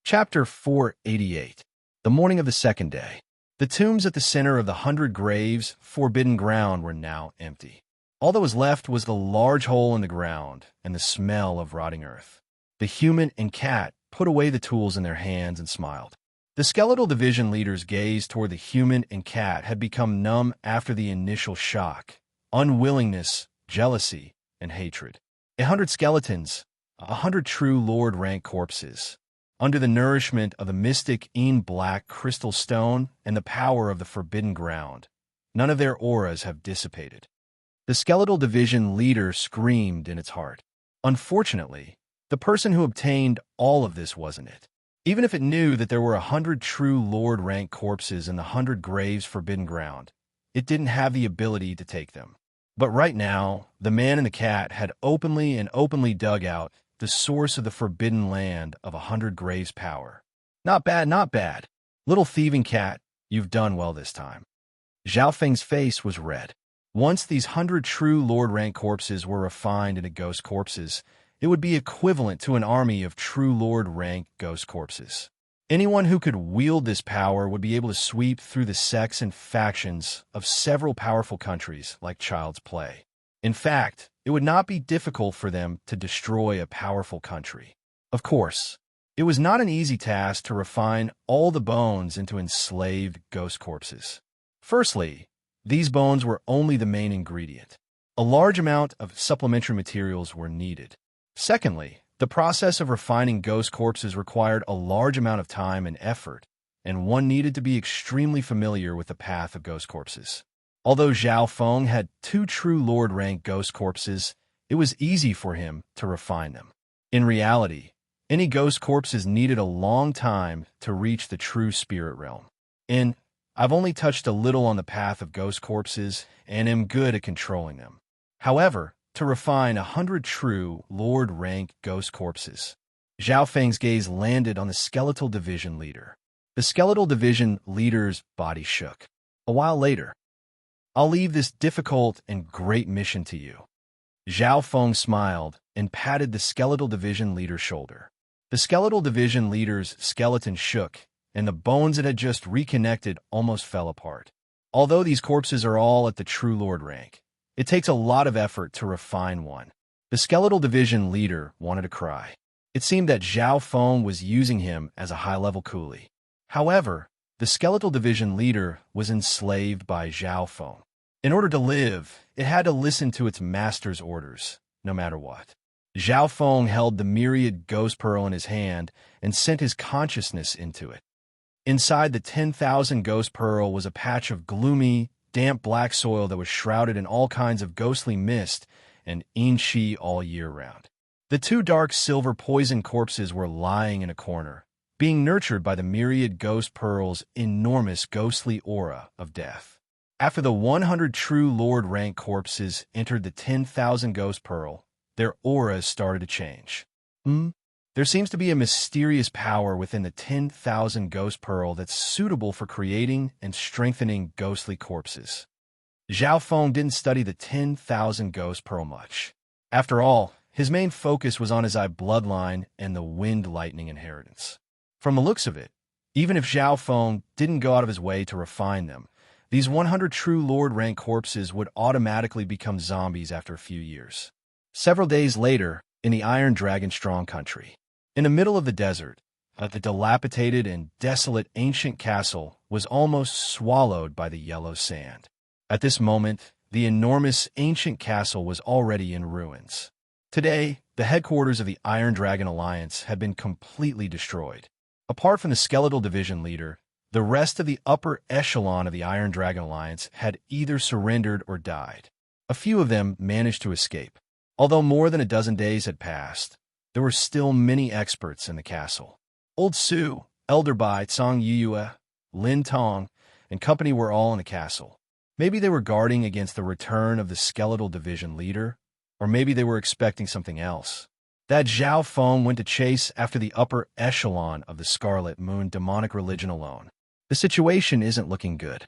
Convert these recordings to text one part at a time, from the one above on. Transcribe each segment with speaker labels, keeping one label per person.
Speaker 1: Chapter 488. The morning of the second day. The tombs at the center of the 100 graves, forbidden ground, were now empty. All that was left was the large hole in the ground and the smell of rotting earth. The human and cat put away the tools in their hands and smiled. The skeletal division leaders gazed toward the human and cat had become numb after the initial shock, unwillingness, jealousy, and hatred. 100 skeletons, 100 true Lord rank corpses. Under the nourishment of the mystic black crystal stone and the power of the forbidden ground, none of their auras have dissipated. The skeletal division leader screamed in its heart. Unfortunately, the person who obtained all of this wasn't it. Even if it knew that there were 100 true Lord rank corpses in the 100 graves forbidden ground, it didn't have the ability to take them. But right now, the man and the cat had openly dug out the source of the forbidden land of 100 graves power. Not bad, not bad. Little thieving cat, you've done well this time. Zhao Feng's face was red. Once these 100 true Lord rank corpses were refined into ghost corpses, it would be equivalent to an army of true Lord rank ghost corpses. Anyone who could wield this power would be able to sweep through the sects and factions of several powerful countries like Child's Play. In fact, it would not be difficult for them to destroy a powerful country. Of course, it was not an easy task to refine all the bones into enslaved ghost corpses. Firstly, these bones were only the main ingredient. A large amount of supplementary materials were needed. Secondly, the process of refining ghost corpses required a large amount of time and effort, and one needed to be extremely familiar with the path of ghost corpses. Although Zhao Feng had 2 true Lord rank ghost corpses, it was easy for him to refine them. In reality, any ghost corpses needed a long time to reach the true spirit realm. I've only touched a little on the path of ghost corpses and am good at controlling them. However, to refine 100 true Lord rank ghost corpses, Zhao Feng's gaze landed on the skeletal division leader. The skeletal division leader's body shook. A while later, I'll leave this difficult and great mission to you. Zhao Feng smiled and patted the skeletal division leader's shoulder. The skeletal division leader's skeleton shook, and the bones it had just reconnected almost fell apart. Although these corpses are all at the true Lord rank, it takes a lot of effort to refine one. The skeletal division leader wanted to cry. It seemed that Zhao Feng was using him as a high-level coolie. However, the skeletal division leader was enslaved by Zhao Feng. In order to live, it had to listen to its master's orders, no matter what. Zhao Feng held the myriad ghost pearl in his hand and sent his consciousness into it. Inside the 10,000 ghost pearl was a patch of gloomy, damp black soil that was shrouded in all kinds of ghostly mist and yin-chi all year round. The 2 dark silver poison corpses were lying in a corner, being nurtured by the myriad ghost pearl's enormous ghostly aura of death. After the 100 true Lord rank corpses entered the 10,000 ghost pearl, their auras started to change. There seems to be a mysterious power within the 10,000 ghost pearl that's suitable for creating and strengthening ghostly corpses. Zhao Feng didn't study the 10,000 ghost pearl much. After all, his main focus was on his eye bloodline and the wind lightning inheritance. From the looks of it, even if Zhao Feng didn't go out of his way to refine them, these 100 true Lord rank corpses would automatically become zombies after a few years. Several days later, in the Iron Dragon Strong Country, in the middle of the desert, the dilapidated and desolate ancient castle was almost swallowed by the yellow sand. At this moment, the enormous ancient castle was already in ruins. Today, the headquarters of the Iron Dragon Alliance had been completely destroyed. Apart from the skeletal division leader, the rest of the upper echelon of the Iron Dragon Alliance had either surrendered or died. A few of them managed to escape. Although more than a dozen days had passed, there were still many experts in the castle. Old Su, Elder Bai, Tsang Yue, Lin Tong, and company were all in the castle. Maybe they were guarding against the return of the skeletal division leader, or maybe they were expecting something else. That Zhao Feng went to chase after the upper echelon of the Scarlet Moon demonic religion alone. The situation isn't looking good.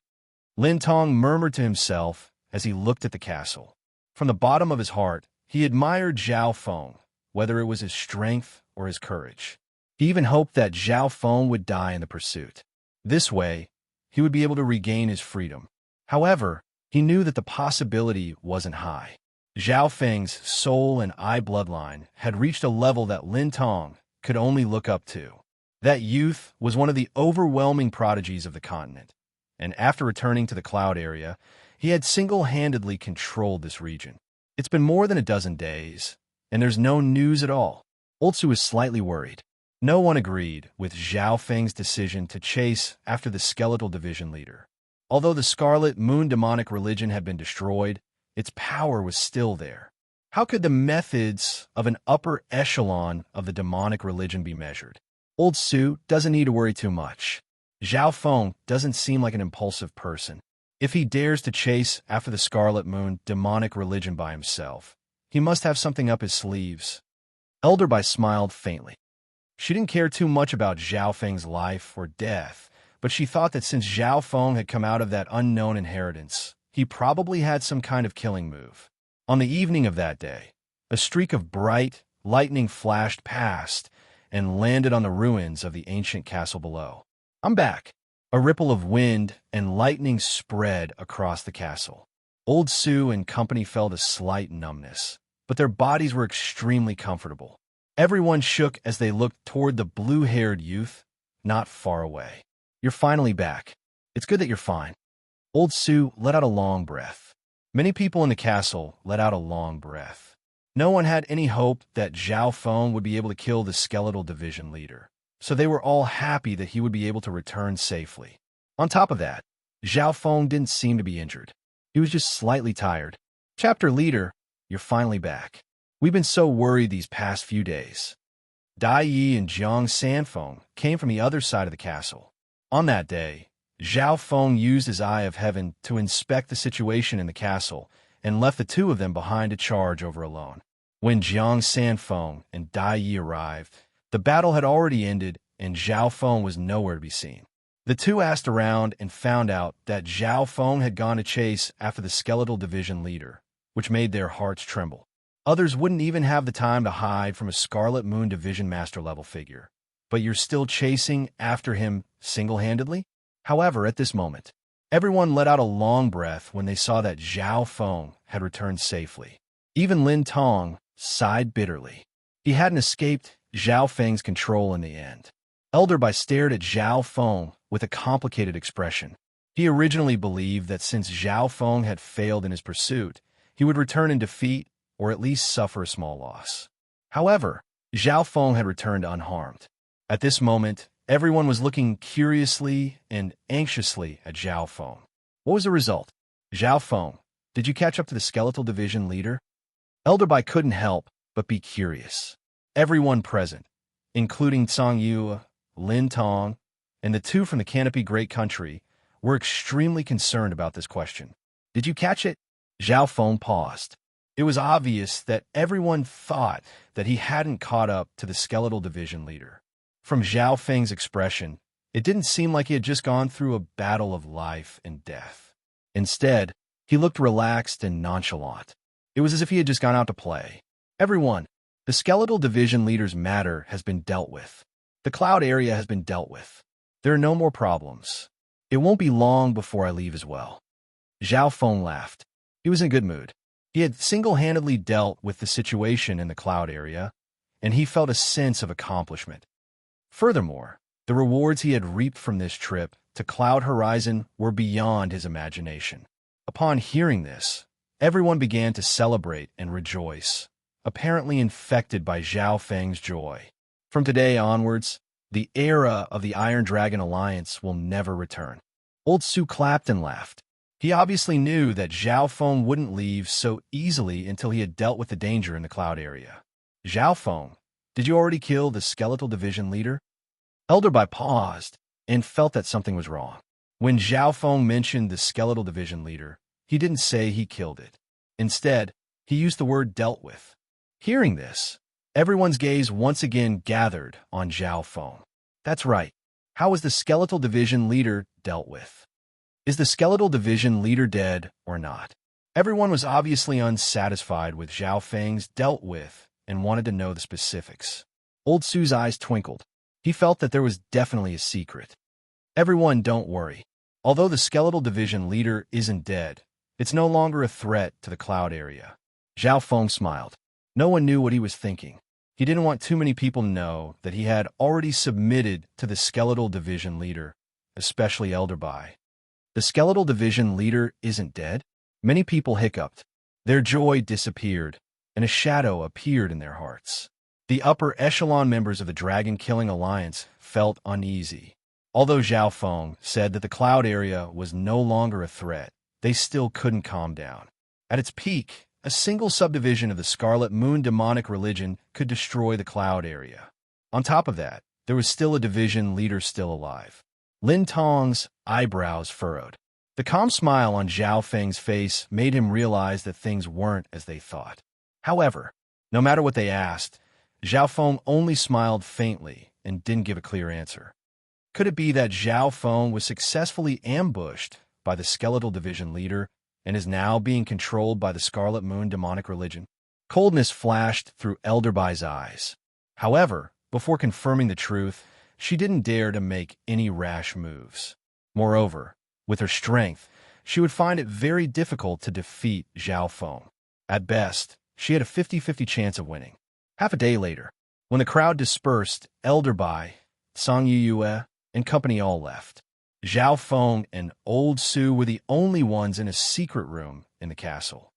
Speaker 1: Lin Tong murmured to himself as he looked at the castle. From the bottom of his heart, he admired Zhao Feng, whether it was his strength or his courage. He even hoped that Zhao Feng would die in the pursuit. This way, he would be able to regain his freedom. However, he knew that the possibility wasn't high. Zhao Feng's soul and eye bloodline had reached a level that Lin Tong could only look up to. That youth was one of the overwhelming prodigies of the continent, and after returning to the cloud area, he had single-handedly controlled this region. It's been more than a dozen days, and there's no news at all. Old Su was slightly worried. No one agreed with Zhao Feng's decision to chase after the skeletal division leader. Although the Scarlet Moon demonic religion had been destroyed, its power was still there. How could the methods of an upper echelon of the demonic religion be measured? Old Su doesn't need to worry too much. Zhao Feng doesn't seem like an impulsive person. If he dares to chase after the Scarlet Moon demonic religion by himself, he must have something up his sleeves. Elder Bai smiled faintly. She didn't care too much about Zhao Feng's life or death, but she thought that since Zhao Feng had come out of that unknown inheritance, he probably had some kind of killing move. On the evening of that day, a streak of bright lightning flashed past and landed on the ruins of the ancient castle below. "I'm back." A ripple of wind and lightning spread across the castle. Old Su and company felt a slight numbness, but their bodies were extremely comfortable. Everyone shook as they looked toward the blue-haired youth, not far away. "You're finally back. It's good that you're fine." Old Su let out a long breath. Many people in the castle let out a long breath. No one had any hope that Zhao Feng would be able to kill the skeletal division leader, so they were all happy that he would be able to return safely. On top of that, Zhao Feng didn't seem to be injured. He was just slightly tired. "Chapter leader, you're finally back. We've been so worried these past few days." Dai Yi and Jiang Sanfeng came from the other side of the castle. On that day, Zhao Feng used his Eye of Heaven to inspect the situation in the castle and left the two of them behind to charge over alone. When Jiang Sanfeng and Dai Yi arrived, the battle had already ended and Zhao Feng was nowhere to be seen. The two asked around and found out that Zhao Feng had gone to chase after the skeletal division leader, which made their hearts tremble. Others wouldn't even have the time to hide from a Scarlet Moon Division Master level figure. But you're still chasing after him single-handedly? However, at this moment, everyone let out a long breath when they saw that Zhao Feng had returned safely. Even Lin Tong sighed bitterly. He hadn't escaped Zhao Feng's control in the end. Elder Bai stared at Zhao Feng with a complicated expression. He originally believed that since Zhao Feng had failed in his pursuit, he would return in defeat or at least suffer a small loss. However, Zhao Feng had returned unharmed. At this moment, everyone was looking curiously and anxiously at Zhao Feng. What was the result? "Zhao Feng, did you catch up to the skeletal division leader?" Elder Bai couldn't help but be curious. Everyone present, including Tsang Yu, Lin Tong, and the two from the Canopy Great Country, were extremely concerned about this question. "Did you catch it?" Zhao Feng paused. It was obvious that everyone thought that he hadn't caught up to the skeletal division leader. From Zhao Feng's expression, it didn't seem like he had just gone through a battle of life and death. Instead, he looked relaxed and nonchalant. It was as if he had just gone out to play. "Everyone, the skeletal division leader's matter has been dealt with. The cloud area has been dealt with. There are no more problems. It won't be long before I leave as well." Zhao Feng laughed. He was in a good mood. He had single-handedly dealt with the situation in the cloud area, and he felt a sense of accomplishment. Furthermore, the rewards he had reaped from this trip to Cloud Horizon were beyond his imagination. Upon hearing this, everyone began to celebrate and rejoice, apparently infected by Zhao Feng's joy. From today onwards, the era of the Iron Dragon Alliance will never return. Old Su clapped and laughed. He obviously knew that Zhao Feng wouldn't leave so easily until he had dealt with the danger in the cloud area. "Zhao Feng, did you already kill the skeletal division leader?" Elder Bai paused and felt that something was wrong. When Zhao Feng mentioned the skeletal division leader, he didn't say he killed it. Instead, he used the word "dealt with." Hearing this, everyone's gaze once again gathered on Zhao Feng. That's right. How was the skeletal division leader dealt with? Is the skeletal division leader dead or not? Everyone was obviously unsatisfied with Zhao Feng's dealt with and wanted to know the specifics. Old Su's eyes twinkled. He felt that there was definitely a secret. Everyone, don't worry. Although the skeletal division leader isn't dead, it's no longer a threat to the cloud area. Zhao Feng smiled. No one knew what he was thinking. He didn't want too many people to know that he had already submitted to the skeletal division leader, especially Elder Bai. The skeletal division leader isn't dead? Many people hiccuped. Their joy disappeared, and a shadow appeared in their hearts. The upper echelon members of the Dragon Killing Alliance felt uneasy. Although Zhao Feng said that the cloud area was no longer a threat, they still couldn't calm down. At its peak, a single subdivision of the Scarlet Moon demonic religion could destroy the cloud area. On top of that, there was still a division leader still alive. Lin Tong's eyebrows furrowed. The calm smile on Zhao Feng's face made him realize that things weren't as they thought. However, no matter what they asked, Zhao Feng only smiled faintly and didn't give a clear answer. Could it be that Zhao Feng was successfully ambushed by the skeletal division leader and is now being controlled by the Scarlet Moon demonic religion? Coldness flashed through Elder Bai's eyes. However, before confirming the truth, she didn't dare to make any rash moves. Moreover, with her strength, she would find it very difficult to defeat Zhao Feng. At best, she had a 50-50 chance of winning. Half a day later, when the crowd dispersed, Elder Bai, Song Yue, and company all left. Zhao Feng and Old Su were the only ones in a secret room in the castle.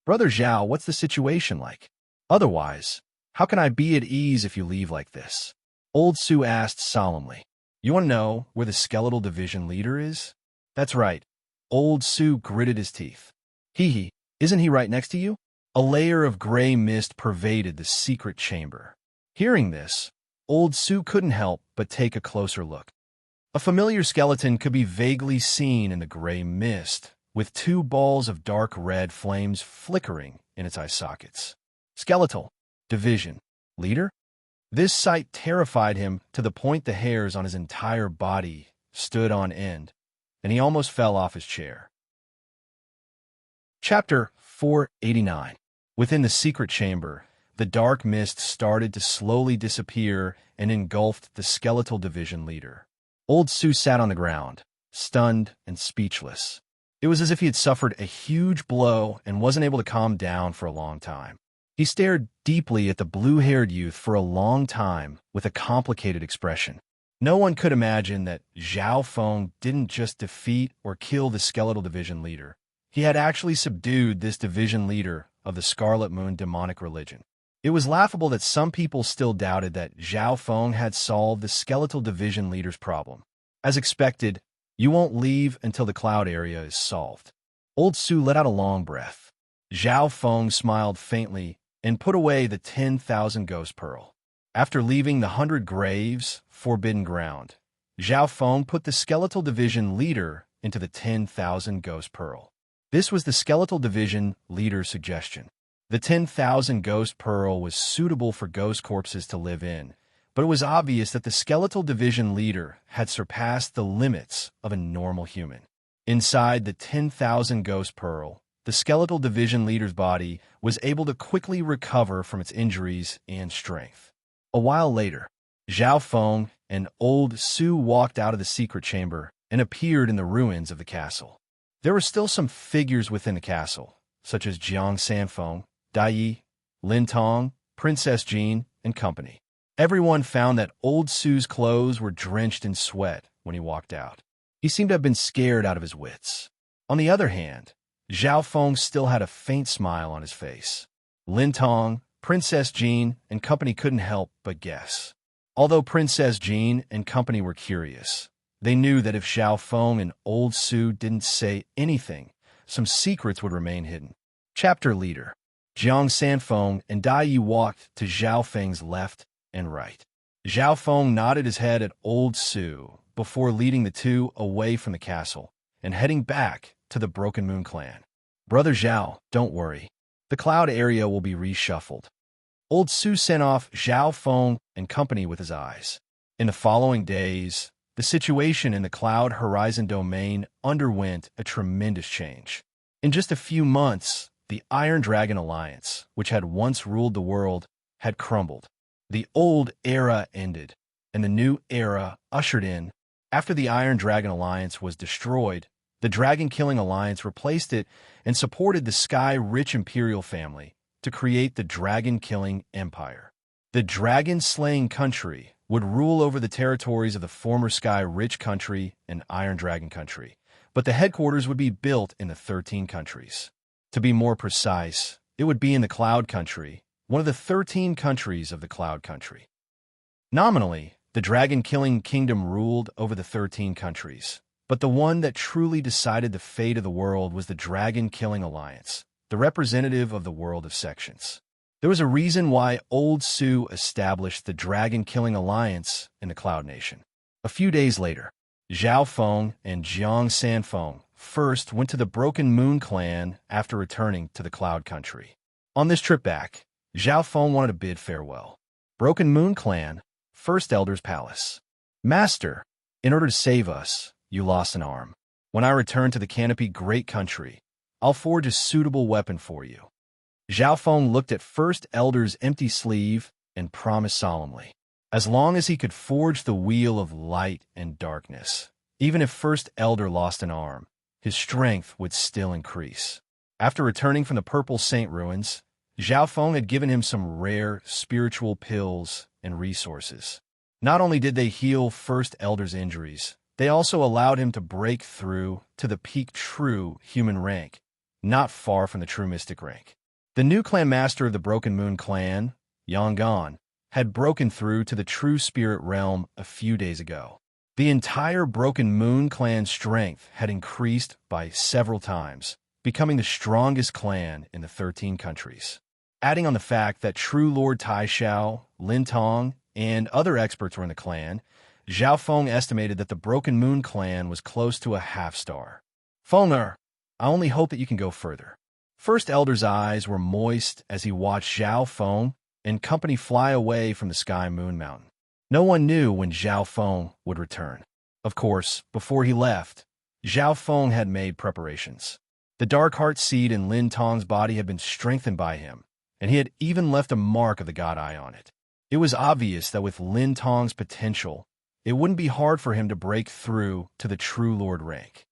Speaker 1: Brother Zhao, what's the situation like? Otherwise, how can I be at ease if you leave like this? Old Su asked solemnly. You want to know where the skeletal division leader is? That's right. Old Su gritted his teeth. Hee, isn't he right next to you? A layer of gray mist pervaded the secret chamber. Hearing this, Old Su couldn't help but take a closer look. A familiar skeleton could be vaguely seen in the gray mist, with two balls of dark red flames flickering in its eye sockets. Skeletal division leader? This sight terrified him to the point the hairs on his entire body stood on end, and he almost fell off his chair. Chapter 489. Within the secret chamber, the dark mist started to slowly disappear and engulfed the skeletal division leader. Old Su sat on the ground, stunned and speechless. It was as if he had suffered a huge blow and wasn't able to calm down for a long time. He stared deeply at the blue-haired youth for a long time with a complicated expression. No one could imagine that Zhao Feng didn't just defeat or kill the skeletal division leader. He had actually subdued this division leader of the Scarlet Moon demonic religion. It was laughable that some people still doubted that Zhao Feng had solved the skeletal division leader's problem. As expected, you won't leave until the cloud area is solved. Old Su let out a long breath. Zhao Feng smiled faintly and put away the 10,000 ghost pearl. After leaving the 100 graves, forbidden ground, Zhao Feng put the skeletal division leader into the 10,000 ghost pearl. This was the skeletal division leader's suggestion. The 10,000 ghost pearl was suitable for ghost corpses to live in, but it was obvious that the skeletal division leader had surpassed the limits of a normal human. Inside the 10,000 ghost pearl, the skeletal division leader's body was able to quickly recover from its injuries and strength. A while later, Zhao Feng and Old Su walked out of the secret chamber and appeared in the ruins of the castle. There were still some figures within the castle, such as Jiang Sanfeng, Dai Yi, Lin Tong, Princess Jean, and company. Everyone found that Old Su's clothes were drenched in sweat when he walked out. He seemed to have been scared out of his wits. On the other hand, Zhao Feng still had a faint smile on his face. Lin Tong, Princess Jean, and company couldn't help but guess. Although Princess Jean and company were curious, they knew that if Zhao Feng and Old Su didn't say anything, some secrets would remain hidden. Chapter Leader Jiang Sanfeng and Dai Yi walked to Zhao Feng's left and right. Zhao Feng nodded his head at Old Su before leading the two away from the castle and heading back to the Broken Moon clan. Brother Zhao, don't worry. The cloud area will be reshuffled. Old Su sent off Zhao Feng and company with his eyes. In the following days, the situation in the Cloud Horizon domain underwent a tremendous change. In just a few months, the Iron Dragon Alliance, which had once ruled the world, had crumbled. The old era ended, and the new era ushered in. After the Iron Dragon Alliance was destroyed, the Dragon-Killing Alliance replaced it and supported the Sky-Rich Imperial family to create the Dragon-Killing Empire. The Dragon-Slaying Country would rule over the territories of the former Sky-Rich Country and Iron Dragon Country, but the headquarters would be built in the 13 countries. To be more precise, it would be in the Cloud Country, one of the 13 countries of the Cloud Country. Nominally, the Dragon-Killing Kingdom ruled over the 13 countries, but the one that truly decided the fate of the world was the Dragon-Killing Alliance, the representative of the world of sections. There was a reason why Old Su established the Dragon-Killing Alliance in the Cloud Nation. A few days later, Zhao Feng and Jiang Sanfeng first went to the Broken Moon clan after returning to the Cloud Country. On this trip back, Zhao Feng wanted to bid farewell. Broken Moon clan, First Elder's Palace. Master, in order to save us, you lost an arm. When I return to the Canopy Great Country, I'll forge a suitable weapon for you. Zhao Feng looked at First Elder's empty sleeve and promised solemnly. As long as he could forge the wheel of light and darkness, even if First Elder lost an arm, his strength would still increase. After returning from the Purple Saint ruins, Zhao Feng had given him some rare spiritual pills and resources. Not only did they heal First Elder's injuries, they also allowed him to break through to the peak true human rank, not far from the true mystic rank. The new clan master of the Broken Moon clan, Yanggan, had broken through to the true spirit realm a few days ago. The entire Broken Moon clan's strength had increased by several times, becoming the strongest clan in the 13 countries. Adding on the fact that true Lord Taishao, Lin Tong, and other experts were in the clan, Zhao Feng estimated that the Broken Moon clan was close to a half-star. Fenger, I only hope that you can go further. First Elder's eyes were moist as he watched Zhao Feng and company fly away from the Sky Moon Mountain. No one knew when Zhao Feng would return. Of course, before he left, Zhao Feng had made preparations. The Dark Heart Seed in Lin Tong's body had been strengthened by him, and he had even left a mark of the God Eye on it. It was obvious that with Lin Tong's potential, it wouldn't be hard for him to break through to the true Lord rank.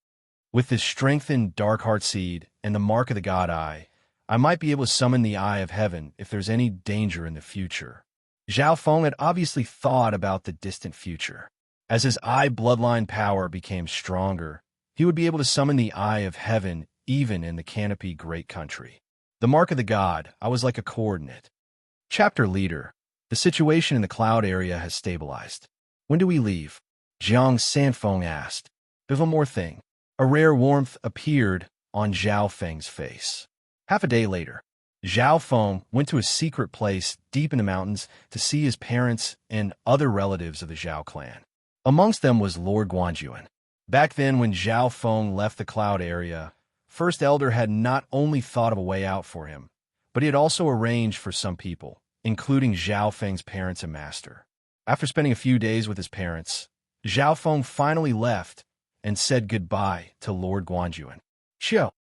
Speaker 1: With this strengthened Dark Heart Seed and the mark of the God Eye, I might be able to summon the Eye of Heaven if there's any danger in the future. Zhao Feng had obviously thought about the distant future. As his Eye bloodline power became stronger, he would be able to summon the Eye of Heaven even in the Canopy Great Country. The mark of the God, I was like a coordinate. Chapter Leader. The situation in the cloud area has stabilized. When do we leave? Jiang Sanfeng asked. There's one more thing. A rare warmth appeared on Zhao Feng's face. Half a day later, Zhao Feng went to a secret place deep in the mountains to see his parents and other relatives of the Zhao clan. Amongst them was Lord Guanjuan. Back then, when Zhao Feng left the cloud area, First Elder had not only thought of a way out for him, but he had also arranged for some people, including Zhao Feng's parents and master. After spending a few days with his parents, Zhao Feng finally left and said goodbye to Lord Guanjuan. Chill.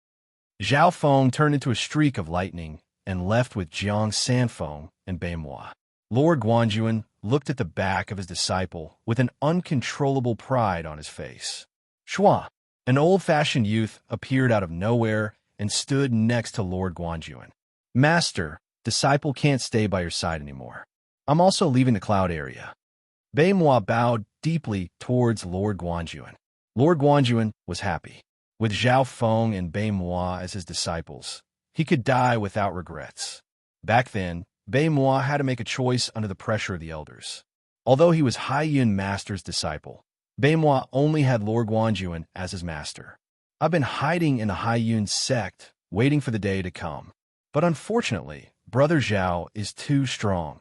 Speaker 1: Zhao Feng turned into a streak of lightning and left with Jiang Sanfeng and Beimoi. Lord Guanjuan looked at the back of his disciple with an uncontrollable pride on his face. Shua, an old-fashioned youth, appeared out of nowhere and stood next to Lord Guanjuan. Master, disciple can't stay by your side anymore. I'm also leaving the cloud area. Beimoi bowed deeply towards Lord Guanjuan. Lord Guanjuan was happy. With Zhao Feng and Beimoi as his disciples, he could die without regrets. Back then, Beimoi had to make a choice under the pressure of the elders. Although he was Haiyun Master's disciple, Beimoi only had Lord Guanjuan as his master. I've been hiding in the Haiyun sect, waiting for the day to come. But unfortunately, Brother Zhao is too strong.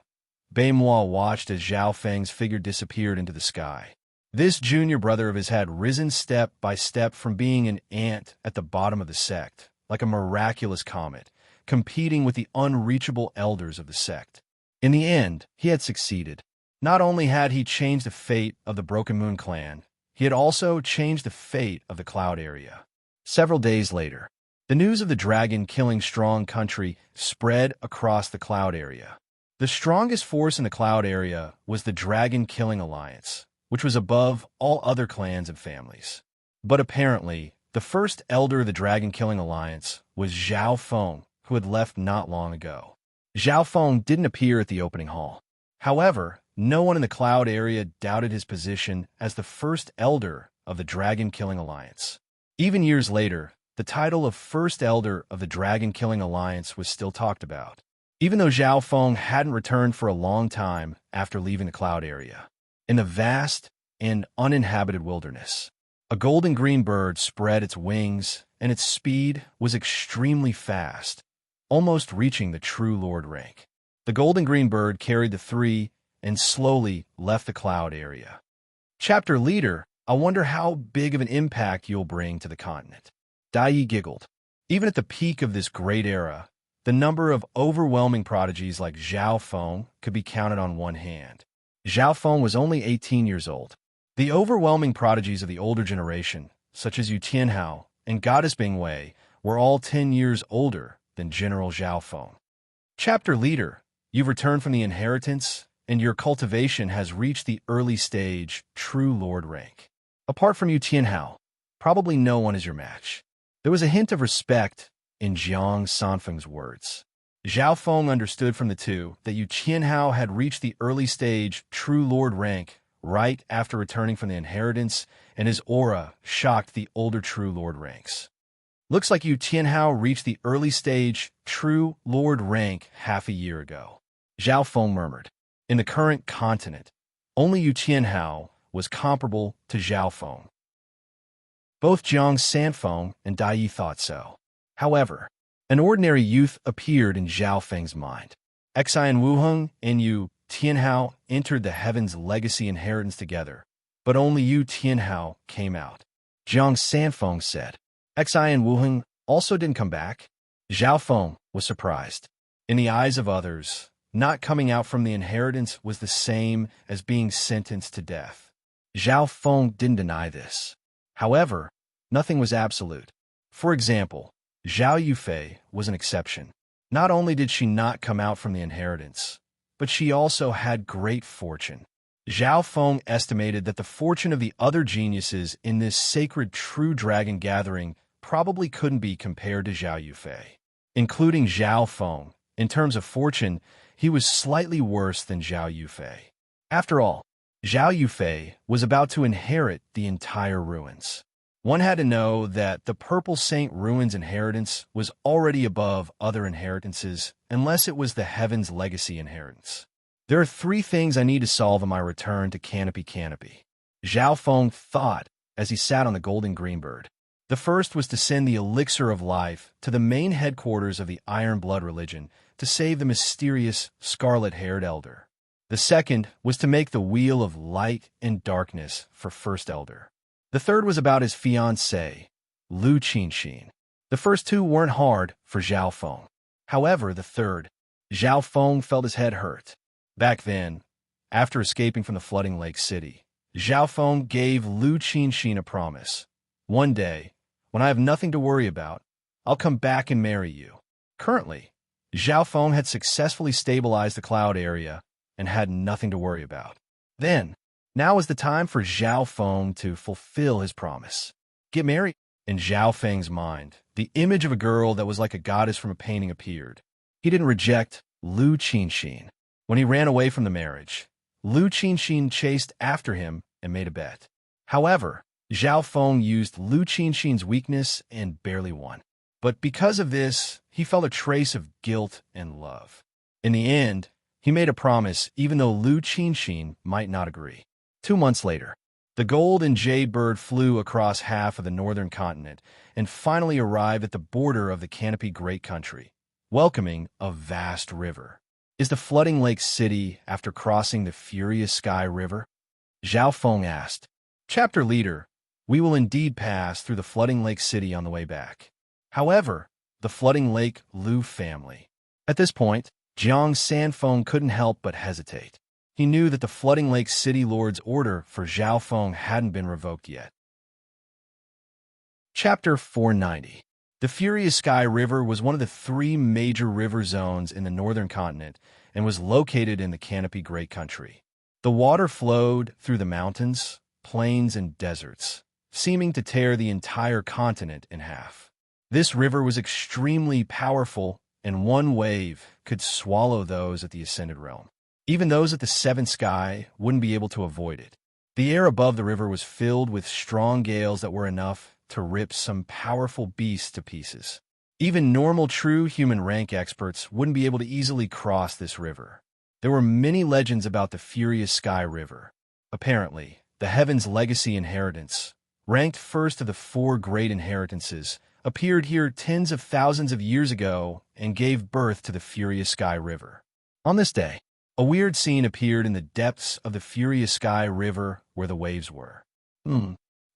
Speaker 1: Beimoi watched as Zhao Feng's figure disappeared into the sky. This junior brother of his had risen step by step from being an ant at the bottom of the sect, like a miraculous comet, competing with the unreachable elders of the sect. In the end, he had succeeded. Not only had he changed the fate of the Broken Moon clan, he had also changed the fate of the cloud area. Several days later, the news of the dragon killing strong country spread across the cloud area. The strongest force in the cloud area was the Dragon-Killing Alliance, which was above all other clans and families. But apparently, the first elder of the Dragon-Killing Alliance was Zhao Feng, who had left not long ago. Zhao Feng didn't appear at the opening hall. However, no one in the cloud area doubted his position as the first elder of the Dragon-Killing Alliance. Even years later, the title of First Elder of the Dragon-Killing Alliance was still talked about, even though Zhao Feng hadn't returned for a long time after leaving the cloud area. In the vast and uninhabited wilderness, a golden-green bird spread its wings, and its speed was extremely fast, almost reaching the True Lord rank. The golden-green bird carried the three and slowly left the cloud area. Chapter Leader, I wonder how big of an impact you'll bring to the continent. Dai Yi giggled. Even at the peak of this great era, the number of overwhelming prodigies like Zhao Feng could be counted on one hand. Zhao Feng was only 18 years old. The overwhelming prodigies of the older generation, such as Yu Tianhao and Goddess Bingwei, were all 10 years older than General Zhao Feng. Chapter Leader, you've returned from the inheritance, and your cultivation has reached the early stage True Lord rank. Apart from Yu Tianhao, probably no one is your match. There was a hint of respect in Jiang Sanfeng's words. Zhao Feng understood from the two that Yu Tianhao had reached the early stage True Lord rank right after returning from the inheritance, and his aura shocked the older True Lord ranks. Looks like Yu Tianhao reached the early stage True Lord rank half a year ago. Zhao Feng murmured. In the current continent, only Yu Tianhao was comparable to Zhao Feng. Both Jiang Sanfeng and Dai Yi thought so. However, an ordinary youth appeared in Zhao Feng's mind. Xian Wuheng and Yu Tianhao entered the Heaven's Legacy inheritance together, but only Yu Tianhao came out. Jiang Sanfeng said. Xian Wuheng also didn't come back. Zhao Feng was surprised. In the eyes of others, not coming out from the inheritance was the same as being sentenced to death. Zhao Feng didn't deny this. However, nothing was absolute. For example, Zhao Yufei was an exception. Not only did she not come out from the inheritance, but she also had great fortune. Zhao Feng estimated that the fortune of the other geniuses in this sacred true dragon gathering probably couldn't be compared to Zhao Yufei. Including Zhao Feng, in terms of fortune, he was slightly worse than Zhao Yufei. After all, Zhao Yufei was about to inherit the entire ruins. One had to know that the Purple Saint Ruins inheritance was already above other inheritances, unless it was the Heaven's Legacy inheritance. There are 3 things I need to solve on my return to Canopy. Zhao Feng thought as he sat on the golden green bird. The first was to send the elixir of life to the main headquarters of the Iron Blood religion to save the mysterious scarlet-haired elder. The second was to make the wheel of light and darkness for First Elder. The third was about his fiancée, Lu Qinxin. The first 2 weren't hard for Zhao Feng. However, the third, Zhao Feng felt his head hurt. Back then, after escaping from the flooding lake city, Zhao Feng gave Lu Qinxin a promise. One day, when I have nothing to worry about, I'll come back and marry you. Currently, Zhao Feng had successfully stabilized the cloud area and had nothing to worry about. Now was the time for Zhao Feng to fulfill his promise. Get married. In Zhao Feng's mind, the image of a girl that was like a goddess from a painting appeared. He didn't reject Lu Qinxin. When he ran away from the marriage, Lu Qinxin chased after him and made a bet. However, Zhao Feng used Lu Qinxin's weakness and barely won. But because of this, he felt a trace of guilt and love. In the end, he made a promise even though Lu Qinxin might not agree. 2 months later, the gold and jade bird flew across half of the northern continent and finally arrived at the border of the Canopy Great Country, welcoming a vast river. Is the flooding lake city after crossing the furious Sky River? Zhao Feng asked. Chapter Leader, we will indeed pass through the flooding lake city on the way back. However, the flooding lake Lu family. At this point, Jiang Sanfeng couldn't help but hesitate. He knew that the flooding lake city lord's order for Zhao Feng hadn't been revoked yet. Chapter 490. The Furious Sky River was one of the 3 major river zones in the northern continent and was located in the Canopy Great Country. The water flowed through the mountains, plains, and deserts, seeming to tear the entire continent in half. This river was extremely powerful, and one wave could swallow those at the Ascended Realm. Even those at the Seventh Sky wouldn't be able to avoid it. The air above the river was filled with strong gales that were enough to rip some powerful beasts to pieces. Even normal true human rank experts wouldn't be able to easily cross this river. There were many legends about the Furious Sky River. Apparently, the Heaven's Legacy Inheritance, ranked first of the 4 great inheritances, appeared here tens of thousands of years ago and gave birth to the Furious Sky River. On this day, a weird scene appeared in the depths of the Furious Sky River where the waves were.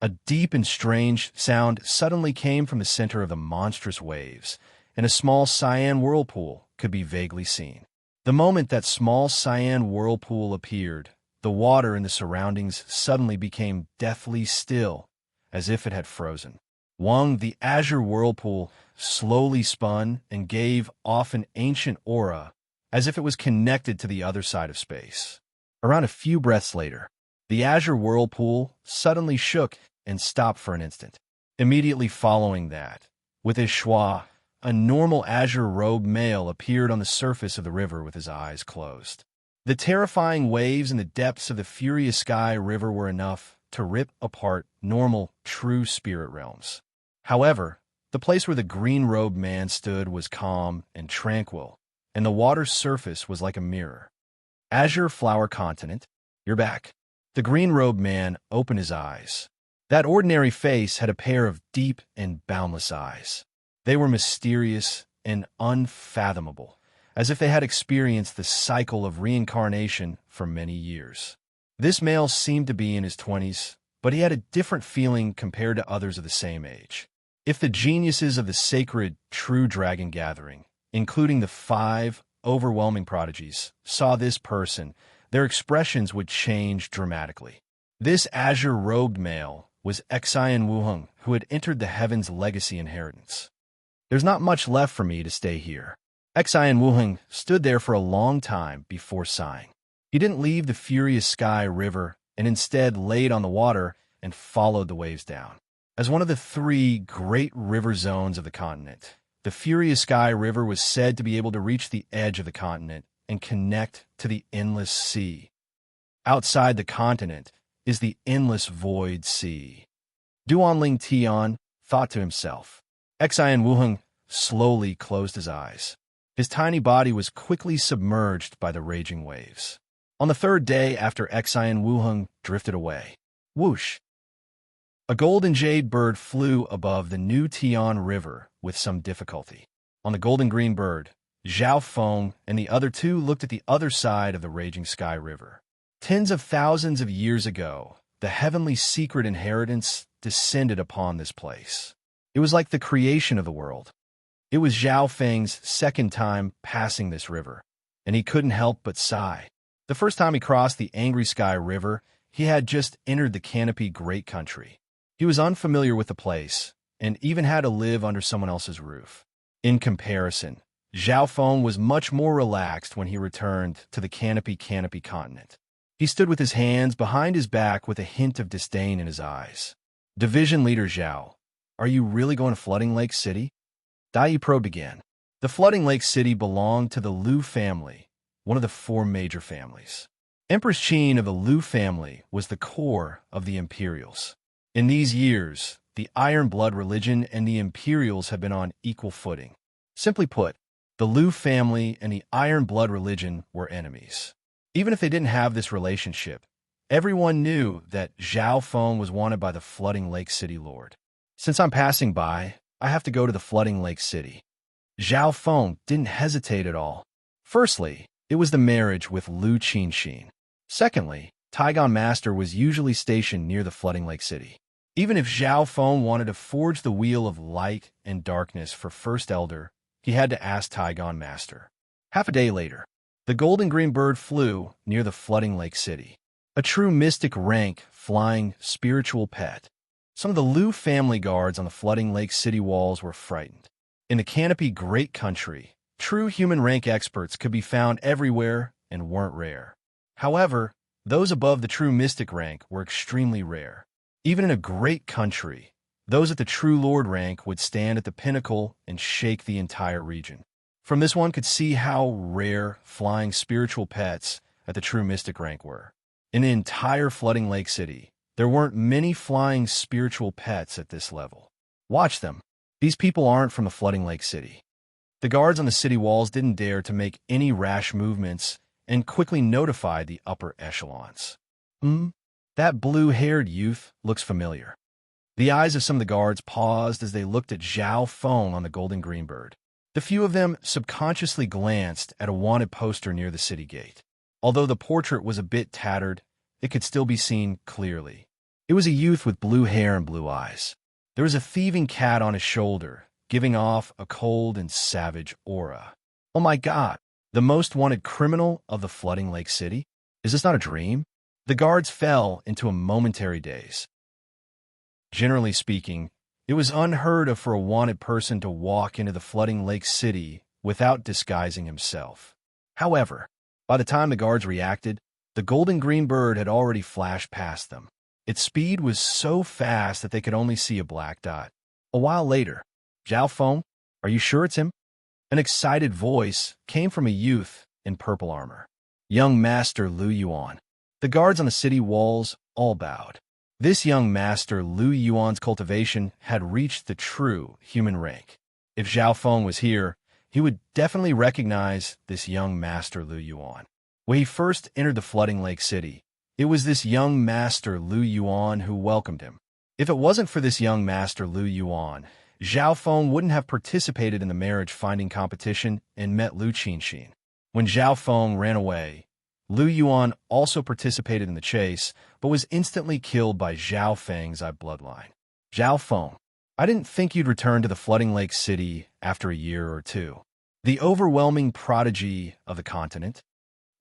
Speaker 1: A deep and strange sound suddenly came from the center of the monstrous waves, and a small cyan whirlpool could be vaguely seen. The moment that small cyan whirlpool appeared, the water in the surroundings suddenly became deathly still, as if it had frozen. The azure whirlpool, slowly spun and gave off an ancient aura, as if it was connected to the other side of space. Around a few breaths later, the azure whirlpool suddenly shook and stopped for an instant. Immediately following that, with his schwa, a normal azure-robed male appeared on the surface of the river with his eyes closed. The terrifying waves in the depths of the Furious Sky River were enough to rip apart normal, true spirit realms. However, the place where the green-robed man stood was calm and tranquil, and the water's surface was like a mirror. Azure Flower Continent, you're back. The green-robed man opened his eyes. That ordinary face had a pair of deep and boundless eyes. They were mysterious and unfathomable, as if they had experienced the cycle of reincarnation for many years. This male seemed to be in his 20s, but he had a different feeling compared to others of the same age. If the geniuses of the sacred True Dragon Gathering, including the 5 overwhelming prodigies, saw this person, their expressions would change dramatically. This azure-robed male was Xian Wuheng, who had entered the Heaven's Legacy Inheritance. There's not much left for me to stay here. Xian Wuheng stood there for a long time before sighing. He didn't leave the Furious Sky River and instead laid on the water and followed the waves down. As one of the 3 great river zones of the continent, the Furious Sky River was said to be able to reach the edge of the continent and connect to the endless sea. Outside the continent is the endless void sea. Duanling Tian thought to himself. Xian Wuheng slowly closed his eyes. His tiny body was quickly submerged by the raging waves. On the 3rd day after Xian Wuheng drifted away, whoosh! A golden jade bird flew above the New Tian River with some difficulty. On the golden green bird, Zhao Feng and the other 2 looked at the other side of the raging Sky River. Tens of thousands of years ago, the heavenly secret inheritance descended upon this place. It was like the creation of the world. It was Zhao Feng's 2nd time passing this river, and he couldn't help but sigh. The first time he crossed the Angry Sky River, he had just entered the Canopy Great Country. He was unfamiliar with the place, and even had to live under someone else's roof. In comparison, Zhao Feng was much more relaxed when he returned to the Canopy continent. He stood with his hands behind his back with a hint of disdain in his eyes. Division Leader Zhao, are you really going to Flooding Lake City? Dai probed again. The Flooding Lake City belonged to the Liu family, one of the 4 major families. Empress Qin of the Liu family was the core of the Imperials. In these years, the Iron Blood religion and the Imperials have been on equal footing. Simply put, the Liu family and the Iron Blood religion were enemies. Even if they didn't have this relationship, everyone knew that Zhao Feng was wanted by the Flooding Lake City Lord. Since I'm passing by, I have to go to the Flooding Lake City. Zhao Feng didn't hesitate at all. Firstly, it was the marriage with Liu Qinxin. Secondly, Taigon Master was usually stationed near the Flooding Lake City. Even if Zhao Feng wanted to forge the wheel of light and darkness for First Elder, he had to ask Taigon Master. Half a day later, the golden green bird flew near the Flooding Lake City. A true mystic rank flying spiritual pet. Some of the Liu family guards on the Flooding Lake City walls were frightened. In the Canopy Great Country, True human rank experts could be found everywhere and weren't rare. However, those above the true mystic rank were extremely rare. Even in a great country, those at the true lord rank would stand at the pinnacle and shake the entire region. From this one could see how rare flying spiritual pets at the true mystic rank were. In the entire flooding lake city, there weren't many flying spiritual pets at this level. Watch them. These people aren't from the flooding lake city. The guards on the city walls didn't dare to make any rash movements and quickly notified the upper echelons. That blue-haired youth looks familiar. The eyes of some of the guards paused as they looked at Zhao Feng on the golden green bird. The few of them subconsciously glanced at a wanted poster near the city gate. Although the portrait was a bit tattered, it could still be seen clearly. It was a youth with blue hair and blue eyes. There was a thieving cat on his shoulder, giving off a cold and savage aura. Oh my God, the most wanted criminal of the flooding lake city? Is this not a dream? The guards fell into a momentary daze. Generally speaking, it was unheard of for a wanted person to walk into the flooding lake city without disguising himself. However, by the time the guards reacted, the golden green bird had already flashed past them. Its speed was so fast that they could only see a black dot. A while later, Zhao Feng, are you sure it's him? An excited voice came from a youth in purple armor. Young Master Lu Yuan. The guards on the city walls all bowed. This young master Lu Yuan's cultivation had reached the true human rank. If Zhao Feng was here, he would definitely recognize this young master Lu Yuan. When he first entered the flooding lake city, it was this young master Lu Yuan who welcomed him. If it wasn't for this young master Lu Yuan, Zhao Feng wouldn't have participated in the marriage-finding competition and met Lu Qinxin. When Zhao Feng ran away, Lu Yuan also participated in the chase, but was instantly killed by Zhao Feng's bloodline. Zhao Feng, I didn't think you'd return to the flooding lake city after a year or two. The overwhelming prodigy of the continent.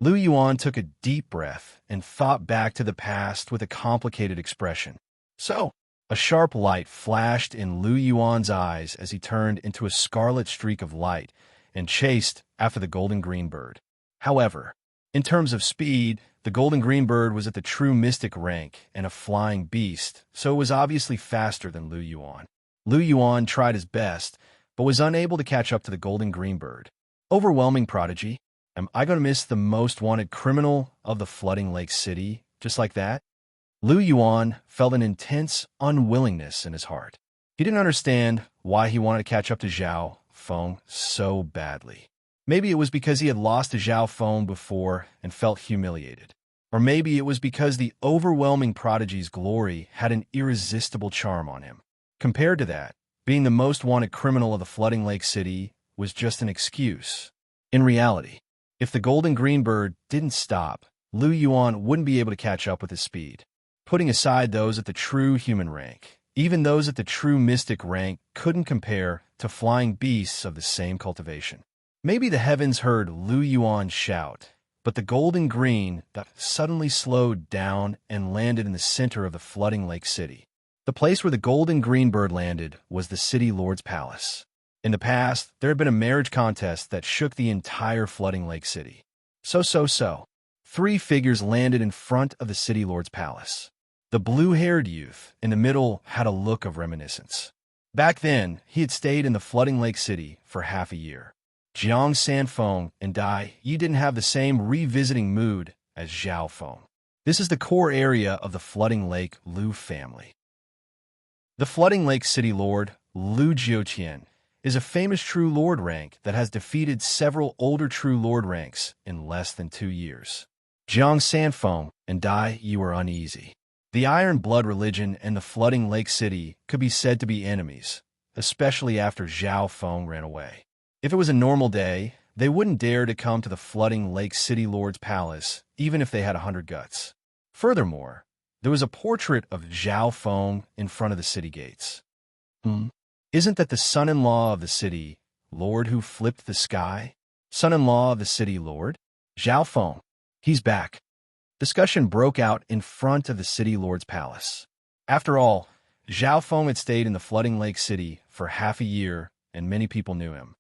Speaker 1: Lu Yuan took a deep breath and thought back to the past with a complicated expression. So, a sharp light flashed in Lu Yuan's eyes as he turned into a scarlet streak of light and chased after the golden green bird. However, in terms of speed, the golden green bird was at the true mystic rank and a flying beast, so it was obviously faster than Lu Yuan. Lu Yuan tried his best, but was unable to catch up to the golden green bird. Overwhelming prodigy. Am I going to miss the most wanted criminal of the flooding lake city just like that? Lu Yuan felt an intense unwillingness in his heart. He didn't understand why he wanted to catch up to Zhao Feng so badly. Maybe it was because he had lost to Zhao Feng before and felt humiliated. Or maybe it was because the overwhelming prodigy's glory had an irresistible charm on him. Compared to that, being the most wanted criminal of the flooding lake city was just an excuse. In reality, if the golden green bird didn't stop, Lu Yuan wouldn't be able to catch up with his speed. Putting aside those at the true human rank, even those at the true mystic rank couldn't compare to flying beasts of the same cultivation. Maybe the heavens heard Lu Yuan shout, but the golden green that suddenly slowed down and landed in the center of the flooding lake city. The place where the golden green bird landed was the city lord's palace. In the past, there had been a marriage contest that shook the entire flooding lake city. So. 3 figures landed in front of the city lord's palace. The blue-haired youth in the middle had a look of reminiscence. Back then, he had stayed in the flooding lake city for half a year. Jiang Sanfeng and Dai Yi didn't have the same revisiting mood as Zhao Feng. This is the core area of the flooding lake Lu family. The flooding lake city lord, Lu Jiuqian, is a famous true lord rank that has defeated several older true lord ranks in less than 2 years. Jiang Sanfeng and Dai Yi were uneasy. The Iron Blood religion and the flooding lake city could be said to be enemies, especially after Zhao Feng ran away. If it was a normal day, they wouldn't dare to come to the flooding lake city lord's palace, even if they had 100 guts. Furthermore, there was a portrait of Zhao Feng in front of the city gates. Isn't that the son-in-law of the city lord who flipped the sky? Son-in-law of the city lord? Zhao Feng. He's back. Discussion broke out in front of the city lord's palace. After all, Zhao Feng had stayed in the flooding lake city for half a year, and many people knew him.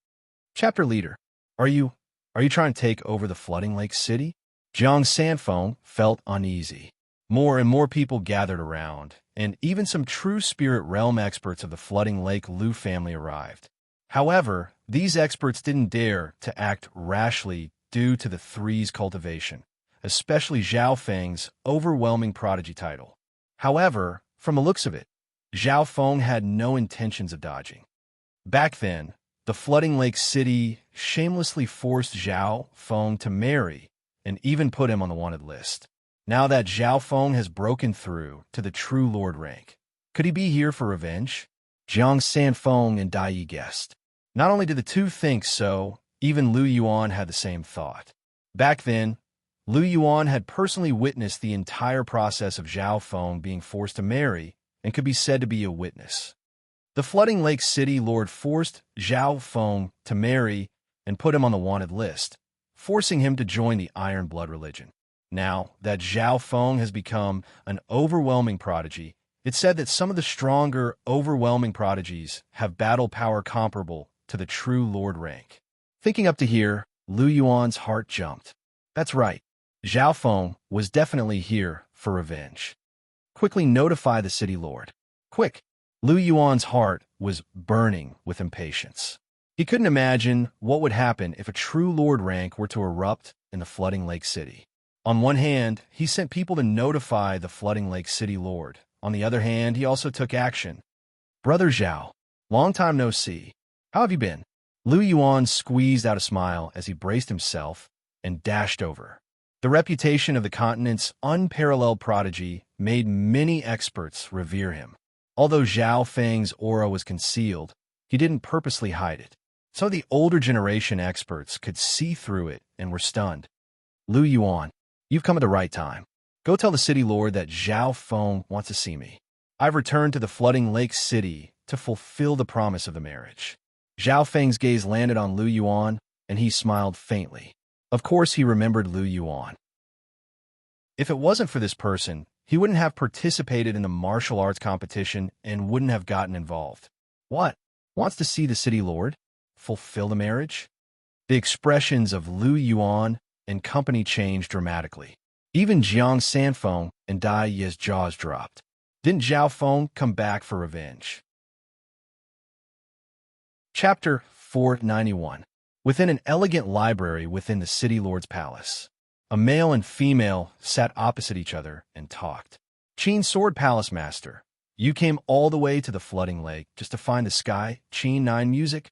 Speaker 1: Chapter Leader. Are you, are you trying to take over the flooding lake city? Jiang Sanfeng felt uneasy. More and more people gathered around, and even some true spirit realm experts of the flooding lake Lu family arrived. However, these experts didn't dare to act rashly due to the three's cultivation, especially Zhao Feng's overwhelming prodigy title. However, from the looks of it, Zhao Feng had no intentions of dodging. Back then, the flooding lake city shamelessly forced Zhao Feng to marry and even put him on the wanted list. Now that Zhao Feng has broken through to the true lord rank, could he be here for revenge? Jiang Sanfeng and Dai Yi guessed. Not only did the two think so, even Lu Yuan had the same thought. Back then, Lu Yuan had personally witnessed the entire process of Zhao Feng being forced to marry and could be said to be a witness. The flooding lake city lord forced Zhao Feng to marry and put him on the wanted list, forcing him to join the Iron Blood religion. Now that Zhao Feng has become an overwhelming prodigy, it's said that some of the stronger, overwhelming prodigies have battle power comparable to the true lord rank. Thinking up to here, Lu Yuan's heart jumped. That's right, Zhao Feng was definitely here for revenge. Quickly notify the city lord. Quick! Lu Yuan's heart was burning with impatience. He couldn't imagine what would happen if a true lord rank were to erupt in the flooding lake city. On one hand, he sent people to notify the flooding lake city lord. On the other hand, he also took action. Brother Zhao, long time no see. How have you been? Lu Yuan squeezed out a smile as he braced himself and dashed over. The reputation of the continent's unparalleled prodigy made many experts revere him. Although Zhao Feng's aura was concealed, he didn't purposely hide it. Some of the older generation experts could see through it and were stunned. Lu Yuan, you've come at the right time. Go tell the city lord that Zhao Feng wants to see me. I've returned to the flooding lake city to fulfill the promise of the marriage. Zhao Feng's gaze landed on Lu Yuan, and he smiled faintly. Of course he remembered Lu Yuan. If it wasn't for this person, he wouldn't have participated in the martial arts competition and wouldn't have gotten involved. What? Wants to see the city lord? Fulfill the marriage? The expressions of Lu Yuan and company changed dramatically. Even Jiang Sanfeng and Dai Yi's jaws dropped. Didn't Zhao Feng come back for revenge? Chapter 491. Within an elegant library within the city lord's palace, a male and female sat opposite each other and talked. Qin Sword Palace Master, you came all the way to the flooding lake just to find the sky, Qin 9 music?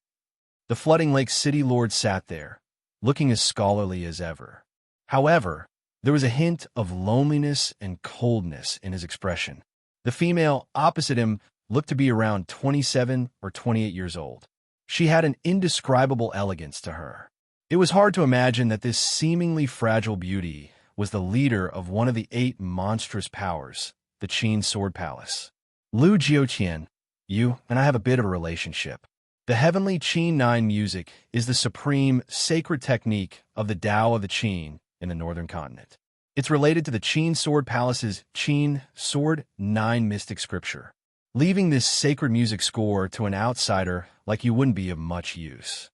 Speaker 1: The flooding lake city lord sat there, looking as scholarly as ever. However, there was a hint of loneliness and coldness in his expression. The female opposite him looked to be around 27 or 28 years old. She had an indescribable elegance to her. It was hard to imagine that this seemingly fragile beauty was the leader of one of the 8 monstrous powers, the Qin Sword Palace. Lu Jiuqian, you and I have a bit of a relationship. The heavenly Qin 9 music is the supreme, sacred technique of the Tao of the Qin in the northern continent. It's related to the Qin Sword Palace's Qin Sword 9 mystic scripture. Leaving this sacred music score to an outsider like you wouldn't be of much use.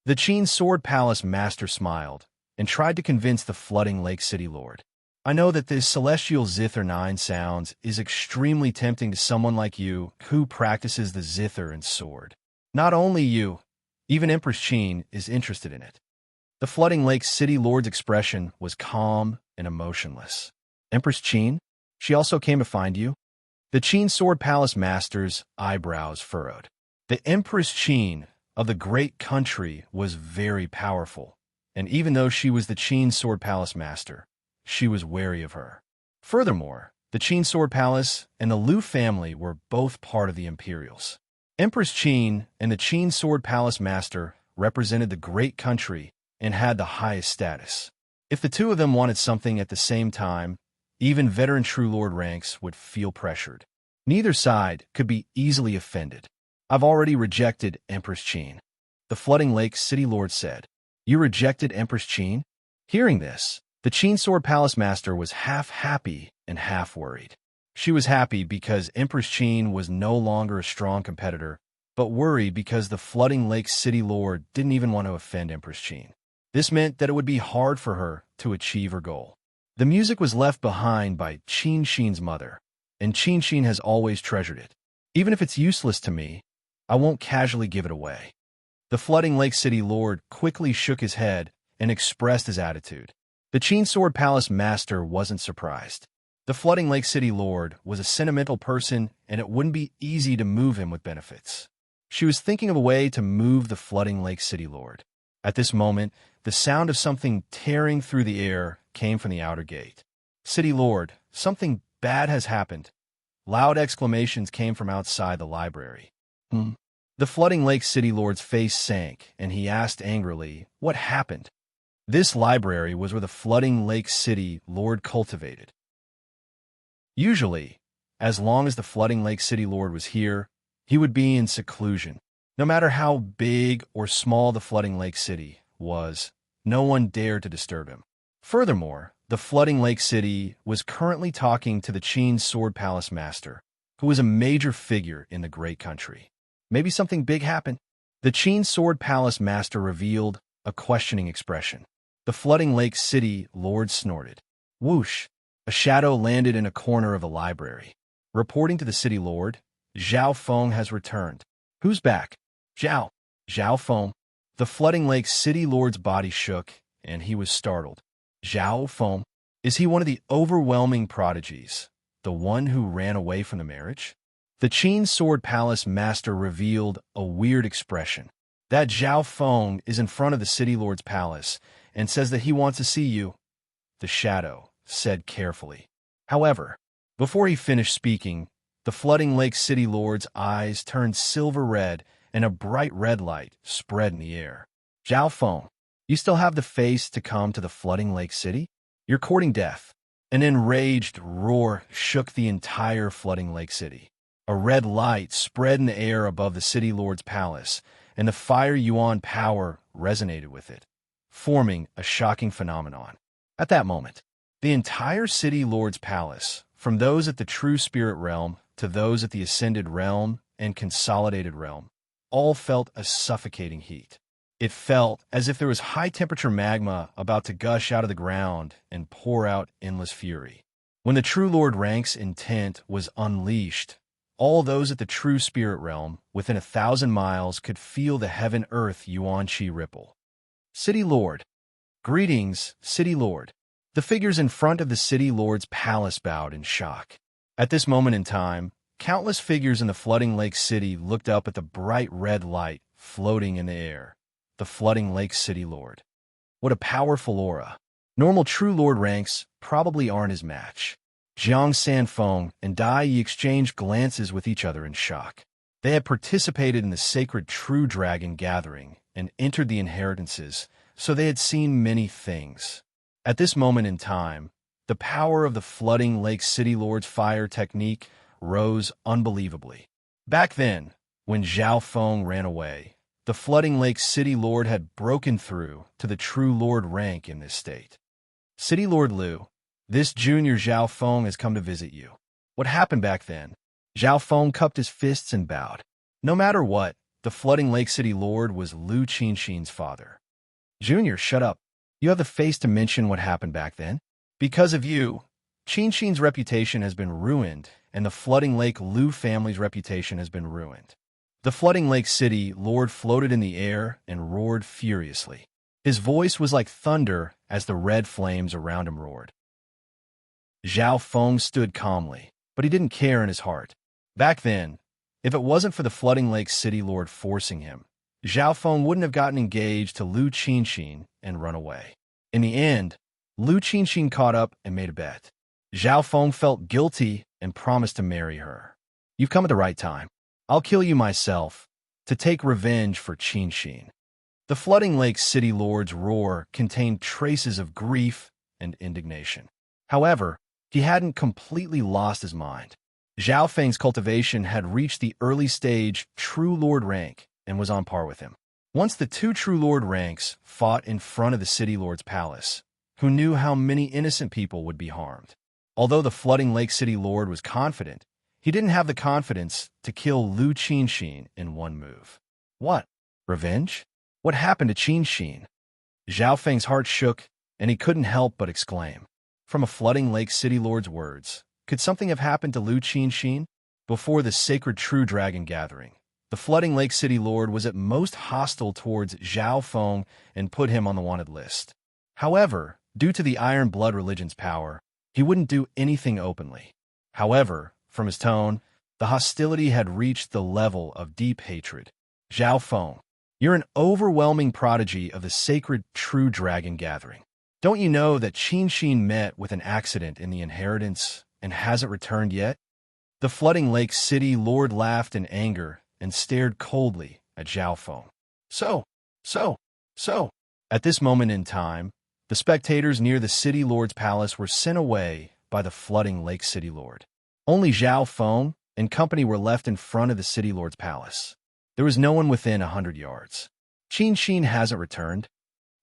Speaker 1: The Qin Sword Palace master smiled and tried to convince the flooding lake city lord. I know that this celestial zither 9 sounds is extremely tempting to someone like you who practices the zither and sword. Not only you, even Empress Qin is interested in it. The flooding lake city lord's expression was calm and emotionless. Empress Qin? She also came to find you? The Qin Sword Palace master's eyebrows furrowed. The Empress Qin of the great country was very powerful, and even though she was the Qin Sword Palace master, she was wary of her. Furthermore, the Qin Sword Palace and the Lu family were both part of the Imperials. Empress Qin and the Qin Sword Palace master represented the great country and had the highest status. If the two of them wanted something at the same time, even veteran True Lord ranks would feel pressured. Neither side could be easily offended. I've already rejected Empress Qin, the flooding lake city lord said. You rejected Empress Qin? Hearing this, the Qin Sword Palace master was half happy and half worried. She was happy because Empress Qin was no longer a strong competitor, but worried because the flooding lake city lord didn't even want to offend Empress Qin. This meant that it would be hard for her to achieve her goal. The music was left behind by Qin Shin's mother, and Qin Shin has always treasured it. Even if it's useless to me, I won't casually give it away. The flooding lake city lord quickly shook his head and expressed his attitude. The Qin Sword Palace master wasn't surprised. The flooding lake city lord was a sentimental person, and it wouldn't be easy to move him with benefits. She was thinking of a way to move the flooding lake city lord. At this moment, the sound of something tearing through the air came from the outer gate. City lord, something bad has happened. Loud exclamations came from outside the library. The flooding lake city lord's face sank, and he asked angrily, "What happened?" This library was where the flooding lake city lord cultivated. Usually, as long as the flooding lake city lord was here, he would be in seclusion. No matter how big or small the flooding lake city was, no one dared to disturb him. Furthermore, the flooding lake city was currently talking to the Qin Sword Palace master, who was a major figure in the great country. Maybe something big happened. The Qin Sword Palace master revealed a questioning expression. The flooding lake city lord snorted. Whoosh! A shadow landed in a corner of the library. Reporting to the city lord, Zhao Feng has returned. Who's back? Zhao Feng. The flooding lake city lord's body shook, and he was startled. Zhao Feng? Is he one of the overwhelming prodigies? The one who ran away from the marriage? The Qin Sword Palace master revealed a weird expression. That Zhao Feng is in front of the city lord's palace and says that he wants to see you, the shadow said carefully. However, before he finished speaking, the flooding lake city lord's eyes turned silver red and a bright red light spread in the air. Zhao Feng, you still have the face to come to the flooding lake city? You're courting death. An enraged roar shook the entire flooding lake city. A red light spread in the air above the city lord's palace, and the fire yuan power resonated with it, forming a shocking phenomenon. At that moment, the entire city lord's palace, from those at the true spirit realm to those at the ascended realm and consolidated realm, all felt a suffocating heat. It felt as if there was high-temperature magma about to gush out of the ground and pour out endless fury. When the true Lord Rank's intent was unleashed, all those at the true spirit realm within 1,000 miles could feel the heaven-earth yuan qi ripple. City Lord. Greetings, City Lord. The figures in front of the city lord's palace bowed in shock. At this moment in time, countless figures in the flooding lake city looked up at the bright red light floating in the air. The flooding lake city lord. What a powerful aura. Normal true lord ranks probably aren't his match. Jiang Sanfeng and Dai Yi exchanged glances with each other in shock. They had participated in the sacred True Dragon gathering and entered the inheritances, so they had seen many things. At this moment in time, the power of the flooding lake city lord's fire technique rose unbelievably. Back then, when Zhao Feng ran away, the flooding lake city lord had broken through to the true lord rank in this state. City Lord Liu, this junior Zhao Feng has come to visit you. What happened back then? Zhao Feng cupped his fists and bowed. No matter what, the flooding lake city lord was Liu Qinshin's father. Junior, shut up. You have the face to mention what happened back then? Because of you, Qinshin's reputation has been ruined, and the flooding lake Liu family's reputation has been ruined. The flooding lake city lord floated in the air and roared furiously. His voice was like thunder as the red flames around him roared. Zhao Feng stood calmly, but he didn't care in his heart. Back then, if it wasn't for the flooding lake city lord forcing him, Zhao Feng wouldn't have gotten engaged to Liu Qinshin and run away. In the end, Liu Qinshin caught up and made a bet. Zhao Feng felt guilty and promised to marry her. You've come at the right time. I'll kill you myself to take revenge for Qinshin. The flooding lake city lord's roar contained traces of grief and indignation. However, he hadn't completely lost his mind. Zhao Feng's cultivation had reached the early stage true lord rank and was on par with him. Once the two true lord ranks fought in front of the city lord's palace, who knew how many innocent people would be harmed. Although the flooding lake city lord was confident, he didn't have the confidence to kill Lu Qinxin in one move. What? Revenge? What happened to Qinxin? Zhao Feng's heart shook, and he couldn't help but exclaim. From a flooding Lake City Lord's words, could something have happened to Lu Qinxin? Before the sacred True Dragon gathering, the flooding Lake City Lord was at most hostile towards Zhao Feng and put him on the wanted list. However, due to the Iron Blood religion's power, he wouldn't do anything openly. However, from his tone, the hostility had reached the level of deep hatred. Zhao Feng, you're an overwhelming prodigy of the sacred True Dragon gathering. Don't you know that Qinxin met with an accident in the inheritance and hasn't returned yet? The flooding Lake City Lord laughed in anger and stared coldly at Zhao Feng. So. At this moment in time, the spectators near the City Lord's palace were sent away by the flooding Lake City Lord. Only Zhao Feng and company were left in front of the City Lord's palace. There was no one within 100 yards. Qinxin hasn't returned.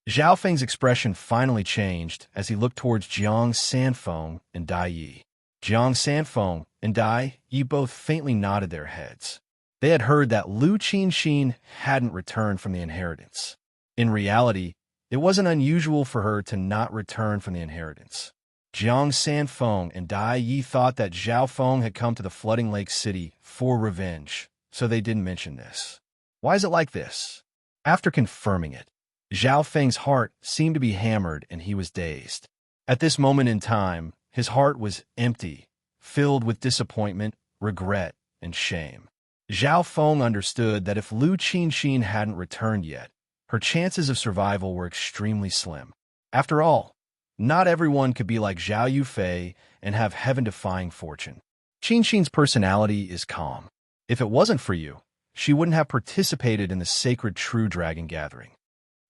Speaker 1: Zhao Feng's expression finally changed as he looked towards Jiang Sanfeng and Dai Yi. Jiang Sanfeng and Dai Yi both faintly nodded their heads. They had heard that Lu Qinxin hadn't returned from the inheritance. In reality, it wasn't unusual for her to not return from the inheritance. Jiang Sanfeng and Dai Yi thought that Zhao Feng had come to the flooding Lake City for revenge, so they didn't mention this. Why is it like this? After confirming it, Zhao Feng's heart seemed to be hammered and he was dazed. At this moment in time, his heart was empty, filled with disappointment, regret, and shame. Zhao Feng understood that if Lu Qinxin hadn't returned yet, her chances of survival were extremely slim. After all, not everyone could be like Zhao Yufei and have heaven-defying fortune. Qinxin's personality is calm. If it wasn't for you, she wouldn't have participated in the sacred True Dragon gathering.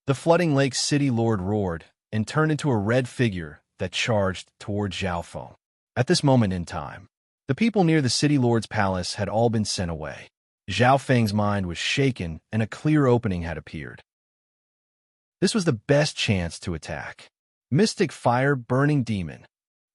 Speaker 1: The flooding Lake City Lord roared and turned into a red figure that charged toward Zhao Feng. At this moment in time, the people near the City Lord's palace had all been sent away. Zhao Feng's mind was shaken and a clear opening had appeared. This was the best chance to attack. Mystic Fire Burning Demon.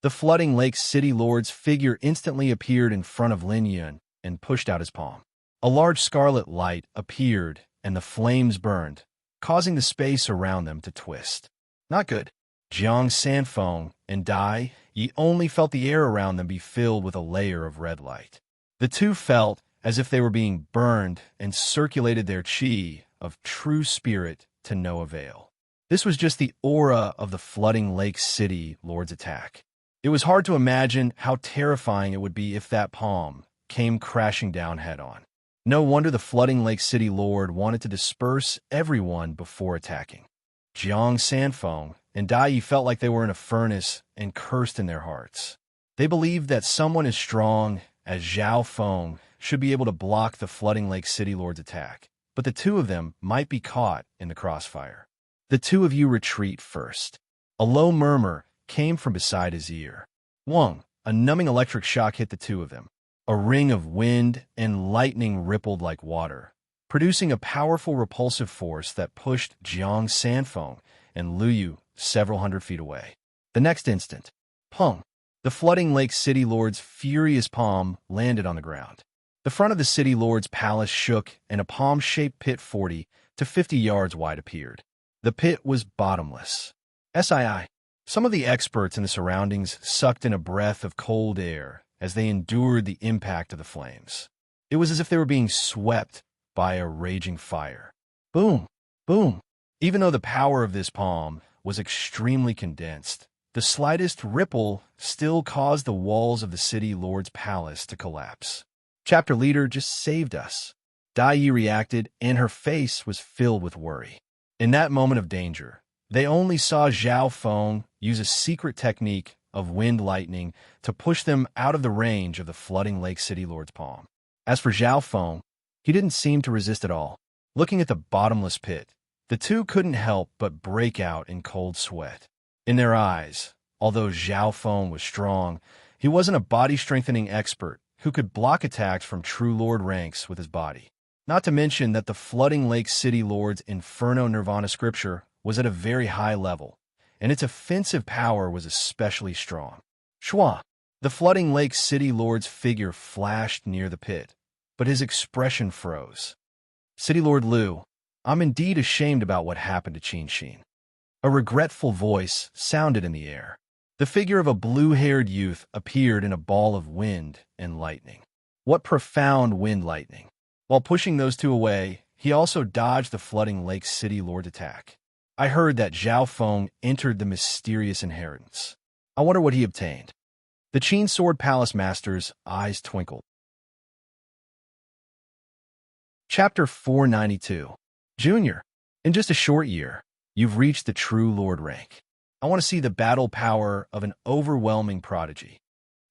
Speaker 1: The flooding Lake City Lord's figure instantly appeared in front of Lin Yun and pushed out his palm. A large scarlet light appeared and the flames burned, causing the space around them to twist. Not good. Jiang Sanfeng and Dai Yi only felt the air around them be filled with a layer of red light. The two felt as if they were being burned and circulated their qi of true spirit to no avail. This was just the aura of the flooding Lake City Lord's attack. It was hard to imagine how terrifying it would be if that palm came crashing down head-on. No wonder the flooding Lake City Lord wanted to disperse everyone before attacking. Jiang Sanfeng and Dai Yi felt like they were in a furnace and cursed in their hearts. They believed that someone as strong as Zhao Feng should be able to block the flooding Lake City Lord's attack, but the two of them might be caught in the crossfire. The two of you retreat first. A low murmur came from beside his ear. Wong, a numbing electric shock hit the two of them. A ring of wind and lightning rippled like water, producing a powerful repulsive force that pushed Jiang Sanfeng and Lu Yu several hundred feet away. The next instant, pong, the flooding Lake City Lord's furious palm landed on the ground. The front of the City Lord's palace shook and a palm-shaped pit 40 to 50 yards wide appeared. The pit was bottomless. SII. Some of the experts in the surroundings sucked in a breath of cold air as they endured the impact of the flames. It was as if they were being swept by a raging fire. Boom! Boom! Even though the power of this palm was extremely condensed, the slightest ripple still caused the walls of the City Lord's palace to collapse. Chapter leader just saved us. Dai Yi reacted, and her face was filled with worry. In that moment of danger, they only saw Zhao Feng use a secret technique of wind lightning to push them out of the range of the flooding Lake City Lord's palm. As for Zhao Feng, he didn't seem to resist at all. Looking at the bottomless pit, the two couldn't help but break out in cold sweat. In their eyes, although Zhao Feng was strong, he wasn't a body-strengthening expert who could block attacks from True Lord ranks with his body. Not to mention that the flooding Lake City Lord's Inferno Nirvana scripture was at a very high level, and its offensive power was especially strong. Shua! The flooding Lake City Lord's figure flashed near the pit, but his expression froze. City Lord Liu, I'm indeed ashamed about what happened to Qin Xin. A regretful voice sounded in the air. The figure of a blue-haired youth appeared in a ball of wind and lightning. What profound wind lightning! While pushing those two away, he also dodged the flooding Lake City Lord attack. I heard that Zhao Feng entered the mysterious inheritance. I wonder what he obtained. The Qin Sword Palace Master's eyes twinkled. Chapter 492. Junior, in just a short year, you've reached the true Lord rank. I want to see the battle power of an overwhelming prodigy.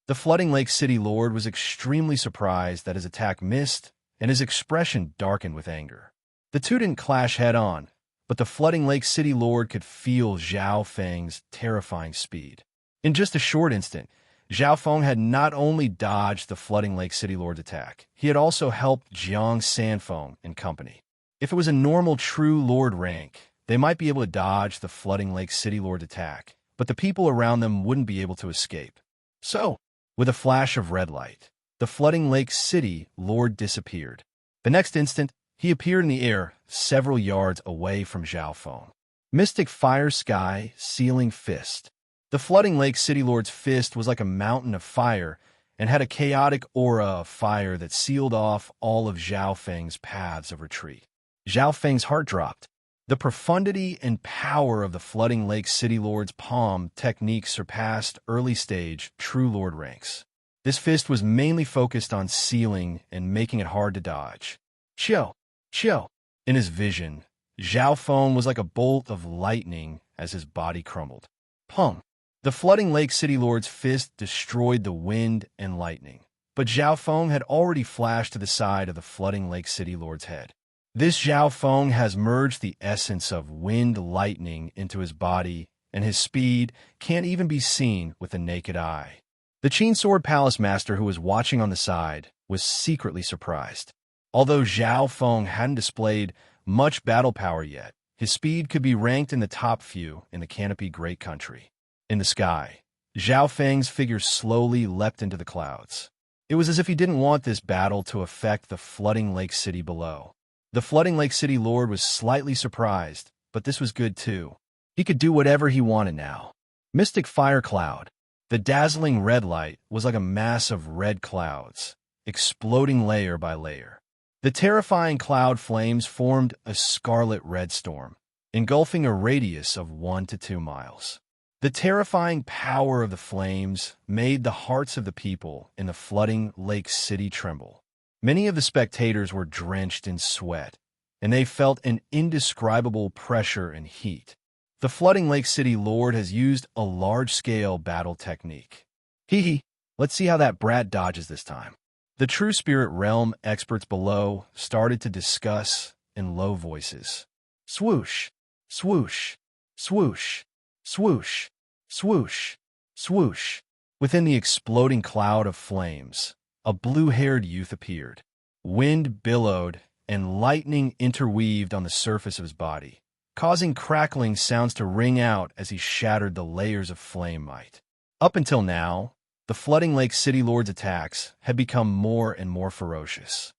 Speaker 1: The flooding Lake City Lord was extremely surprised that his attack missed, and his expression darkened with anger. The two didn't clash head-on, but the flooding Lake City Lord could feel Zhao Feng's terrifying speed. In just a short instant, Zhao Feng had not only dodged the flooding Lake City Lord's attack, he had also helped Jiang Sanfeng and company. If it was a normal true Lord rank, they might be able to dodge the flooding Lake City Lord's attack, but the people around them wouldn't be able to escape. So, with a flash of red light, the flooding Lake City Lord disappeared. The next instant, he appeared in the air several yards away from Zhao Feng. Mystic Fire Sky Sealing Fist. The flooding Lake City Lord's fist was like a mountain of fire and had a chaotic aura of fire that sealed off all of Zhao Feng's paths of retreat. Zhao Feng's heart dropped. The profundity and power of the flooding Lake City Lord's palm technique surpassed early-stage True Lord ranks. This fist was mainly focused on sealing and making it hard to dodge. Chill, chill. In his vision, Zhao Feng was like a bolt of lightning as his body crumbled. Pung. The flooding Lake City Lord's fist destroyed the wind and lightning, but Zhao Feng had already flashed to the side of the flooding Lake City Lord's head. This Zhao Feng has merged the essence of wind lightning into his body, and his speed can't even be seen with the naked eye. The Qin Sword Palace Master, who was watching on the side, was secretly surprised. Although Zhao Feng hadn't displayed much battle power yet, his speed could be ranked in the top few in the Canopy Great Country. In the sky, Zhao Feng's figure slowly leapt into the clouds. It was as if he didn't want this battle to affect the flooding Lake City below. The flooding Lake City Lord was slightly surprised, but this was good too. He could do whatever he wanted now. Mystic Fire Cloud. The dazzling red light was like a mass of red clouds, exploding layer by layer. The terrifying cloud flames formed a scarlet red storm, engulfing a radius of 1 to 2 miles. The terrifying power of the flames made the hearts of the people in the flooding Lake City tremble. Many of the spectators were drenched in sweat, and they felt an indescribable pressure and heat. The flooding Lake City Lord has used a large-scale battle technique. Hee, let's see how that brat dodges this time. The True Spirit Realm experts below started to discuss in low voices. Swoosh, swoosh, swoosh, swoosh, swoosh, swoosh. Within the exploding cloud of flames, a blue-haired youth appeared. Wind billowed, and lightning interweaved on the surface of his body, causing crackling sounds to ring out as he shattered the layers of flame might. Up until now, the flooding Lake City Lord's attacks had become more and more ferocious.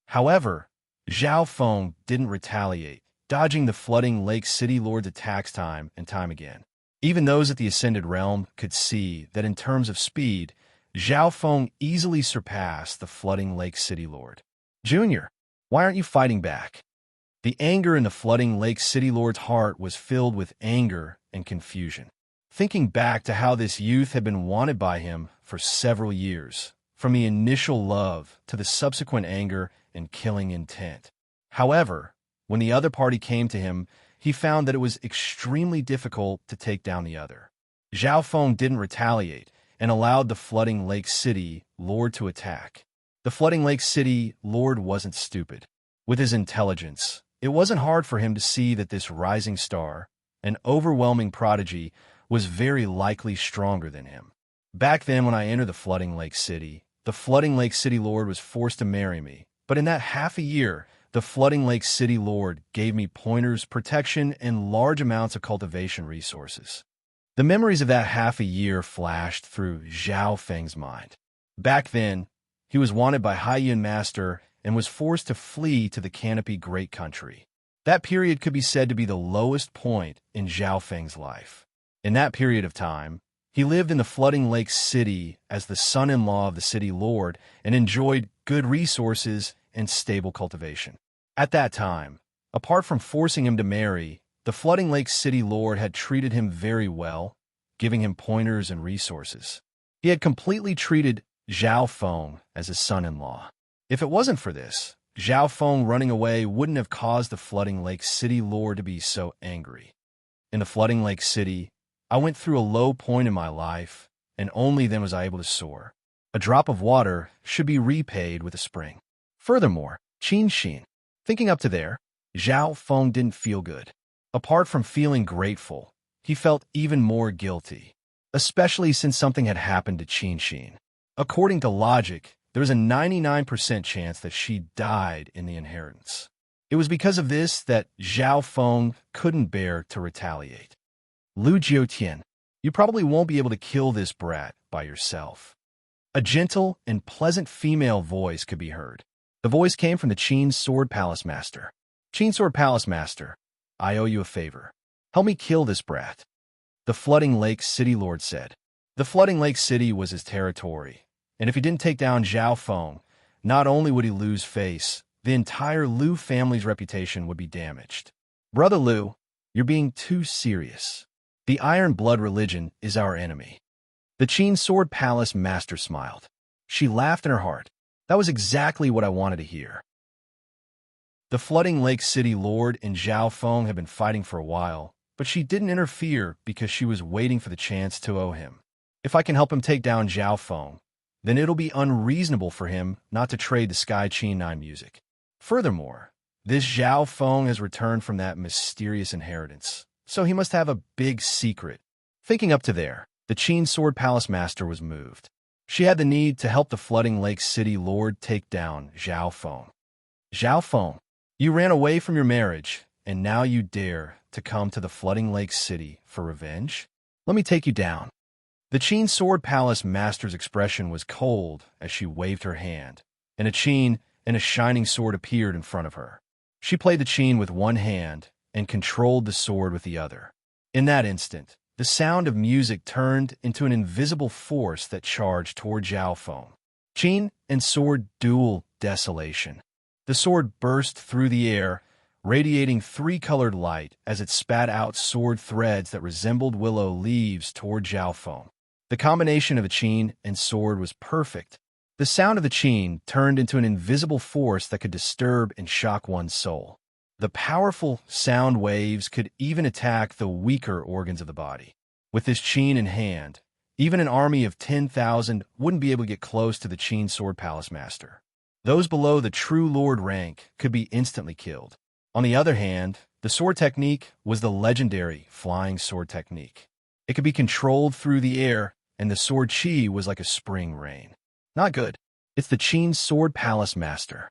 Speaker 1: However, Zhao Feng didn't retaliate, dodging the flooding Lake City Lord's attacks time and time again. Even those at the Ascended Realm could see that in terms of speed, Zhao Feng easily surpassed the flooding Lake City Lord. Junior, why aren't you fighting back? The anger in the flooding Lake City Lord's heart was filled with anger and confusion. Thinking back to how this youth had been wanted by him for several years, from the initial love to the subsequent anger and killing intent. However, when the other party came to him, he found that it was extremely difficult to take down the other. Zhao Feng didn't retaliate and allowed the flooding Lake City Lord to attack. The flooding Lake City Lord wasn't stupid. With his intelligence, it wasn't hard for him to see that this rising star, an overwhelming prodigy, was very likely stronger than him. Back then, when I entered the flooding Lake City, the flooding Lake City Lord was forced to marry me. But in that half a year, the flooding Lake City Lord gave me pointers, protection, and large amounts of cultivation resources. The memories of that half a year flashed through Zhao Feng's mind. Back then, he was wanted by Haiyun Master and was forced to flee to the Canopy Great Country. That period could be said to be the lowest point in Zhao Feng's life. In that period of time, he lived in the flooding lake city as the son-in-law of the city lord and enjoyed good resources and stable cultivation. At that time, apart from forcing him to marry, the flooding lake city lord had treated him very well, giving him pointers and resources. He had completely treated Zhao Feng as his son-in-law. If it wasn't for this, Zhao Feng running away wouldn't have caused the flooding lake city lord to be so angry. In the flooding lake city, I went through a low point in my life, and only then was I able to soar. A drop of water should be repaid with a spring. Furthermore, Qin Xin. Thinking up to there, Zhao Feng didn't feel good. Apart from feeling grateful, he felt even more guilty, especially since something had happened to Qin Xin. According to logic, there was a 99% chance that she died in the inheritance. It was because of this that Zhao Feng couldn't bear to retaliate. Lu Jiutian, you probably won't be able to kill this brat by yourself. A gentle and pleasant female voice could be heard. The voice came from the Qin Sword Palace Master. Qin Sword Palace Master, I owe you a favor. Help me kill this brat. The Flooding Lake City Lord said. The Flooding Lake City was his territory, and if he didn't take down Zhao Feng, not only would he lose face, the entire Lu family's reputation would be damaged. Brother Lu, you're being too serious. The Iron Blood religion is our enemy. The Qin Sword Palace Master smiled. She laughed in her heart. That was exactly what I wanted to hear. The Flooding Lake City Lord and Zhao Feng had been fighting for a while, but she didn't interfere because she was waiting for the chance to owe him. If I can help him take down Zhao Feng, then it'll be unreasonable for him not to trade the Sky Qin 9 music. Furthermore, this Zhao Feng has returned from that mysterious inheritance, so he must have a big secret. Thinking up to there, the Qin Sword Palace Master was moved. She had the need to help the Flooding Lake City Lord take down Zhao Feng. Zhao Feng, you ran away from your marriage, and now you dare to come to the Flooding Lake City for revenge? Let me take you down. The Qin Sword Palace Master's expression was cold as she waved her hand, and a Qin and a shining sword appeared in front of her. She played the Qin with one hand and controlled the sword with the other. In that instant, the sound of music turned into an invisible force that charged toward Zhao Feng. Qin and sword duel desolation. The sword burst through the air, radiating three-colored light as it spat out sword threads that resembled willow leaves toward Zhao Feng. The combination of the Qin and sword was perfect. The sound of the Qin turned into an invisible force that could disturb and shock one's soul. The powerful sound waves could even attack the weaker organs of the body. With this Qin in hand, even an army of 10,000 wouldn't be able to get close to the Qin Sword Palace Master. Those below the true Lord rank could be instantly killed. On the other hand, the sword technique was the legendary flying sword technique. It could be controlled through the air, and the sword chi was like a spring rain. Not good. It's the Qin Sword Palace Master.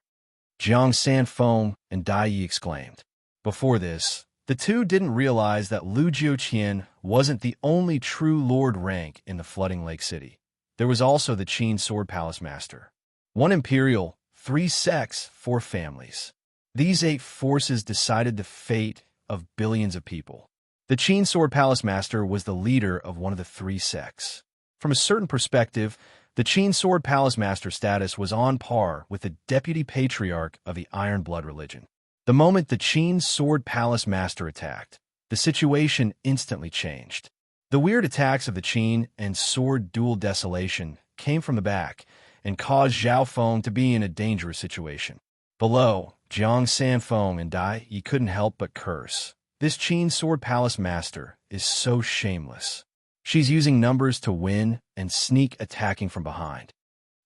Speaker 1: Jiang Sanfeng and Dai Yi exclaimed. Before this, the two didn't realize that Lu Jiuqian wasn't the only true Lord rank in the Flooding Lake City. There was also the Qin Sword Palace Master. 1 imperial, 3 sects, 4 families. These 8 forces decided the fate of billions of people. The Qin Sword Palace Master was the leader of one of the 3 sects. From a certain perspective, the Qin Sword Palace Master status was on par with the Deputy Patriarch of the Iron Blood religion. The moment the Qin Sword Palace Master attacked, the situation instantly changed. The weird attacks of the Qin and sword duel desolation came from the back and caused Zhao Feng to be in a dangerous situation. Below, Jiang Sanfeng and Dai Yi couldn't help but curse. This Qin Sword Palace Master is so shameless. She's using numbers to win and sneak attacking from behind.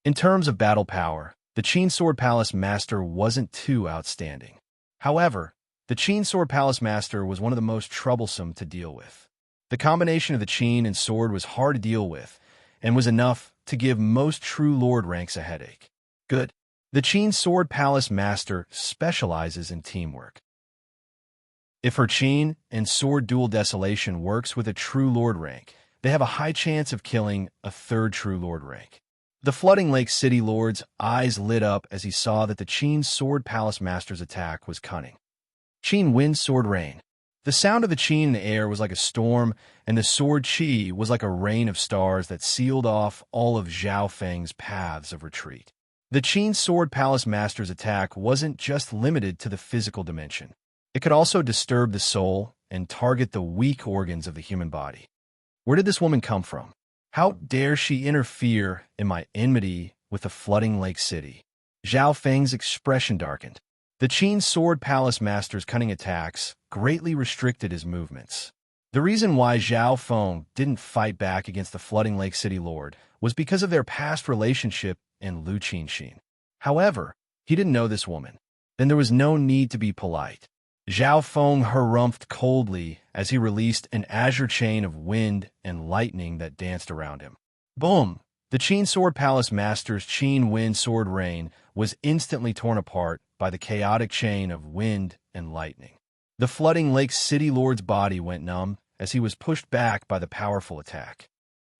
Speaker 1: In terms of battle power, the Qin Sword Palace Master wasn't too outstanding. However, the Qin Sword Palace Master was one of the most troublesome to deal with. The combination of the Qin and sword was hard to deal with, and was enough to give most true Lord ranks a headache. Good. The Qin Sword Palace Master specializes in teamwork. If her Qin and Sword Dual Desolation works with a True Lord rank, they have a high chance of killing a third True Lord rank. The Flooding Lake City Lord's eyes lit up as he saw that the Qin Sword Palace Master's attack was cunning. Qin Wind Sword Rain. The sound of the Qin in the air was like a storm, and the sword Qi was like a rain of stars that sealed off all of Zhao Feng's paths of retreat. The Qin Sword Palace Master's attack wasn't just limited to the physical dimension. It could also disturb the soul and target the weak organs of the human body. Where did this woman come from? How dare she interfere in my enmity with the Flooding Lake City? Zhao Feng's expression darkened. The Qin Sword Palace Master's cunning attacks greatly restricted his movements. The reason why Zhao Feng didn't fight back against the Flooding Lake City Lord was because of their past relationship in Lu Qinxin. However, he didn't know this woman. Then there was no need to be polite. Zhao Feng harumphed coldly as he released an azure chain of wind and lightning that danced around him. Boom! The Qin Sword Palace Master's Qin Wind Sword Rain was instantly torn apart by the chaotic chain of wind and lightning. The Flooding Lake City Lord's body went numb as he was pushed back by the powerful attack.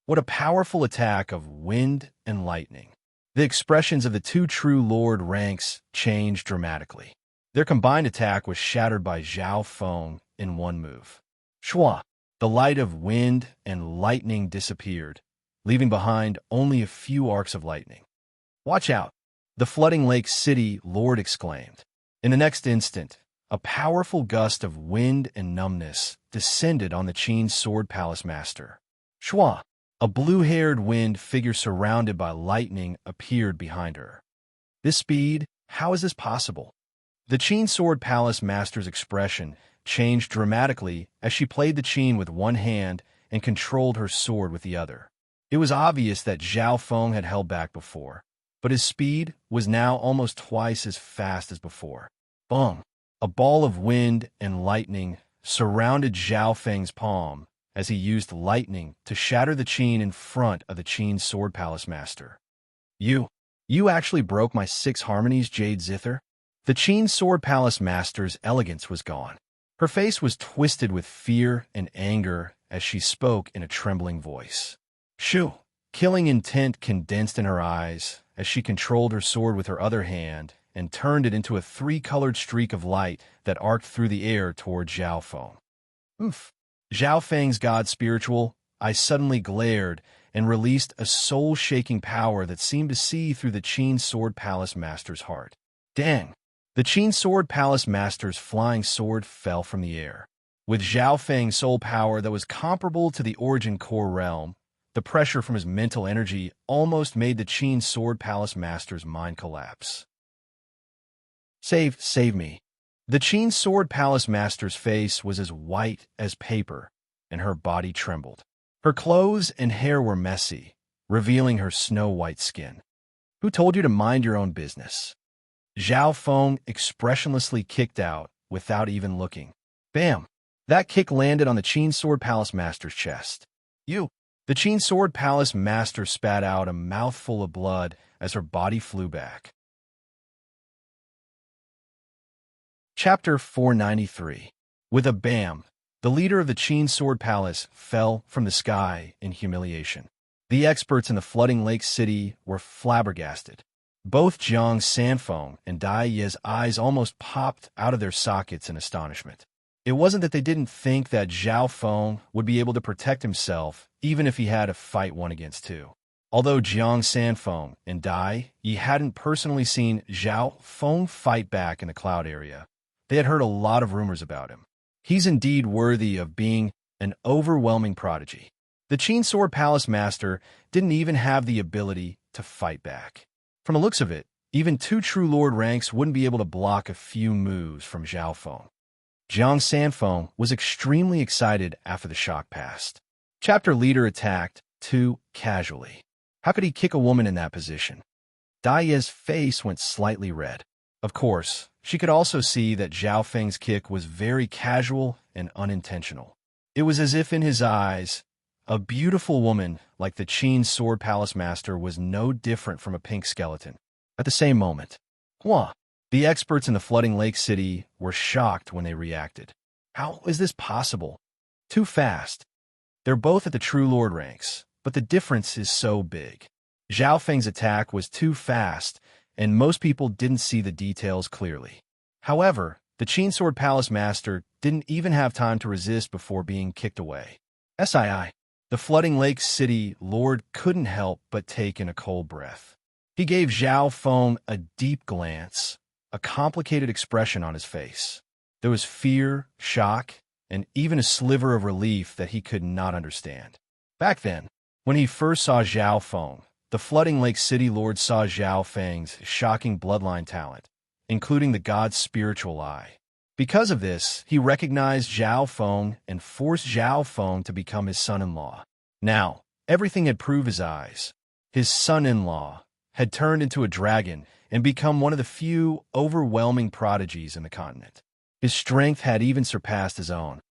Speaker 1: What a powerful attack of wind and lightning! The expressions of the two True Lord ranks changed dramatically. Their combined attack was shattered by Zhao Feng in one move. Shua! The light of wind and lightning disappeared, leaving behind only a few arcs of lightning. Watch out! The Flooding Lake City Lord exclaimed. In the next instant, a powerful gust of wind and numbness descended on the Qin Sword Palace Master. Shua! A blue-haired wind figure surrounded by lightning appeared behind her. This speed? How is this possible? The Qin Sword Palace Master's expression changed dramatically as she played the Qin with one hand and controlled her sword with the other. It was obvious that Zhao Feng had held back before, but his speed was now almost twice as fast as before. Boom! A ball of wind and lightning surrounded Zhao Feng's palm as he used lightning to shatter the Qin in front of the Qin Sword Palace Master. You actually broke my 6 harmonies, Jade Zither? The Qin Sword Palace Master's elegance was gone. Her face was twisted with fear and anger as she spoke in a trembling voice. Shoo! Killing intent condensed in her eyes as she controlled her sword with her other hand and turned it into a 3-colored streak of light that arced through the air toward Zhao Feng. Oof! Zhao Feng's God Spiritual, I suddenly glared and released a soul-shaking power that seemed to see through the Qin Sword Palace Master's heart. Dang! The Qin Sword Palace Master's flying sword fell from the air. With Zhao Feng's soul power that was comparable to the Origin Core realm, the pressure from his mental energy almost made the Qin Sword Palace Master's mind collapse. Save me. The Qin Sword Palace Master's face was as white as paper, and her body trembled. Her clothes and hair were messy, revealing her snow-white skin. Who told you to mind your own business? Zhao Feng expressionlessly kicked out without even looking. Bam! That kick landed on the Qin Sword Palace Master's chest. You! The Qin Sword Palace Master spat out a mouthful of blood as her body flew back. Chapter 493. With a bam, the leader of the Qin Sword Palace fell from the sky in humiliation. The experts in the Flooding Lake City were flabbergasted. Both Jiang Sanfeng and Dai Ye's eyes almost popped out of their sockets in astonishment. It wasn't that they didn't think that Zhao Feng would be able to protect himself even if he had to fight 1 against 2. Although Jiang Sanfeng and Dai Ye hadn't personally seen Zhao Feng fight back in the cloud area, they had heard a lot of rumors about him. He's indeed worthy of being an overwhelming prodigy. The Qin Sword Palace Master didn't even have the ability to fight back. From the looks of it, even 2 True Lord ranks wouldn't be able to block a few moves from Zhao Feng. Jiang Sanfeng was extremely excited after the shock passed. Chapter leader attacked too casually. How could he kick a woman in that position? Dai Ye's face went slightly red. Of course, she could also see that Zhao Feng's kick was very casual and unintentional. It was as if in his eyes, a beautiful woman like the Qin Sword Palace Master was no different from a pink skeleton. At the same moment, the experts in the Flooding Lake City were shocked when they reacted. How is this possible? Too fast. They're both at the True Lord ranks, but the difference is so big. Zhao Feng's attack was too fast, and most people didn't see the details clearly. However, the Qin Sword Palace Master didn't even have time to resist before being kicked away. Sii. The Flooding Lake City Lord couldn't help but take in a cold breath. He gave Zhao Feng a deep glance, a complicated expression on his face. There was fear, shock, and even a sliver of relief that he could not understand. Back then, when he first saw Zhao Feng, the Flooding Lake City Lord saw Zhao Feng's shocking bloodline talent, including the god's spiritual eye. Because of this, he recognized Zhao Feng and forced Zhao Feng to become his son-in-law. Now, everything had proved his eyes. His son-in-law had turned into a dragon and become one of the few overwhelming prodigies in the continent. His strength had even surpassed his own.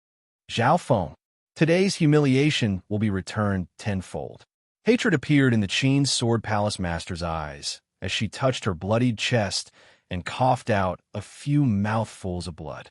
Speaker 1: Zhao Feng, today's humiliation will be returned tenfold. Hatred appeared in the Qin Sword Palace Master's eyes as she touched her bloodied chest and coughed out a few mouthfuls of blood.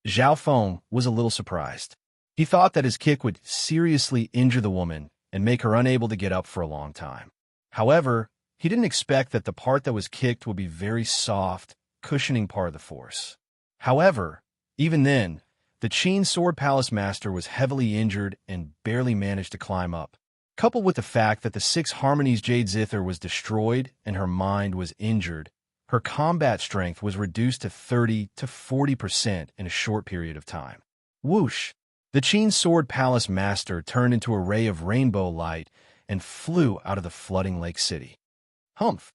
Speaker 1: Zhao Feng was a little surprised. He thought that his kick would seriously injure the woman and make her unable to get up for a long time. However, he didn't expect that the part that was kicked would be very soft, cushioning part of the force. However, even then, the Qin Sword Palace Master was heavily injured and barely managed to climb up. Coupled with the fact that the Six Harmonies Jade Zither was destroyed and her mind was injured, her combat strength was reduced to 30 to 40% in a short period of time. Whoosh! The Qin Sword Palace Master turned into a ray of rainbow light and flew out of the Flooding Lake City. Humph!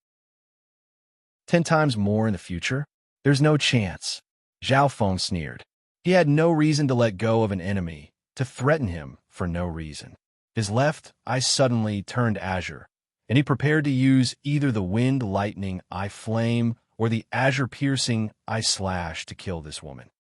Speaker 1: 10 times more in the future? There's no chance. Zhao Feng sneered. He had no reason to let go of an enemy, to threaten him for no reason. His left eye suddenly turned azure, and he prepared to use either the wind lightning eye flame or the azure piercing eye slash to kill this woman.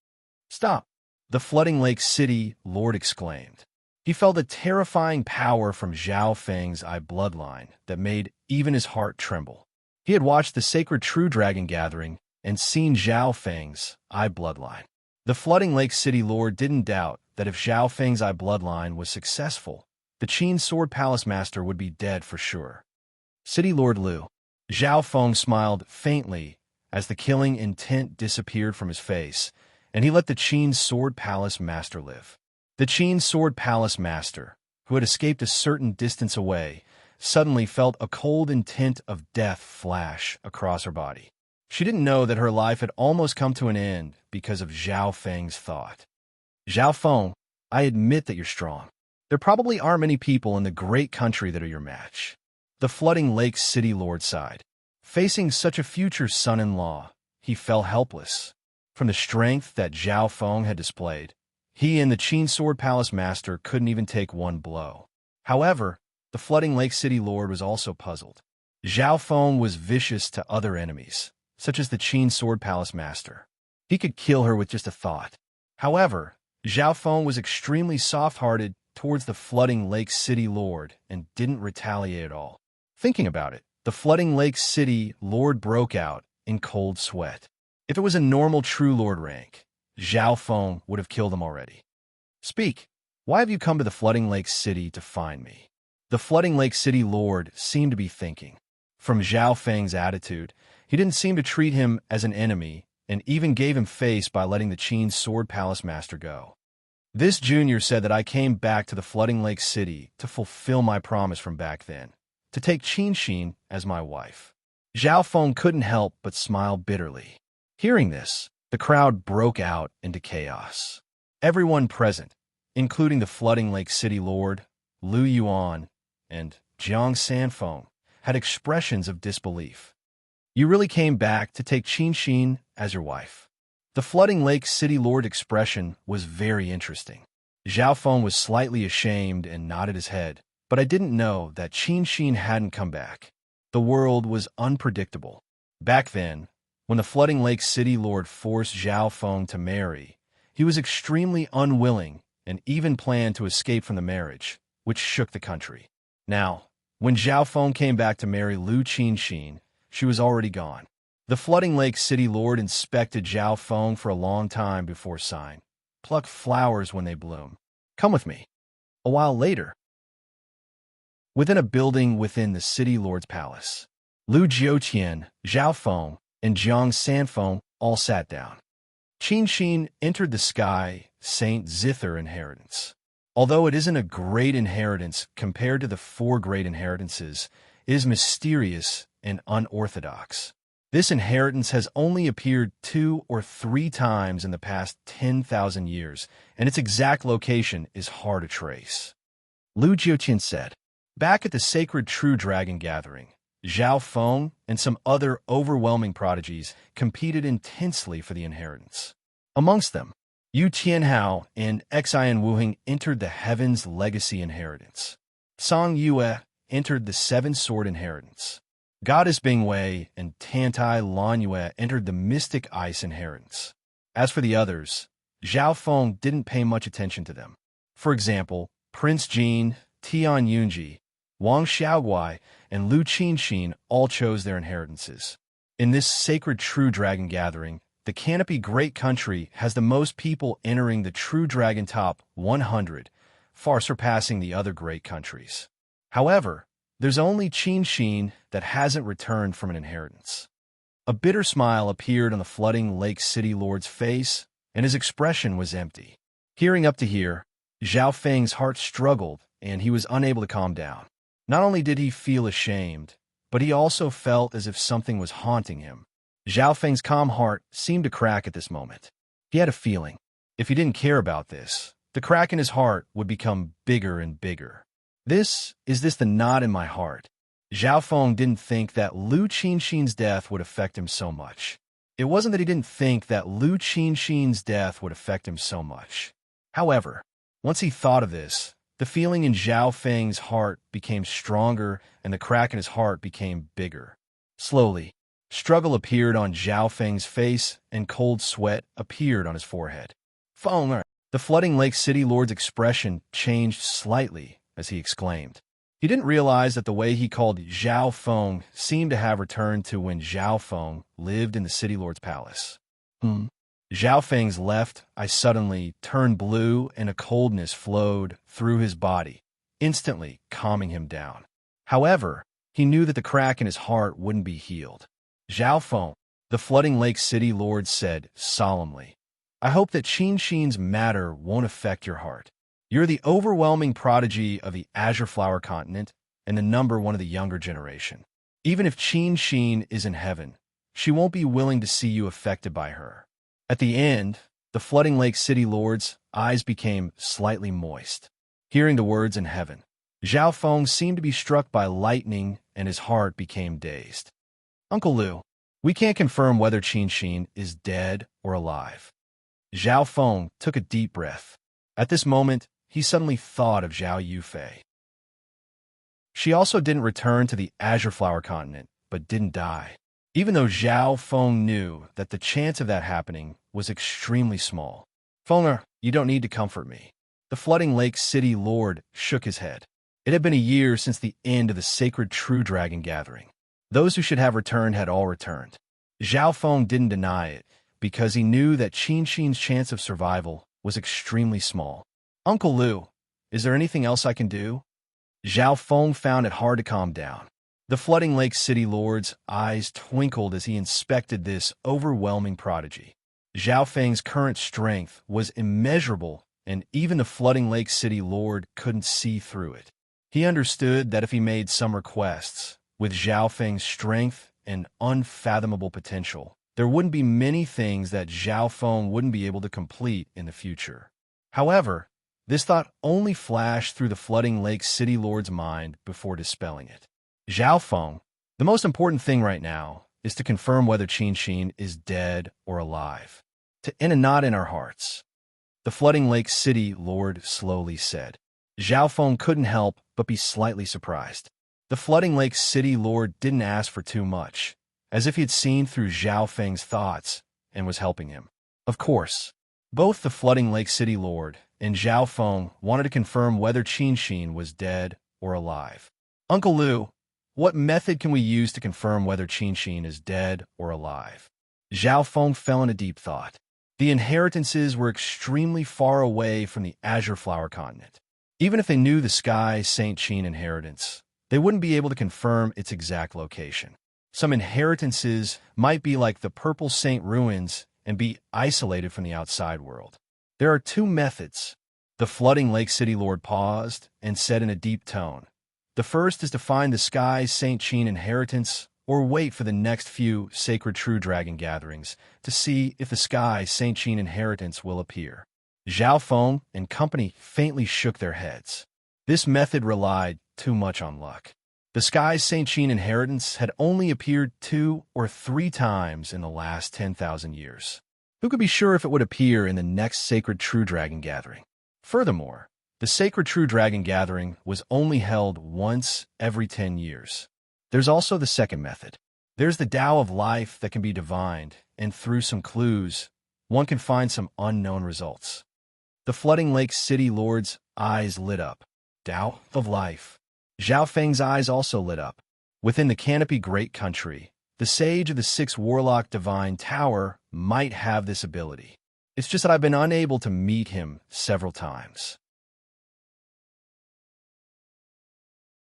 Speaker 1: Stop! The Flooding Lake City Lord exclaimed. He felt a terrifying power from Zhao Feng's eye bloodline that made even his heart tremble. He had watched the sacred True Dragon Gathering and seen Zhao Feng's eye bloodline. The Flooding Lake City Lord didn't doubt that if Zhao Feng's eye bloodline was successful, the Qin Sword Palace Master would be dead for sure. City Lord Liu. Zhao Feng smiled faintly as the killing intent disappeared from his face, and he let the Qin Sword Palace Master live. The Qin Sword Palace Master, who had escaped a certain distance away, suddenly felt a cold intent of death flash across her body. She didn't know that her life had almost come to an end because of Zhao Feng's thought. Zhao Feng, I admit that you're strong. There probably aren't many people in the great country that are your match. The Flooding Lake City Lord sighed. Facing such a future son-in-law, he fell helpless. From the strength that Zhao Feng had displayed, he and the Qin Sword Palace Master couldn't even take one blow. However, the Flooding Lake City Lord was also puzzled. Zhao Feng was vicious to other enemies, such as the Qin Sword Palace Master. He could kill her with just a thought. However, Zhao Feng was extremely soft-hearted towards the Flooding Lake City Lord and didn't retaliate at all. Thinking about it, the Flooding Lake City Lord broke out in cold sweat. If it was a normal True Lord rank, Zhao Feng would have killed him already. Speak. Why have you come to the Flooding Lake City to find me? The Flooding Lake City Lord seemed to be thinking. From Zhao Feng's attitude, he didn't seem to treat him as an enemy and even gave him face by letting the Qin Sword Palace Master go. This junior said that I came back to the Flooding Lake City to fulfill my promise from back then, to take Qin Xin as my wife. Zhao Feng couldn't help but smile bitterly. Hearing this, the crowd broke out into chaos. Everyone present, including the Flooding Lake City Lord, Lu Yuan, and Jiang Sanfeng, had expressions of disbelief. You really came back to take Qin Xin as your wife? The Flooding Lake City Lord expression was very interesting. Zhao Feng was slightly ashamed and nodded his head, but I didn't know that Qin Xin hadn't come back. The world was unpredictable. Back then, when the Flooding Lake City Lord forced Zhao Feng to marry, he was extremely unwilling and even planned to escape from the marriage, which shook the country. Now, when Zhao Feng came back to marry Lu Qinxin, she was already gone. The Flooding Lake City Lord inspected Zhao Feng for a long time before sighing. pluck flowers when they bloom. Come with me. A while later, within a building within the city lord's palace, Lu Jiuqian, Zhao Feng, and Jiang Sanfeng all sat down. Qin Xin entered the sky, Saint Zither inheritance. Although it isn't a great inheritance compared to the 4 great inheritances, it is mysterious and unorthodox. This inheritance has only appeared 2 or 3 times in the past 10,000 years, and its exact location is hard to trace. Lu Jiuqian said, back at the sacred True Dragon gathering, Zhao Feng and some other overwhelming prodigies competed intensely for the inheritance. Amongst them, Yu Tianhao and Xian Wuheng entered the Heaven's Legacy inheritance. Song Yue entered the 7-Sword inheritance. Goddess Bingwei and Tantai Lanyue entered the Mystic Ice inheritance. As for the others, Zhao Feng didn't pay much attention to them. For example, Prince Jin, Tian Yunji, Wang Xiaoguai, and Lu Qinxin all chose their inheritances. In this sacred True Dragon gathering, the Canopy Great Country has the most people entering the True Dragon Top 100, far surpassing the other great countries. However, there's only Qinxin that hasn't returned from an inheritance. A bitter smile appeared on the flooding Lake City Lord's face, and his expression was empty. Hearing up to here, Zhao Feng's heart struggled, and he was unable to calm down. Not only did he feel ashamed, but he also felt as if something was haunting him. Zhao Feng's calm heart seemed to crack at this moment. He had a feeling, if he didn't care about this, the crack in his heart would become bigger and bigger. Is this the knot in my heart? Zhao Feng didn't think that Lu Qinxin's death would affect him so much. It wasn't that he didn't think that Lu Qinxin's death would affect him so much. However, once he thought of this, the feeling in Zhao Feng's heart became stronger and the crack in his heart became bigger. Slowly, struggle appeared on Zhao Feng's face and cold sweat appeared on his forehead. Feng, the flooding Lake City Lord's expression changed slightly as he exclaimed. He didn't realize that the way he called Zhao Feng seemed to have returned to when Zhao Feng lived in the City Lord's palace. Zhao Feng's left eye suddenly turned blue and a coldness flowed through his body, instantly calming him down. However, he knew that the crack in his heart wouldn't be healed. Zhao Feng, the flooding Lake City Lord, said solemnly, I hope that Qinxin's matter won't affect your heart. You're the overwhelming prodigy of the Azure Flower continent and the number 1 of the younger generation. Even if Qinxin is in heaven, she won't be willing to see you affected by her. At the end, the flooding Lake City Lord's eyes became slightly moist. Hearing the words in heaven, Zhao Feng seemed to be struck by lightning and his heart became dazed. Uncle Lu, we can't confirm whether Qinxin is dead or alive. Zhao Feng took a deep breath. At this moment, he suddenly thought of Zhao Yufei. She also didn't return to the Azure Flower continent, but didn't die. Even though Zhao Feng knew that the chance of that happening was extremely small. Fenger, you don't need to comfort me. The flooding Lake City Lord shook his head. It had been a year since the end of the sacred True Dragon gathering. Those who should have returned had all returned. Zhao Feng didn't deny it, because he knew that Qinxin's chance of survival was extremely small. Uncle Lu, is there anything else I can do? Zhao Feng found it hard to calm down. The flooding Lake City Lord's eyes twinkled as he inspected this overwhelming prodigy. Zhao Feng's current strength was immeasurable, and even the flooding Lake City Lord couldn't see through it. He understood that if he made some requests, with Zhao Feng's strength and unfathomable potential, there wouldn't be many things that Zhao Feng wouldn't be able to complete in the future. However, this thought only flashed through the flooding Lake City Lord's mind before dispelling it. Zhao Feng, the most important thing right now is to confirm whether Qinxin is dead or alive. To end a knot in our hearts. The flooding Lake City Lord slowly said. Zhao Feng couldn't help but be slightly surprised. The flooding Lake City Lord didn't ask for too much, as if he had seen through Zhao Feng's thoughts and was helping him. Of course, both the flooding Lake City Lord and Zhao Feng wanted to confirm whether Qinxin was dead or alive. Uncle Lu, what method can we use to confirm whether Qinxin is dead or alive? Zhao Feng fell into deep thought. The inheritances were extremely far away from the Azure Flower continent. Even if they knew the Sky St. Cheen inheritance, they wouldn't be able to confirm its exact location. Some inheritances might be like the Purple Saint ruins and be isolated from the outside world. There are two methods. The flooding Lake City Lord paused and said in a deep tone, "The first is to find the Sky St. Cheen inheritance or wait for the next few Sacred True Dragon gatherings to see if the Sky St. Cheen inheritance will appear." Zhao Feng and company faintly shook their heads. This method relied too much on luck. The Sky St. Cheen inheritance had only appeared 2 or 3 times in the last 10,000 years. Who could be sure if it would appear in the next Sacred True Dragon gathering? Furthermore, the Sacred True Dragon gathering was only held once every 10 years. There's also the second method. There's the Tao of life that can be divined, and through some clues, one can find some unknown results. The flooding Lake City Lord's eyes lit up. Tao of life. Zhao Feng's eyes also lit up. Within the Canopy Great Country, the Sage of the Six Warlock Divine Tower might have this ability. It's just that I've been unable to meet him several times.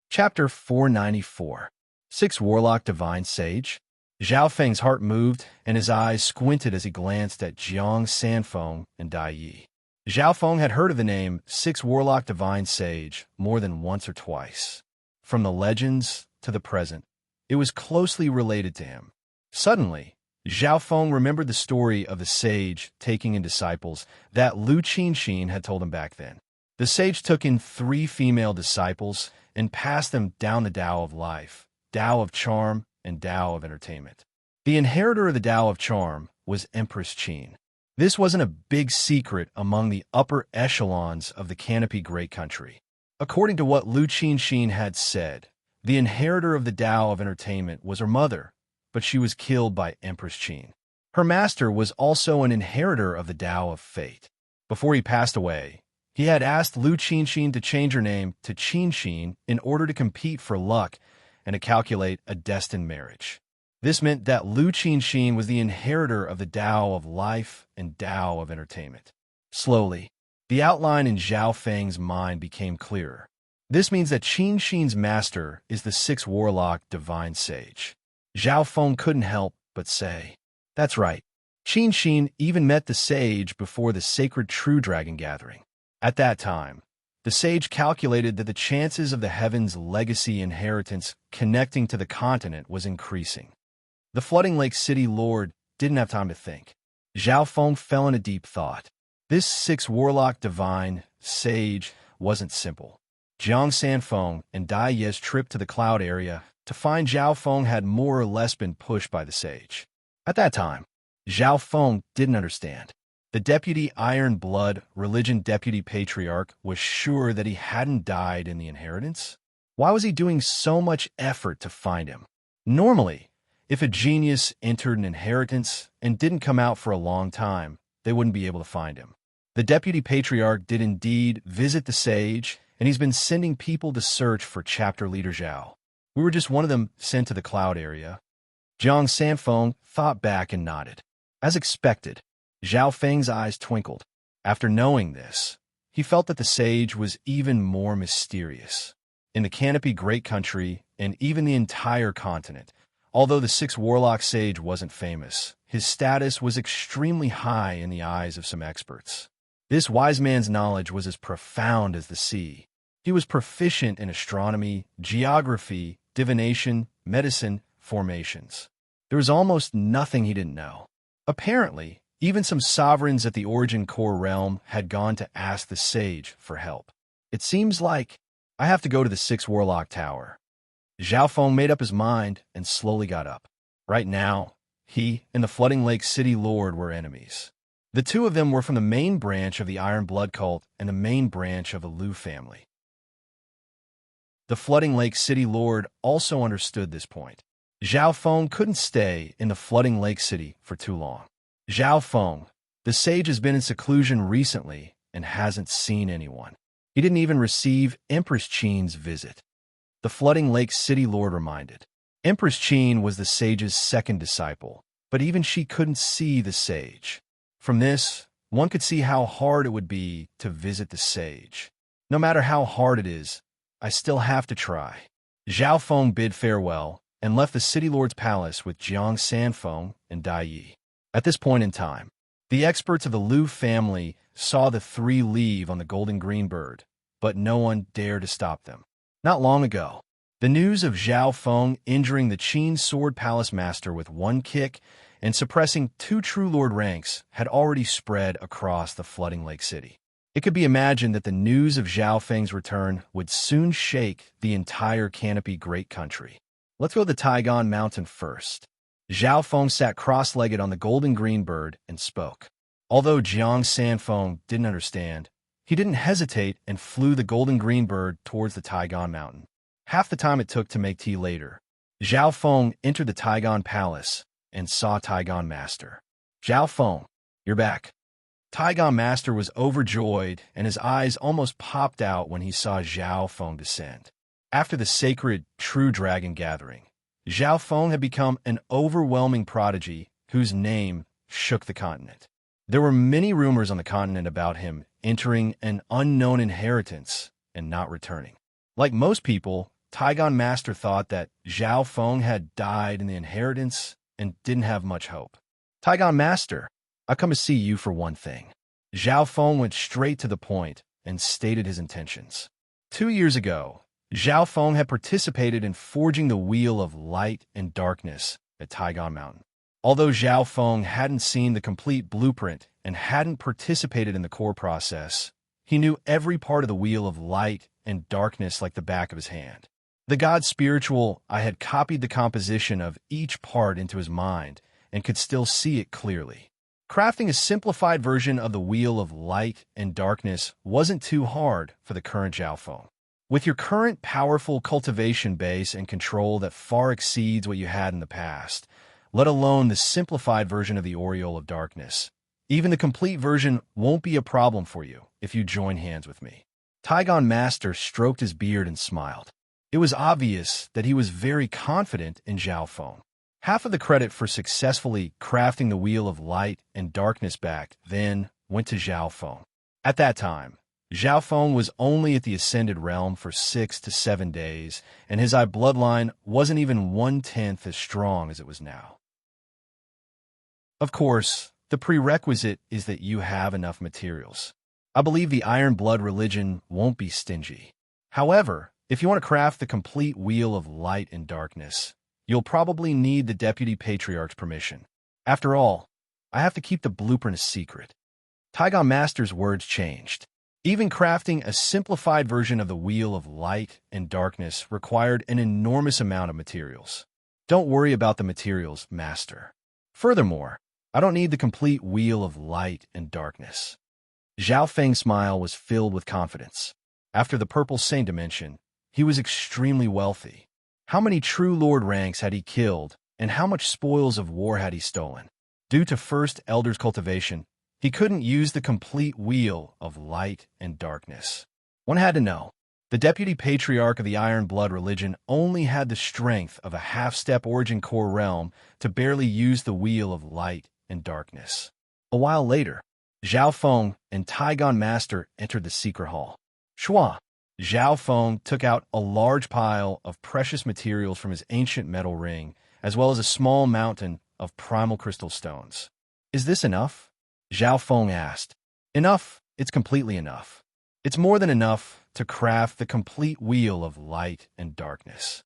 Speaker 1: Chapter 494. Six Warlock Divine Sage. Zhao Feng's heart moved, and his eyes squinted as he glanced at Jiang Sanfeng and Dai Yi. Zhao Feng had heard of the name Six Warlock Divine Sage more than once or twice. From the legends to the present, it was closely related to him. Suddenly, Zhao Feng remembered the story of the sage taking in disciples that Lu Qinxin had told him back then. The sage took in 3 female disciples and passed them down the Tao of life, Tao of charm, and Tao of entertainment. The inheritor of the Tao of charm was Empress Qin. This wasn't a big secret among the upper echelons of the Canopy Great Country. According to what Lu Qinxin had said, the inheritor of the Tao of entertainment was her mother, but she was killed by Empress Qin. Her master was also an inheritor of the Tao of fate. Before he passed away, he had asked Lu Qinxin to change her name to Qinxin in order to compete for luck and to calculate a destined marriage. This meant that Lu Qinxin was the inheritor of the Tao of life and Tao of entertainment. Slowly, the outline in Zhao Feng's mind became clearer. This means that Qinxin's master is the Six Warlock Divine Sage. Zhao Feng couldn't help but say, "That's right. Qinxin even met the sage before the Sacred True Dragon gathering. At that time, the sage calculated that the chances of the Heaven's legacy inheritance connecting to the continent was increasing." The flooding Lake City Lord didn't have time to think. Zhao Feng fell into deep thought. This Six Warlock Divine Sage wasn't simple. Jiang Sanfeng and Dai Ye's trip to the cloud area to find Zhao Feng had more or less been pushed by the sage. At that time, Zhao Feng didn't understand. The Deputy Iron Blood Religion Deputy Patriarch was sure that he hadn't died in the inheritance. Why was he doing so much effort to find him? Normally, if a genius entered an inheritance and didn't come out for a long time, they wouldn't be able to find him. The Deputy Patriarch did indeed visit the sage, and he's been sending people to search for Chapter Leader Zhao. We were just one of them sent to the cloud area. Jiang Sanfeng thought back and nodded. As expected, Zhao Feng's eyes twinkled. After knowing this, he felt that the sage was even more mysterious. In the Canopy Great Country, and even the entire continent, although the Six Warlock Sage wasn't famous, his status was extremely high in the eyes of some experts. This wise man's knowledge was as profound as the sea. He was proficient in astronomy, geography, divination, medicine, formations. There was almost nothing he didn't know. Apparently, even some sovereigns at the Origin Core realm had gone to ask the sage for help. It seems like I have to go to the Six Warlock Tower. Zhao Feng made up his mind and slowly got up. Right now, he and the Flooding Lake City Lord were enemies. The two of them were from the main branch of the Iron Blood cult and the main branch of the Lu family. The Flooding Lake City Lord also understood this point. Zhao Feng couldn't stay in the Flooding Lake City for too long. Zhao Feng, the sage, has been in seclusion recently and hasn't seen anyone. He didn't even receive Empress Qin's visit. The Flooding Lake City Lord reminded. Empress Qin was the sage's second disciple, but even she couldn't see the sage. From this, one could see how hard it would be to visit the sage. No matter how hard it is, I still have to try. Zhao Feng bid farewell and left the city lord's palace with Jiang Sanfeng and Dai Yi. At this point in time, the experts of the Liu family saw the three leave on the golden green bird, but no one dared to stop them. Not long ago, the news of Zhao Feng injuring the Qin Sword Palace master with one kick and suppressing 2 true lord ranks had already spread across the flooding lake city. It could be imagined that the news of Zhao Feng's return would soon shake the entire Canopy Great Country. Let's go to the Taigan Mountain first. Zhao Feng sat cross-legged on the golden green bird and spoke. Although Jiang Sanfeng didn't understand, he didn't hesitate and flew the golden green bird towards the Taigan Mountain. Half the time it took to make tea later, Zhao Feng entered the Taigan Palace and saw Taigan Master. Zhao Feng, you're back. Taigan Master was overjoyed, and his eyes almost popped out when he saw Zhao Feng descend. After the sacred True Dragon Gathering, Zhao Feng had become an overwhelming prodigy whose name shook the continent. There were many rumors on the continent about him entering an unknown inheritance and not returning. Like most people, Taigan Master thought that Zhao Feng had died in the inheritance and didn't have much hope. Taigan Master, I come to see you for one thing. Zhao Feng went straight to the point and stated his intentions. 2 years ago, Zhao Feng had participated in forging the Wheel of Light and Darkness at Taigan Mountain. Although Zhao Feng hadn't seen the complete blueprint and hadn't participated in the core process, he knew every part of the Wheel of Light and Darkness like the back of his hand. The god spiritual I had copied the composition of each part into his mind and could still see it clearly. Crafting a simplified version of the Wheel of Light and Darkness wasn't too hard for the current Zhao Feng. With your current powerful cultivation base and control that far exceeds what you had in the past, let alone the simplified version of the Aureole of Darkness, even the complete version won't be a problem for you if you join hands with me. Taigan Master stroked his beard and smiled. It was obvious that he was very confident in Zhao Feng. Half of the credit for successfully crafting the Wheel of Light and Darkness back then went to Zhao Feng. At that time, Zhao Feng was only at the Ascended Realm for 6 to 7 days, and his eye bloodline wasn't even 1/10 as strong as it was now. Of course, the prerequisite is that you have enough materials. I believe the Iron Blood religion won't be stingy. However, if you want to craft the complete Wheel of Light and Darkness, you'll probably need the Deputy Patriarch's permission. After all, I have to keep the blueprint a secret. Taigan Master's words changed. Even crafting a simplified version of the Wheel of Light and Darkness required an enormous amount of materials. Don't worry about the materials, Master. Furthermore, I don't need the complete Wheel of Light and Darkness. Zhao Feng's smile was filled with confidence. After the Purple Saint Dimension, he was extremely wealthy. How many true lord ranks had he killed, and how much spoils of war had he stolen? Due to First Elder's cultivation, he couldn't use the complete Wheel of Light and Darkness. One had to know. The Deputy Patriarch of the Iron Blood religion only had the strength of a half-step Origin Core realm to barely use the Wheel of Light and Darkness. A while later, Zhao Feng and Taigan Master entered the secret hall. Shua, Zhao Feng took out a large pile of precious materials from his ancient metal ring, as well as a small mountain of primal crystal stones. Is this enough? Zhao Feng asked. Enough, it's completely enough. It's more than enough to craft the complete Wheel of Light and Darkness.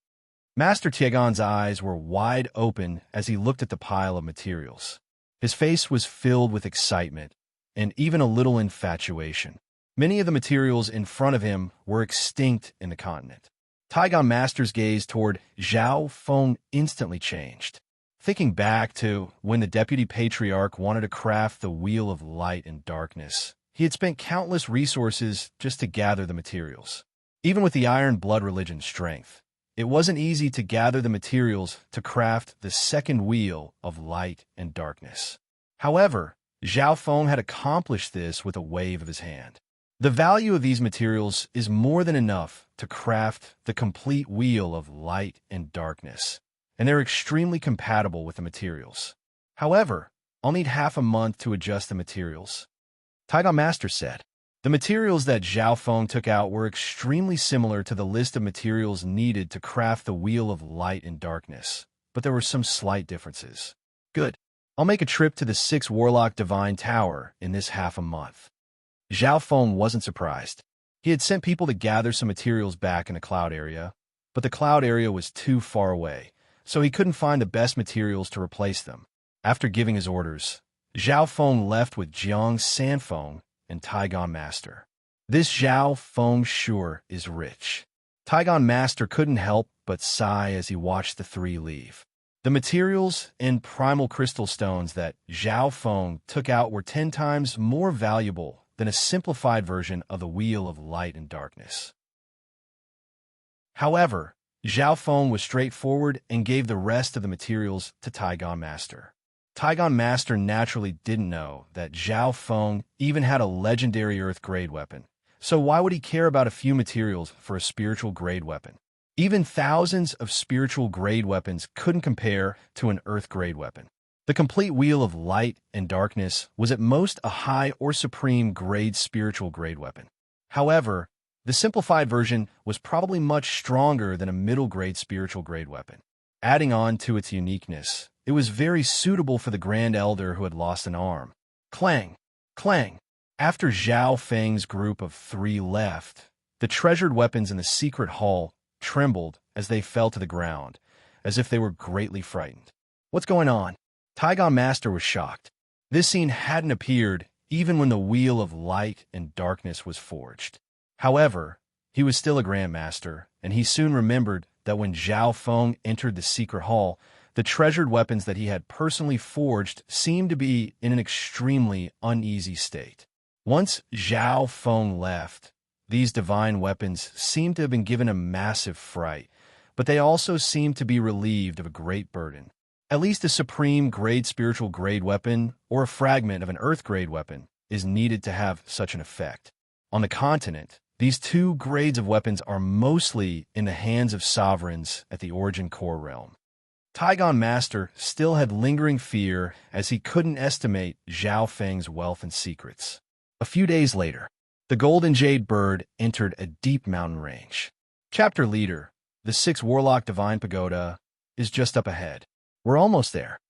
Speaker 1: Master Tiegan's eyes were wide open as he looked at the pile of materials. His face was filled with excitement and even a little infatuation. Many of the materials in front of him were extinct in the continent. Taigan Master's gaze toward Zhao Feng instantly changed. Thinking back to when the Deputy Patriarch wanted to craft the Wheel of Light and Darkness, he had spent countless resources just to gather the materials. Even with the Iron Blood religion's strength, it wasn't easy to gather the materials to craft the second Wheel of Light and Darkness. However, Zhao Feng had accomplished this with a wave of his hand. The value of these materials is more than enough to craft the complete Wheel of Light and Darkness, and they're extremely compatible with the materials. However, I'll need half a month to adjust the materials. Taigon Master said. The materials that Zhao Feng took out were extremely similar to the list of materials needed to craft the Wheel of Light and Darkness, but there were some slight differences. Good. I'll make a trip to the 6 Warlock Divine Tower in this half a month. Zhao Feng wasn't surprised. He had sent people to gather some materials back in the cloud area, but the cloud area was too far away, so he couldn't find the best materials to replace them. After giving his orders, Zhao Feng left with Jiang Sanfeng and Taigon Master. This Zhao Feng sure is rich. Taigon Master couldn't help but sigh as he watched the three leave. The materials and primal crystal stones that Zhao Feng took out were 10 times more valuable than a simplified version of the Wheel of Light and Darkness. However, Zhao Feng was straightforward and gave the rest of the materials to Taigon Master. Taigon Master naturally didn't know that Zhao Feng even had a legendary Earth-grade weapon, so why would he care about a few materials for a spiritual-grade weapon? Even thousands of spiritual-grade weapons couldn't compare to an Earth-grade weapon. The complete Wheel of Light and Darkness was at most a high or supreme-grade spiritual-grade weapon. However, the simplified version was probably much stronger than a middle-grade spiritual-grade weapon. Adding on to its uniqueness, it was very suitable for the Grand Elder who had lost an arm. Clang! Clang! After Zhao Feng's group of 3 left, the treasured weapons in the secret hall trembled as they fell to the ground, as if they were greatly frightened. What's going on? Taigon Master was shocked. This scene hadn't appeared even when the Wheel of Light and Darkness was forged. However, he was still a Grand Master, and he soon remembered that when Zhao Feng entered the secret hall, the treasured weapons that he had personally forged seemed to be in an extremely uneasy state. Once Zhao Feng left, these divine weapons seemed to have been given a massive fright, but they also seemed to be relieved of a great burden. At least a supreme-grade spiritual-grade weapon or a fragment of an Earth-grade weapon is needed to have such an effect. On the continent, these 2 grades of weapons are mostly in the hands of sovereigns at the Origin Core realm. Taigon Master still had lingering fear as he couldn't estimate Zhao Feng's wealth and secrets. A few days later, the Golden Jade Bird entered a deep mountain range. Chapter Leader, the 6 Warlock Divine Pagoda, is just up ahead. We're almost there.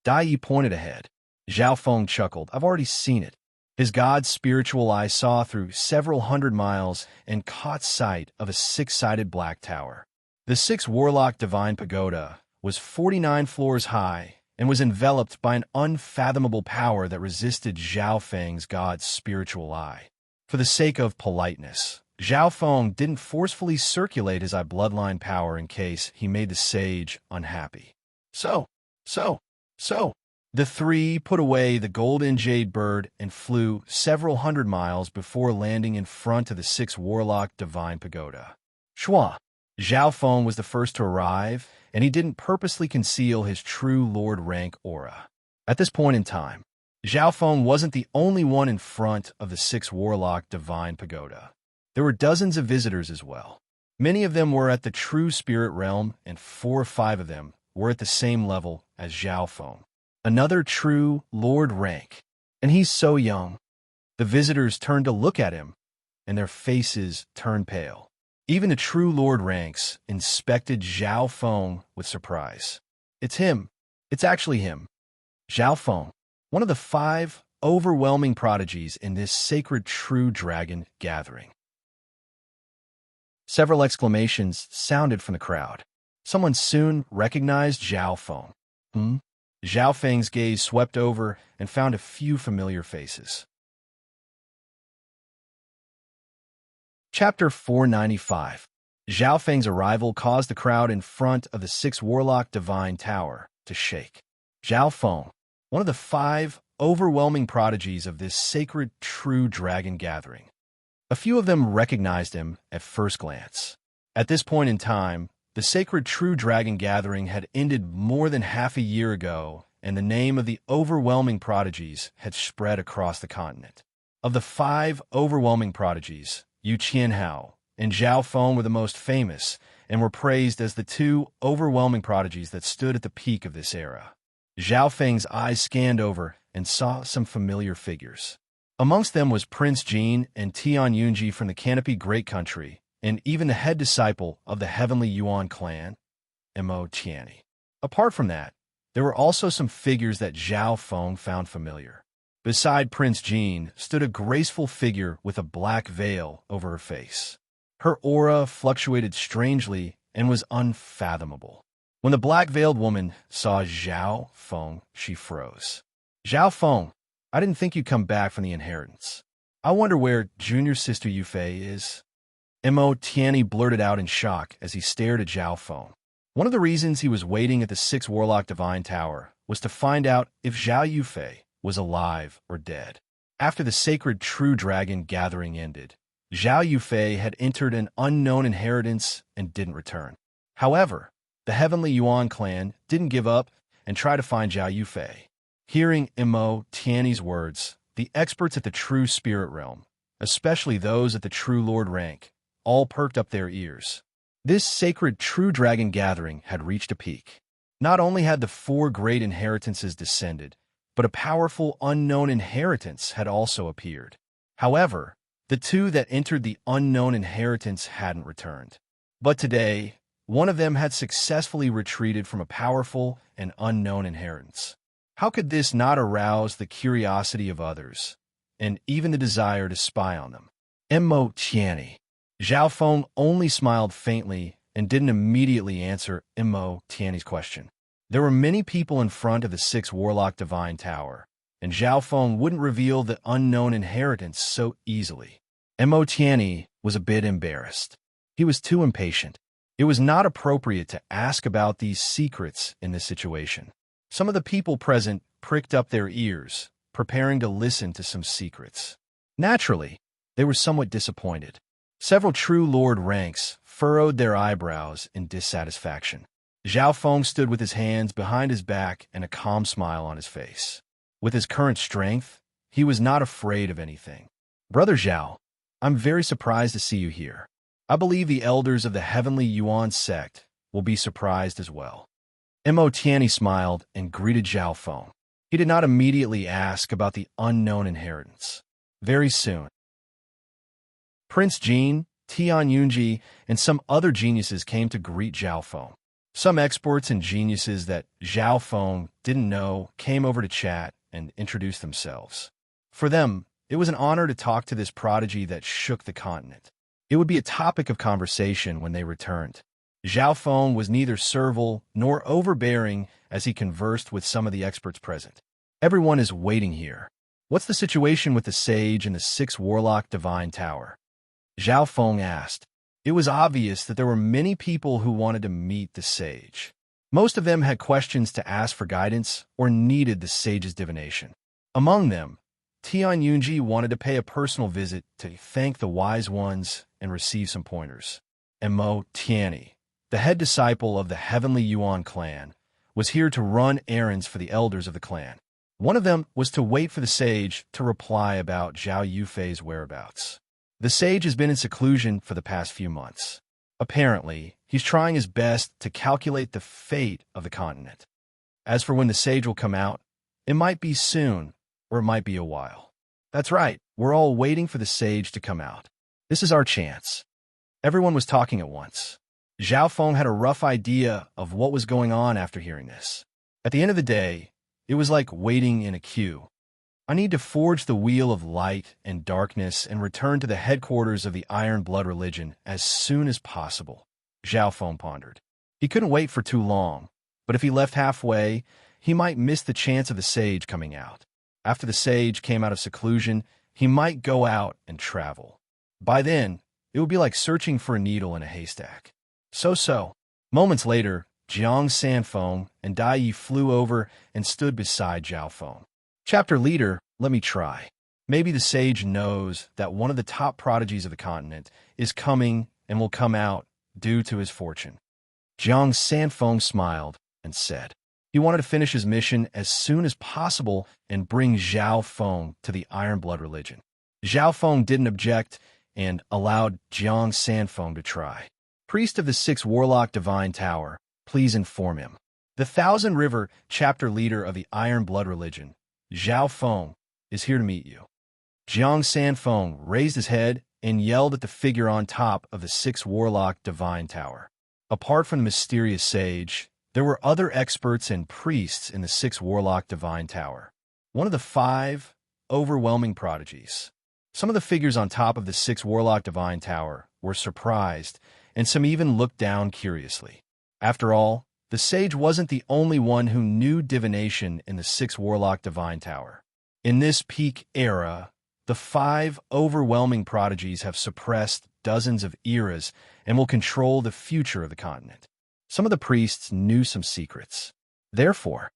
Speaker 1: Dai Yi pointed ahead. Zhao Feng chuckled. I've already seen it. His god's spiritual eye saw through several hundred miles and caught sight of a 6-sided black tower. The 6 Warlock Divine Pagoda was 49 floors high and was enveloped by an unfathomable power that resisted Zhao Feng's god's spiritual eye. For the sake of politeness, Zhao Feng didn't forcefully circulate his eye bloodline power in case he made the sage unhappy. So. The 3 put away the Golden Jade Bird and flew several hundred miles before landing in front of the 6 Warlock Divine Pagoda. Shua. Zhao Feng was the first to arrive, and he didn't purposely conceal his true Lord rank aura. At this point in time, Zhao Feng wasn't the only one in front of the 6 Warlock Divine Pagoda. There were dozens of visitors as well. Many of them were at the true spirit realm, and 4 or 5 of them were at the same level as Zhao Feng. Another true Lord rank, and he's so young. The visitors turned to look at him, and their faces turned pale. Even the true Lord ranks inspected Zhao Feng with surprise. It's him. It's actually him. Zhao Feng, one of the 5 overwhelming prodigies in this sacred true dragon gathering. Several exclamations sounded from the crowd. Someone soon recognized Zhao Feng. Zhao Feng's gaze swept over and found a few familiar faces. Chapter 495. Zhao Feng's arrival caused the crowd in front of the 6 Warlock Divine Tower to shake. Zhao Feng, one of the 5 overwhelming prodigies of this sacred true dragon gathering. A few of them recognized him at first glance. At this point in time, the sacred true dragon gathering had ended more than half a year ago, and the name of the overwhelming prodigies had spread across the continent. Of the 5 overwhelming prodigies, Yu Qianhao and Zhao Feng were the most famous and were praised as the 2 overwhelming prodigies that stood at the peak of this era. Zhao Feng's eyes scanned over and saw some familiar figures. Amongst them was Prince Jin and Tian Yunji from the Canopy Great Country, and even the head disciple of the Heavenly Yuan clan, Mo Tianyi. Apart from that, there were also some figures that Zhao Feng found familiar. Beside Prince Jin stood a graceful figure with a black veil over her face. Her aura fluctuated strangely and was unfathomable. When the black-veiled woman saw Zhao Feng, she froze. "Zhao Feng, I didn't think you'd come back from the inheritance. I wonder where junior sister Yufei is." Mo Tianyi blurted out in shock as he stared at Zhao Feng. One of the reasons he was waiting at the Six Warlock Divine Tower was to find out if Zhao Yufei was alive or dead. After the sacred True Dragon gathering ended, Zhao Yufei had entered an unknown inheritance and didn't return. However, the Heavenly Yuan clan didn't give up and try to find Zhao Yufei. Hearing Mo Tianyi's words, the experts at the True Spirit Realm, especially those at the True Lord rank, all perked up their ears. This sacred True Dragon gathering had reached a peak. Not only had the four great inheritances descended, but a powerful unknown inheritance had also appeared. However, the two that entered the unknown inheritance hadn't returned. But today, one of them had successfully retreated from a powerful and unknown inheritance. How could this not arouse the curiosity of others, and even the desire to spy on them? Mo Tianyi. Zhao Feng only smiled faintly and didn't immediately answer Mo Tianyi's question. There were many people in front of the Six Warlock Divine Tower, and Zhao Feng wouldn't reveal the unknown inheritance so easily. Mo Tianyi was a bit embarrassed. He was too impatient. It was not appropriate to ask about these secrets in this situation. Some of the people present pricked up their ears, preparing to listen to some secrets. Naturally, they were somewhat disappointed. Several True Lord ranks furrowed their eyebrows in dissatisfaction. Zhao Feng stood with his hands behind his back and a calm smile on his face. With his current strength, he was not afraid of anything. "Brother Zhao, I'm very surprised to see you here. I believe the elders of the Heavenly Yuan sect will be surprised as well." Mo Tianyi smiled and greeted Zhao Feng. He did not immediately ask about the unknown inheritance. Very soon, Prince Jin, Tian Yunji, and some other geniuses came to greet Zhao Feng. Some experts and geniuses that Zhao Feng didn't know came over to chat and introduce themselves. For them, it was an honor to talk to this prodigy that shook the continent. It would be a topic of conversation when they returned. Zhao Feng was neither servile nor overbearing as he conversed with some of the experts present. "Everyone is waiting here. What's the situation with the sage in the Six Warlock Divine Tower?" Zhao Feng asked. It was obvious that there were many people who wanted to meet the sage. Most of them had questions to ask for guidance or needed the sage's divination. Among them, Tian Yunji wanted to pay a personal visit to thank the wise ones and receive some pointers. Mo Tianyi, the head disciple of the Heavenly Yuan clan, was here to run errands for the elders of the clan. One of them was to wait for the sage to reply about Zhao Yufei's whereabouts. The sage has been in seclusion for the past few months. Apparently, he's trying his best to calculate the fate of the continent. As for when the sage will come out, it might be soon, or it might be a while. That's right, we're all waiting for the sage to come out. This is our chance. Everyone was talking at once. Zhao Feng had a rough idea of what was going on after hearing this. At the end of the day, it was like waiting in a queue. I need to forge the wheel of light and darkness and return to the headquarters of the Iron Blood religion as soon as possible, Zhao Feng pondered. He couldn't wait for too long, but if he left halfway, he might miss the chance of the sage coming out. After the sage came out of seclusion, he might go out and travel. By then, it would be like searching for a needle in a haystack. So. Moments later, Jiang Sanfeng and Dai Yi flew over and stood beside Zhao Feng. "Chapter leader, let me try. Maybe the sage knows that one of the top prodigies of the continent is coming and will come out due to his fortune." Jiang Sanfeng smiled and said he wanted to finish his mission as soon as possible and bring Zhao Feng to the Iron Blood religion. Zhao Feng didn't object and allowed Jiang Sanfeng to try. "Priest of the Six Warlock Divine Tower, please inform him. The Thousand River chapter leader of the Iron Blood religion Zhao Feng is here to meet you." Jiang Sanfeng raised his head and yelled at the figure on top of the six-warlock divine tower. Apart from the mysterious sage, there were other experts and priests in the six-warlock divine tower. One of the 5 overwhelming prodigies. Some of the figures on top of the six-warlock divine tower were surprised, and some even looked down curiously. After all, the sage wasn't the only one who knew divination in the six-warlock divine tower. In this peak era, the 5 overwhelming prodigies have suppressed dozens of eras and will control the future of the continent. Some of the priests knew some secrets. Therefore,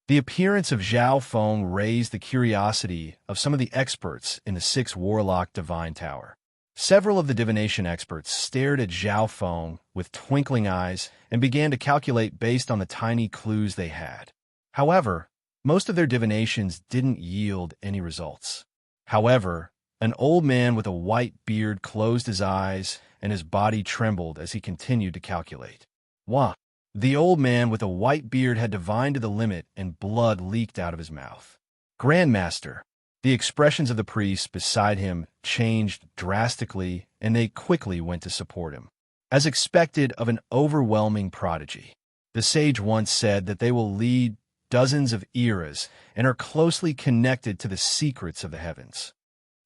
Speaker 1: the appearance of Zhao Feng raised the curiosity of some of the experts in the six-warlock divine tower. Several of the divination experts stared at Zhao Feng with twinkling eyes and began to calculate based on the tiny clues they had. However, most of their divinations didn't yield any results. However, an old man with a white beard closed his eyes and his body trembled as he continued to calculate. Wah! The old man with a white beard had divined to the limit and blood leaked out of his mouth. Grandmaster! The expressions of the priests beside him changed drastically, and they quickly went to support him. As expected of an overwhelming prodigy, the sage once said that they will lead dozens of eras and are closely connected to the secrets of the heavens.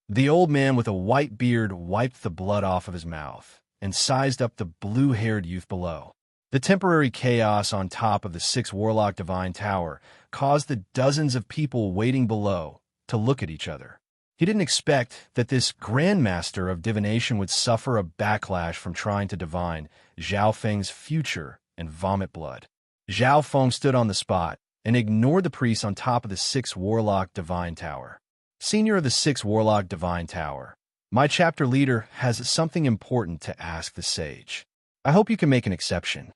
Speaker 1: The old man with a white beard wiped the blood off of his mouth and sized up the blue-haired youth below. The temporary chaos on top of the six-warlock divine tower caused the dozens of people waiting below to look at each other. He didn't expect that this grandmaster of divination would suffer a backlash from trying to divine Zhao Feng's future and vomit blood. Zhao Feng stood on the spot and ignored the priests on top of the six-warlock divine tower. Senior of the six-warlock divine tower, my chapter leader has something important to ask the sage. I hope you can make an exception.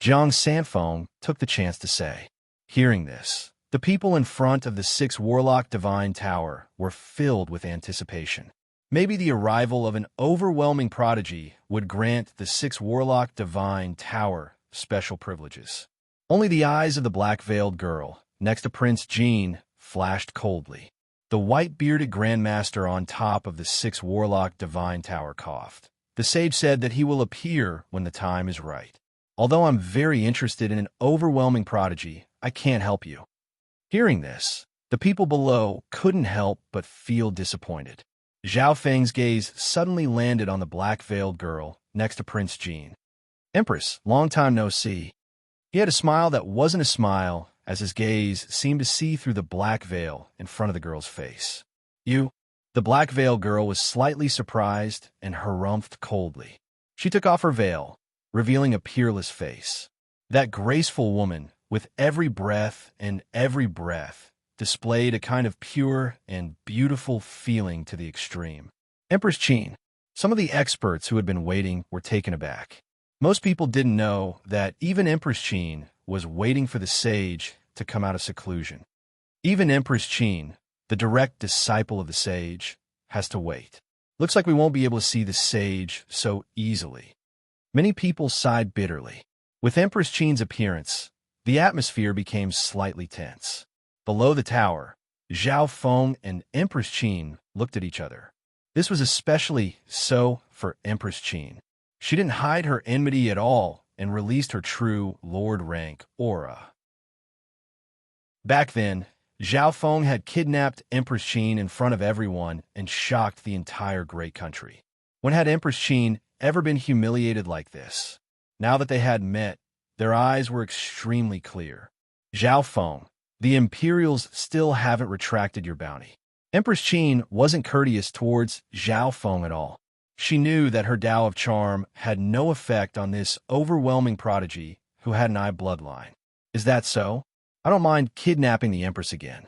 Speaker 1: Jiang Sanfeng took the chance to say. Hearing this, the people in front of the six-warlock divine tower were filled with anticipation. Maybe the arrival of an overwhelming prodigy would grant the six-warlock divine tower special privileges. Only the eyes of the black-veiled girl, next to Prince Jean, flashed coldly. The white-bearded grandmaster on top of the six-warlock divine tower coughed. The sage said that he will appear when the time is right. Although I'm very interested in an overwhelming prodigy, I can't help you. Hearing this, the people below couldn't help but feel disappointed. Zhao Feng's gaze suddenly landed on the black-veiled girl next to Prince Jean. Empress, long time no see. He had a smile that wasn't a smile, as his gaze seemed to see through the black veil in front of the girl's face. You? The black-veiled girl was slightly surprised and harumphed coldly. She took off her veil, revealing a peerless face. That graceful woman, with every breath and every breath, displayed a kind of pure and beautiful feeling to the extreme. Empress Qin. Some of the experts who had been waiting were taken aback. Most people didn't know that even Empress Qin was waiting for the sage to come out of seclusion. Even Empress Qin, the direct disciple of the sage, has to wait. Looks like we won't be able to see the sage so easily. Many people sighed bitterly. With Empress Qin's appearance, the atmosphere became slightly tense. Below the tower, Zhao Feng and Empress Qin looked at each other. This was especially so for Empress Qin. She didn't hide her enmity at all and released her true Lord rank aura. Back then, Zhao Feng had kidnapped Empress Qin in front of everyone and shocked the entire great country. When had Empress Qin ever been humiliated like this? Now that they had met, their eyes were extremely clear. Zhao Feng, the Imperials still haven't retracted your bounty. Empress Qin wasn't courteous towards Zhao Feng at all. She knew that her Tao of Charm had no effect on this overwhelming prodigy who had an eye bloodline. Is that so? I don't mind kidnapping the Empress again.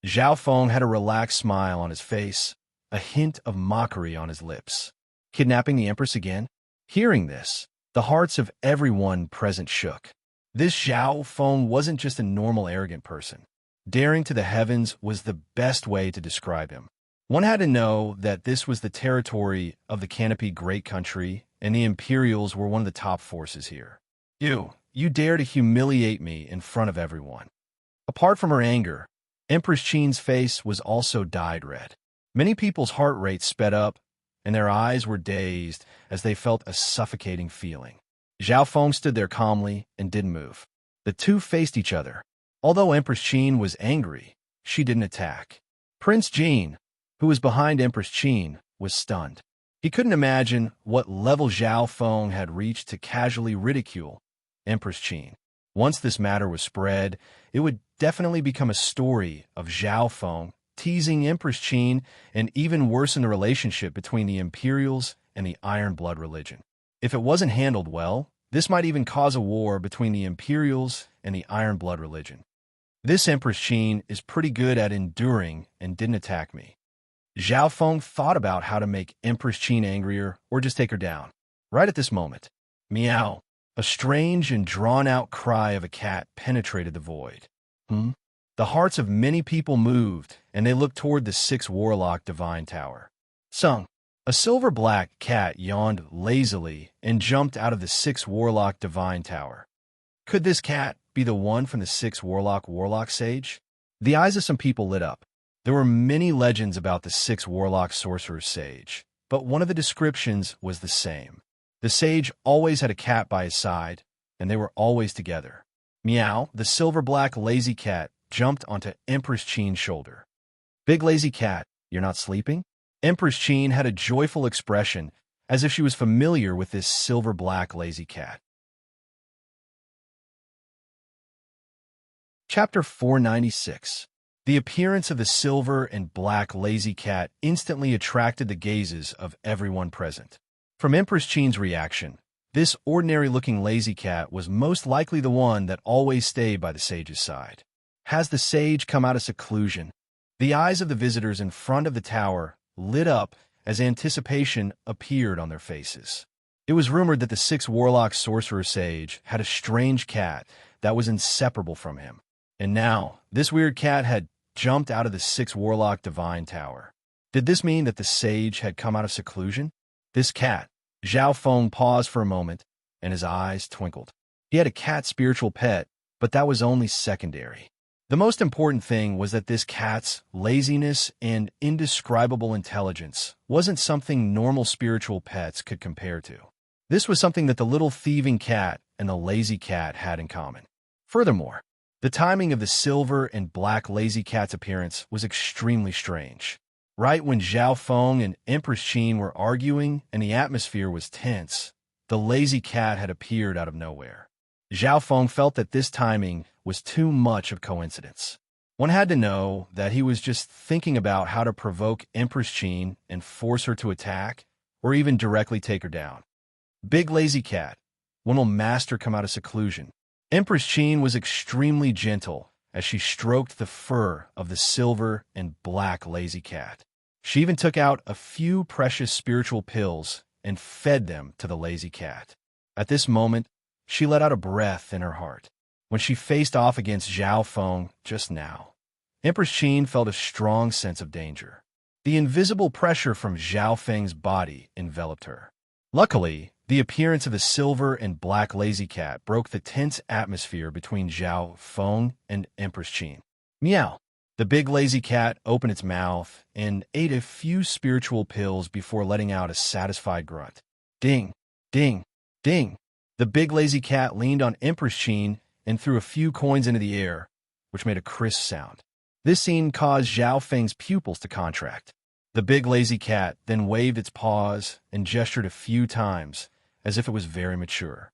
Speaker 1: Zhao Feng had a relaxed smile on his face, a hint of mockery on his lips. Kidnapping the Empress again? Hearing this, the hearts of everyone present shook. This Zhao Feng wasn't just a normal arrogant person. Daring to the heavens was the best way to describe him. One had to know that this was the territory of the Canopy Great Country, and the Imperials were one of the top forces here. You dare to humiliate me in front of everyone. Apart from her anger, Empress Qin's face was also dyed red. Many people's heart rates sped up, and their eyes were dazed as they felt a suffocating feeling. Zhao Feng stood there calmly and didn't move. The two faced each other. Although Empress Qin was angry, she didn't attack. Prince Jin, who was behind Empress Qin, was stunned. He couldn't imagine what level Zhao Feng had reached to casually ridicule Empress Qin. Once this matter was spread, it would definitely become a story of Zhao Feng teasing Empress Qin and even worsen the relationship between the Imperials and the Iron Blood religion. If it wasn't handled well, this might even cause a war between the Imperials and the Iron Blood religion. This Empress Qin is pretty good at enduring and didn't attack me. Zhao Feng thought about how to make Empress Qin angrier or just take her down. Right at this moment, meow, a strange and drawn-out cry of a cat penetrated the void. The hearts of many people moved, and they looked toward the 6 Warlock Divine Tower. Sung, a silver-black cat yawned lazily and jumped out of the 6 Warlock Divine Tower. Could this cat be the one from the 6 Warlock Sage? The eyes of some people lit up. There were many legends about the 6 Warlock Sorcerer Sage, but one of the descriptions was the same. The sage always had a cat by his side, and they were always together. Meow, the silver-black lazy cat, jumped onto Empress Qin's shoulder. Big lazy cat, you're not sleeping? Empress Qin had a joyful expression, as if she was familiar with this silver-black lazy cat. Chapter 496. The appearance of the silver and black lazy cat instantly attracted the gazes of everyone present. From Empress Qin's reaction, this ordinary-looking lazy cat was most likely the one that always stayed by the sage's side. Has the sage come out of seclusion? The eyes of the visitors in front of the tower lit up as anticipation appeared on their faces. It was rumored that the 6 Warlock Sorcerer Sage had a strange cat that was inseparable from him. And now, this weird cat had jumped out of the 6 Warlock Divine Tower. Did this mean that the sage had come out of seclusion? This cat, Zhao Feng paused for a moment, and his eyes twinkled. He had a cat spiritual pet, but that was only secondary. The most important thing was that this cat's laziness and indescribable intelligence wasn't something normal spiritual pets could compare to. This was something that the little thieving cat and the lazy cat had in common. Furthermore, the timing of the silver and black lazy cat's appearance was extremely strange. Right when Zhao Feng and Empress Qin were arguing and the atmosphere was tense, the lazy cat had appeared out of nowhere. Zhao Feng felt that this timing was too much of coincidence. One had to know that he was just thinking about how to provoke Empress Qin and force her to attack, or even directly take her down. Big lazy cat, when will Master come out of seclusion? Empress Qin was extremely gentle as she stroked the fur of the silver and black lazy cat. She even took out a few precious spiritual pills and fed them to the lazy cat. At this moment, she let out a breath in her heart. When she faced off against Zhao Feng just now, Empress Qin felt a strong sense of danger. The invisible pressure from Zhao Feng's body enveloped her. Luckily, the appearance of the silver and black lazy cat broke the tense atmosphere between Zhao Feng and Empress Qin. Meow. The big lazy cat opened its mouth and ate a few spiritual pills before letting out a satisfied grunt. Ding, ding, ding. The big lazy cat leaned on Empress Qin and threw a few coins into the air, which made a crisp sound. This scene caused Zhao Feng's pupils to contract. The big lazy cat then waved its paws and gestured a few times, as if it was very mature.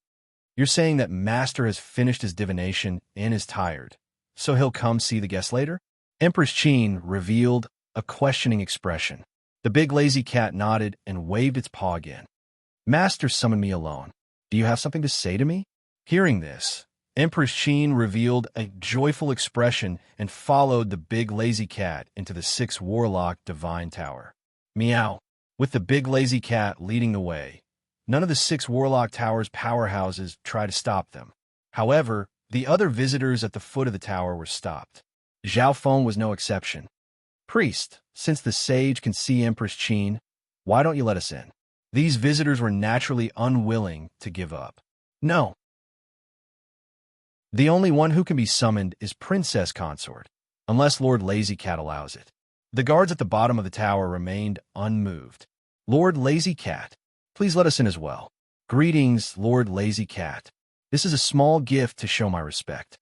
Speaker 1: You're saying that Master has finished his divination and is tired, so he'll come see the guest later? Empress Qin revealed a questioning expression. The big lazy cat nodded and waved its paw again. Master summoned me alone. Do you have something to say to me? Hearing this, Empress Qin revealed a joyful expression and followed the big lazy cat into the 6 Warlock Divine Tower. Meow. With the big lazy cat leading the way, none of the 6 Warlock Tower's powerhouses tried to stop them. However, the other visitors at the foot of the tower were stopped. Zhao Feng was no exception. Priest, since the sage can see Empress Qin, why don't you let us in? These visitors were naturally unwilling to give up. No. The only one who can be summoned is Princess Consort, unless Lord Lazy Cat allows it. The guards at the bottom of the tower remained unmoved. Lord Lazy Cat, please let us in as well. Greetings, Lord Lazy Cat. This is a small gift to show my respect.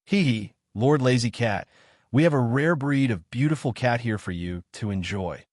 Speaker 1: Hee hee, Lord Lazy Cat. We have a rare breed of beautiful cat here for you to enjoy.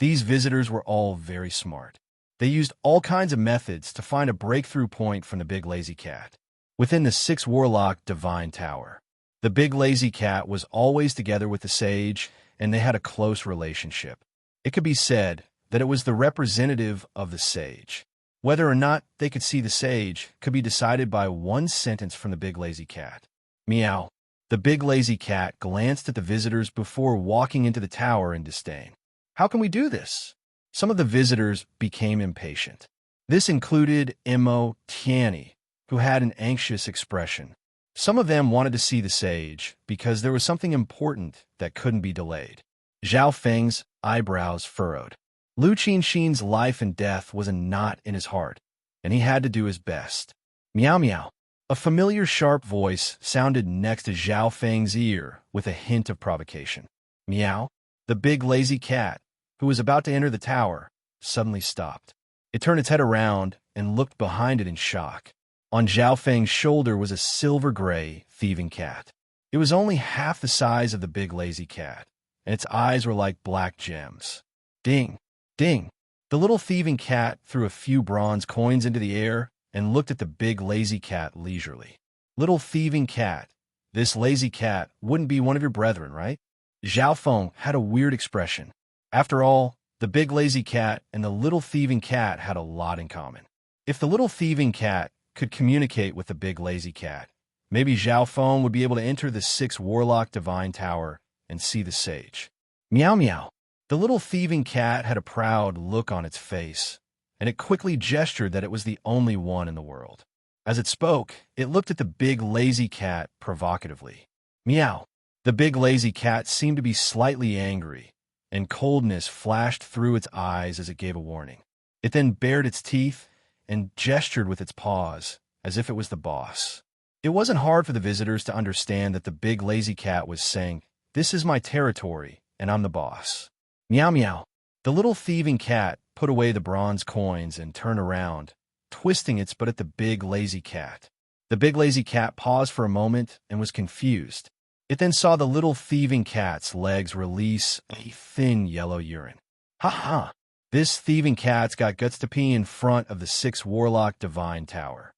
Speaker 1: These visitors were all very smart. They used all kinds of methods to find a breakthrough point from the Big Lazy Cat. Within the 6 Warlock Divine Tower, the Big Lazy Cat was always together with the sage, and they had a close relationship. It could be said that it was the representative of the sage. Whether or not they could see the sage could be decided by one sentence from the Big Lazy Cat. Meow. The Big Lazy Cat glanced at the visitors before walking into the tower in disdain. How can we do this? Some of the visitors became impatient. This included Imo Tiani, who had an anxious expression. Some of them wanted to see the sage because there was something important that couldn't be delayed. Zhao Feng's eyebrows furrowed. Lu Qinxin's life and death was a knot in his heart, and he had to do his best. Meow meow. A familiar sharp voice sounded next to Zhao Feng's ear with a hint of provocation. Meow. The Big Lazy Cat, who was about to enter the tower, suddenly stopped. It turned its head around and looked behind it in shock. On Zhao Feng's shoulder was a silver-gray thieving cat. It was only half the size of the Big Lazy Cat, and its eyes were like black gems. Ding! Ding! The little thieving cat threw a few bronze coins into the air and looked at the Big Lazy Cat leisurely. Little thieving cat, this lazy cat wouldn't be one of your brethren, right? Zhao Feng had a weird expression. After all, the Big Lazy Cat and the little thieving cat had a lot in common. If the little thieving cat could communicate with the Big Lazy Cat, maybe Zhao Feng would be able to enter the 6 Warlock Divine Tower and see the sage. Meow meow. The little thieving cat had a proud look on its face, and it quickly gestured that it was the only one in the world. As it spoke, it looked at the Big Lazy Cat provocatively. Meow. The Big Lazy Cat seemed to be slightly angry, and coldness flashed through its eyes as it gave a warning. It then bared its teeth and gestured with its paws, as if it was the boss. It wasn't hard for the visitors to understand that the Big Lazy Cat was saying, "This is my territory, and I'm the boss." Meow meow. The little thieving cat put away the bronze coins and turned around, twisting its butt at the Big Lazy Cat. The Big Lazy Cat paused for a moment and was confused. It then saw the little thieving cat's legs release a thin yellow urine. Ha ha! This thieving cat's got guts to pee in front of the 6 Warlock Divine Tower.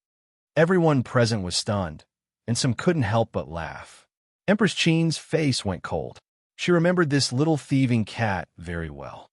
Speaker 1: Everyone present was stunned, and some couldn't help but laugh. Empress Qin's face went cold. She remembered this little thieving cat very well.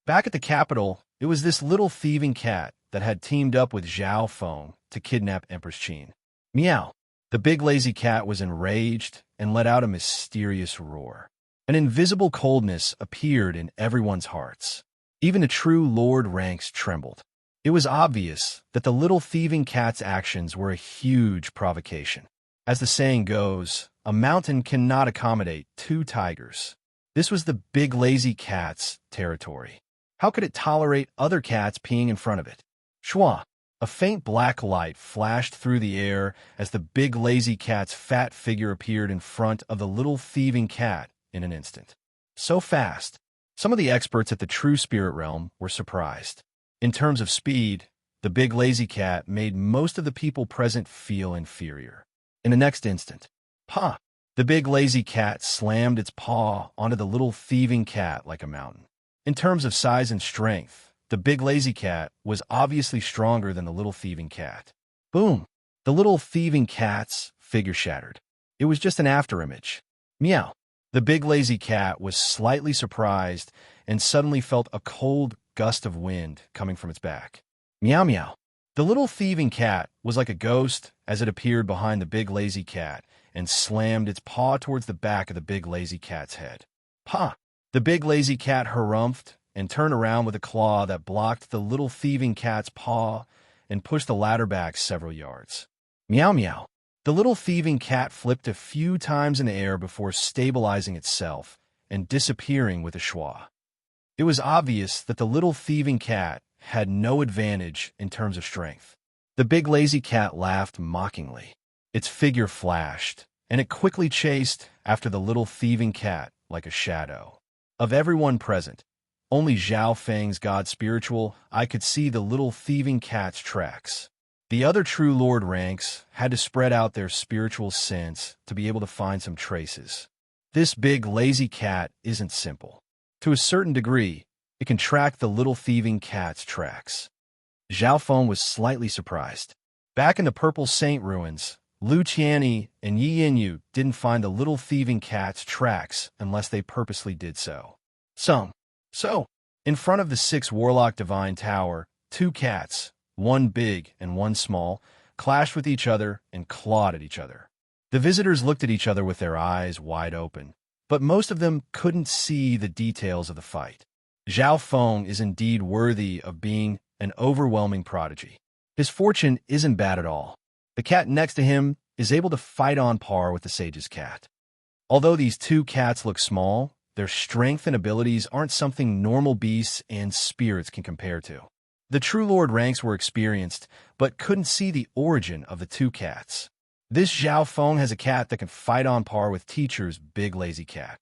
Speaker 1: Back at the capital, it was this little thieving cat that had teamed up with Zhao Feng to kidnap Empress Qin. Meow. The Big Lazy Cat was enraged and let out a mysterious roar. An invisible coldness appeared in everyone's hearts. Even the true Lord ranks trembled. It was obvious that the little thieving cat's actions were a huge provocation. As the saying goes, a mountain cannot accommodate 2 tigers. This was the Big Lazy Cat's territory. How could it tolerate other cats peeing in front of it? Shwa! A faint black light flashed through the air as the Big Lazy Cat's fat figure appeared in front of the little thieving cat in an instant. So fast, some of the experts at the True Spirit Realm were surprised. In terms of speed, the Big Lazy Cat made most of the people present feel inferior. In the next instant, pa! The Big Lazy Cat slammed its paw onto the little thieving cat like a mountain. In terms of size and strength, the Big Lazy Cat was obviously stronger than the little thieving cat. Boom! The little thieving cat's figure shattered. It was just an afterimage. Meow! The Big Lazy Cat was slightly surprised and suddenly felt a cold gust of wind coming from its back. Meow meow! The little thieving cat was like a ghost as it appeared behind the Big Lazy Cat and slammed its paw towards the back of the Big Lazy Cat's head. Pa! The Big Lazy Cat harumphed and turned around with a claw that blocked the little thieving cat's paw and pushed the latter back several yards. Meow meow. The little thieving cat flipped a few times in the air before stabilizing itself and disappearing with a schwa. It was obvious that the little thieving cat had no advantage in terms of strength. The big lazy cat laughed mockingly. Its figure flashed, and it quickly chased after the little thieving cat like a shadow. Of everyone present, only Zhao Feng's god spiritual eye could see the little thieving cat's tracks. The other true lord ranks had to spread out their spiritual sense to be able to find some traces. This big lazy cat isn't simple. To a certain degree, it can track the little thieving cat's tracks. Zhao Feng was slightly surprised. Back in the Purple Saint ruins, Lu Qianyi and Yi Yinyu didn't find the little thieving cat's tracks unless they purposely did so. So, in front of the 6 Warlock Divine Tower, 2 cats, one big and one small, clashed with each other and clawed at each other. The visitors looked at each other with their eyes wide open, but most of them couldn't see the details of the fight. Zhao Feng is indeed worthy of being an overwhelming prodigy. His fortune isn't bad at all. The cat next to him is able to fight on par with the sage's cat. Although these 2 cats look small, their strength and abilities aren't something normal beasts and spirits can compare to. The true lord ranks were experienced, but couldn't see the origin of the 2 cats. This Zhao Feng has a cat that can fight on par with teacher's big lazy cat.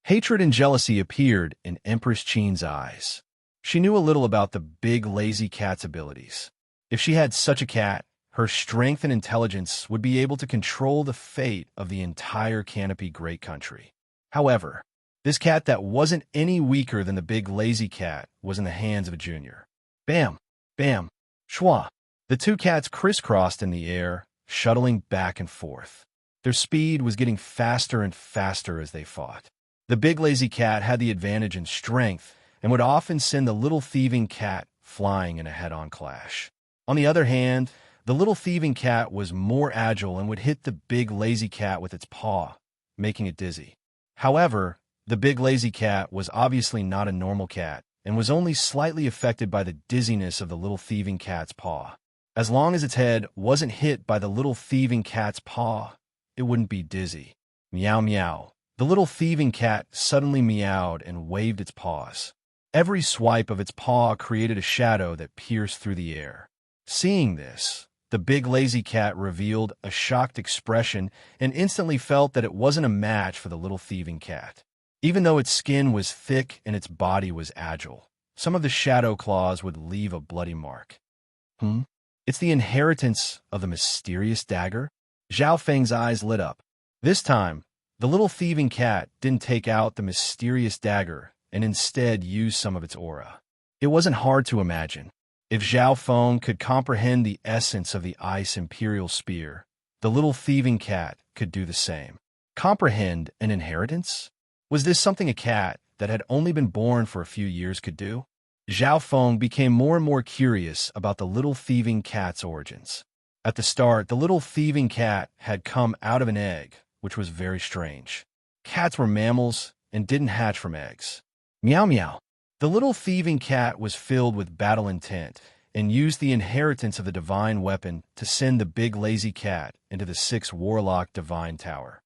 Speaker 1: Hatred and jealousy appeared in Empress Qin's eyes. She knew a little about the big lazy cat's abilities. If she had such a cat, her strength and intelligence would be able to control the fate of the entire Canopy Great Country. However, this cat that wasn't any weaker than the big lazy cat was in the hands of a junior. Bam! Bam! Schwa! The 2 cats crisscrossed in the air, shuttling back and forth. Their speed was getting faster and faster as they fought. The big lazy cat had the advantage in strength and would often send the little thieving cat flying in a head-on clash. On the other hand, the little thieving cat was more agile and would hit the big lazy cat with its paw, making it dizzy. However, the big lazy cat was obviously not a normal cat and was only slightly affected by the dizziness of the little thieving cat's paw. As long as its head wasn't hit by the little thieving cat's paw, it wouldn't be dizzy. Meow meow. The little thieving cat suddenly meowed and waved its paws. Every swipe of its paw created a shadow that pierced through the air. Seeing this, the big lazy cat revealed a shocked expression and instantly felt that it wasn't a match for the little thieving cat. Even though its skin was thick and its body was agile, some of the shadow claws would leave a bloody mark. It's the inheritance of the mysterious dagger? Zhao Feng's eyes lit up. This time, the little thieving cat didn't take out the mysterious dagger and instead used some of its aura. It wasn't hard to imagine. If Zhao Feng could comprehend the essence of the Ice Imperial Spear, the little thieving cat could do the same. Comprehend an inheritance? Was this something a cat that had only been born for a few years could do? Zhao Feng became more and more curious about the little thieving cat's origins. At the start, the little thieving cat had come out of an egg, which was very strange. Cats were mammals and didn't hatch from eggs. Meow meow. The little thieving cat was filled with battle intent and used the inheritance of the divine weapon to send the big lazy cat into the 6 Warlock Divine Tower.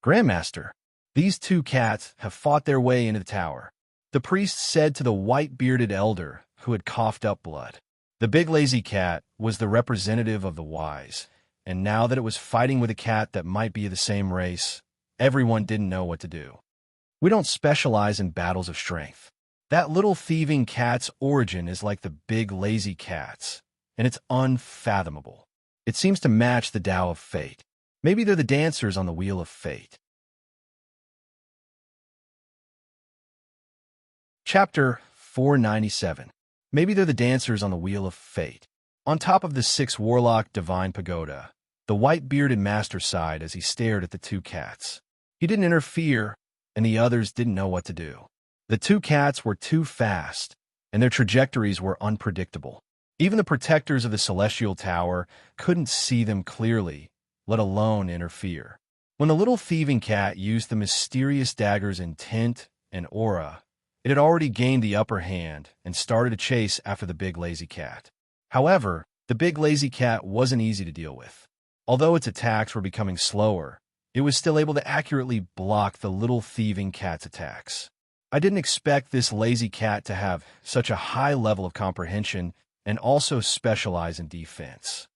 Speaker 1: Grandmaster, these 2 cats have fought their way into the tower, the priest said to the white-bearded elder who had coughed up blood. The big lazy cat was the representative of the wise, and now that it was fighting with a cat that might be of the same race, everyone didn't know what to do. We don't specialize in battles of strength. That little thieving cat's origin is like the big lazy cat's, and it's unfathomable. It seems to match the Tao of fate. Maybe they're the dancers on the wheel of fate. Chapter 497. Maybe they're the dancers on the wheel of fate. On top of the 6 Warlock Divine Pagoda, the white-bearded master sighed as he stared at the 2 cats. He didn't interfere, and the others didn't know what to do. The 2 cats were too fast, and their trajectories were unpredictable. Even the protectors of the Celestial Tower couldn't see them clearly, let alone interfere. When the little thieving cat used the mysterious dagger's intent and aura, it had already gained the upper hand and started a chase after the big lazy cat. However, the big lazy cat wasn't easy to deal with. Although its attacks were becoming slower, it was still able to accurately block the little thieving cat's attacks. I didn't expect this lazy cat to have such a high level of comprehension and also specialize in defense.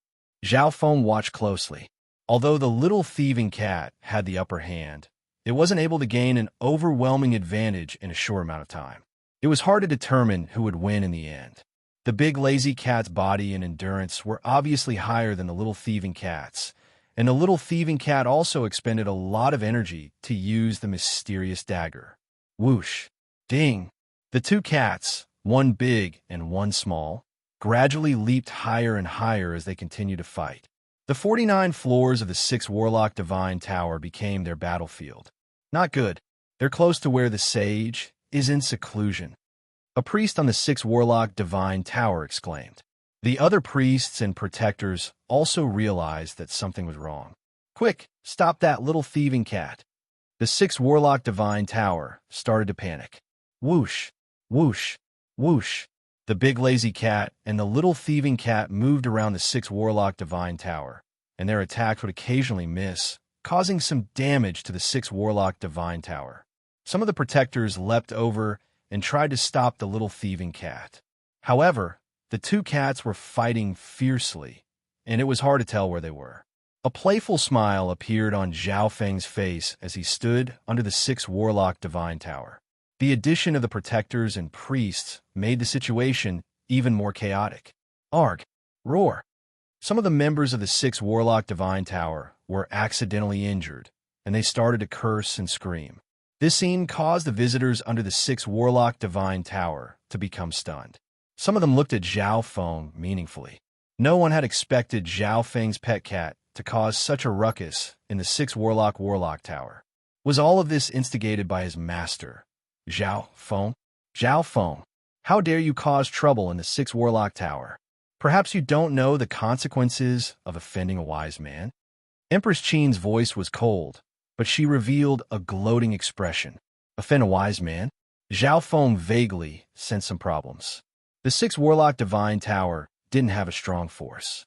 Speaker 1: Zhao Feng watched closely. Although the little thieving cat had the upper hand, it wasn't able to gain an overwhelming advantage in a short amount of time. It was hard to determine who would win in the end. The big lazy cat's body and endurance were obviously higher than the little thieving cat's, and the little thieving cat also expended a lot of energy to use the mysterious dagger. Whoosh! Ding! The two cats, one big and one small, gradually leaped higher and higher as they continued to fight. The 49 floors of the 6 Warlock Divine Tower became their battlefield. Not good. They're close to where the sage is in seclusion. A priest on the 6 Warlock Divine Tower exclaimed. The other priests and protectors also realized that something was wrong. Quick, stop that little thieving cat. The 6 Warlock Divine Tower started to panic. Whoosh, whoosh, whoosh. The big lazy cat and the little thieving cat moved around the 6 Warlock Divine Tower, and their attacks would occasionally miss, causing some damage to the 6 Warlock Divine Tower. Some of the protectors leapt over and tried to stop the little thieving cat. However, the two cats were fighting fiercely, and it was hard to tell where they were. A playful smile appeared on Zhao Feng's face as he stood under the 6 Warlock Divine Tower. The addition of the protectors and priests made the situation even more chaotic. Arg! Roar! Some of the members of the 6 Warlock Divine Tower were accidentally injured, and they started to curse and scream. This scene caused the visitors under the 6 Warlock Divine Tower to become stunned. Some of them looked at Zhao Feng meaningfully. No one had expected Zhao Feng's pet cat to cause such a ruckus in the 6 Warlock Tower. Was all of this instigated by his master, Zhao Feng? Zhao Feng, how dare you cause trouble in the 6 Warlock Tower? Perhaps you don't know the consequences of offending a wise man? Empress Qin's voice was cold, but she revealed a gloating expression. Offend a wise man? Zhao Feng vaguely sensed some problems. The 6 Warlock Divine Tower didn't have a strong force.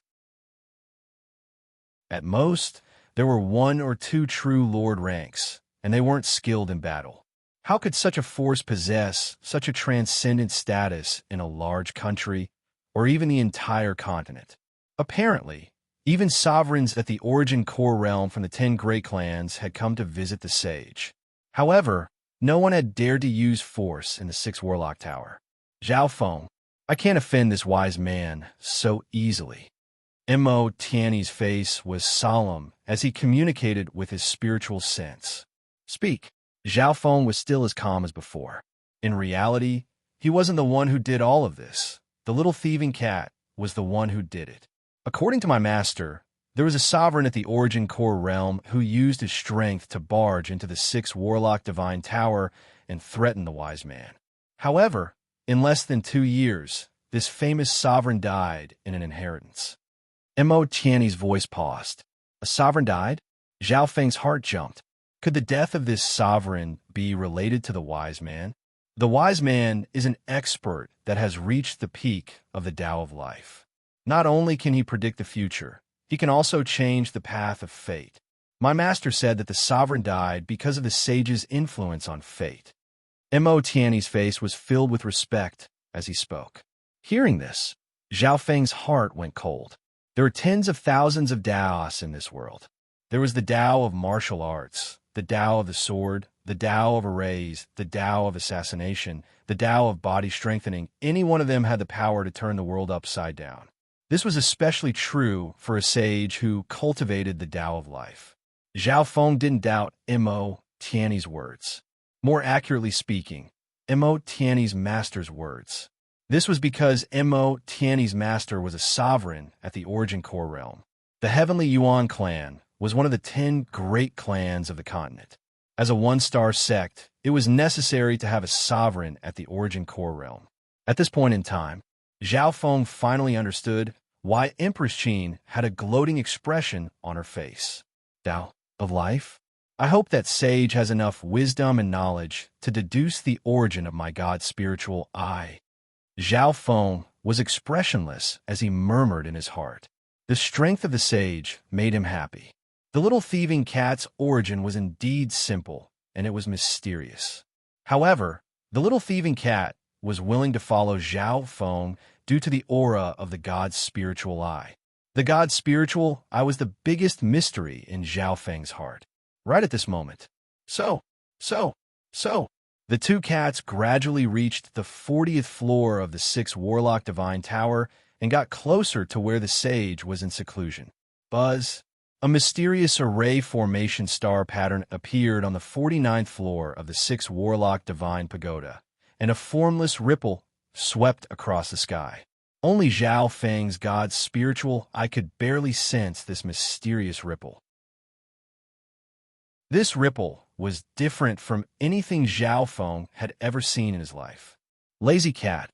Speaker 1: At most, there were 1 or 2 true lord ranks, and they weren't skilled in battle. How could such a force possess such a transcendent status in a large country, or even the entire continent? Apparently, even sovereigns at the origin core realm from the 10 great clans had come to visit the sage. However, no one had dared to use force in the 6 Warlock Tower. Zhao Feng, I can't offend this wise man so easily. Mo Tiany's face was solemn as he communicated with his spiritual sense. Speak. Zhao Feng was still as calm as before. In reality, he wasn't the one who did all of this. The little thieving cat was the one who did it. According to my master, there was a sovereign at the origin core realm who used his strength to barge into the 6 Warlock Divine Tower and threaten the wise man. However, in less than 2 years, this famous sovereign died in an inheritance. Mo Tiany's voice paused. A sovereign died? Zhao Feng's heart jumped. Could the death of this sovereign be related to the wise man? The wise man is an expert that has reached the peak of the Tao of life. Not only can he predict the future, he can also change the path of fate. My master said that the sovereign died because of the sage's influence on fate. Mo Tiany's face was filled with respect as he spoke. Hearing this, Zhao Feng's heart went cold. There are tens of thousands of Daos in this world. There was the Tao of martial arts, the Tao of the sword, the Tao of arrays, the Tao of assassination, the Tao of body strengthening. Any one of them had the power to turn the world upside down. This was especially true for a sage who cultivated the Tao of life. Zhao Feng didn't doubt Mo Tiany's words. More accurately speaking, Mo Tiany's master's words. This was because Mo Tiany's master was a sovereign at the origin core realm. The Heavenly Yuan clan was one of the 10 great clans of the continent. As a one-star sect, it was necessary to have a sovereign at the origin core realm. At this point in time, Zhao Feng finally understood why Empress Qin had a gloating expression on her face. Tao of life? I hope that sage has enough wisdom and knowledge to deduce the origin of my God's spiritual eye. Zhao Feng was expressionless as he murmured in his heart. The strength of the sage made him happy. The little thieving cat's origin was indeed simple, and it was mysterious. However, the little thieving cat was willing to follow Zhao Feng due to the aura of the god's spiritual eye. The god's spiritual eye was the biggest mystery in Zhao Feng's heart. Right at this moment. So. The two cats gradually reached the 40th floor of the 6th Warlock Divine Tower and got closer to where the sage was in seclusion. Buzz. A mysterious array formation star pattern appeared on the 49th floor of the 6th Warlock Divine Pagoda, and a formless ripple swept across the sky. Only Zhao Feng's god's spiritual eye could barely sense this mysterious ripple. This ripple was different from anything Zhao Feng had ever seen in his life. Lazy cat,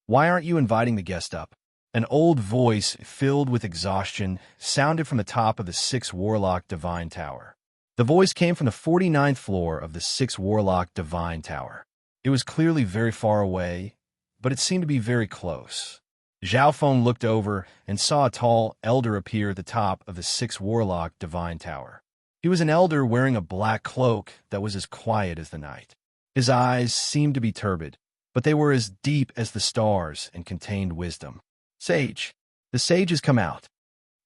Speaker 1: why aren't you inviting the guest up? An old voice filled with exhaustion sounded from the top of the 6th Warlock Divine Tower. The voice came from the 49th floor of the 6th Warlock Divine Tower. It was clearly very far away, but it seemed to be very close. Zhao Feng looked over and saw a tall elder appear at the top of the 6th Warlock Divine Tower. He was an elder wearing a black cloak that was as quiet as the night. His eyes seemed to be turbid, but they were as deep as the stars and contained wisdom. Sage, the sage has come out.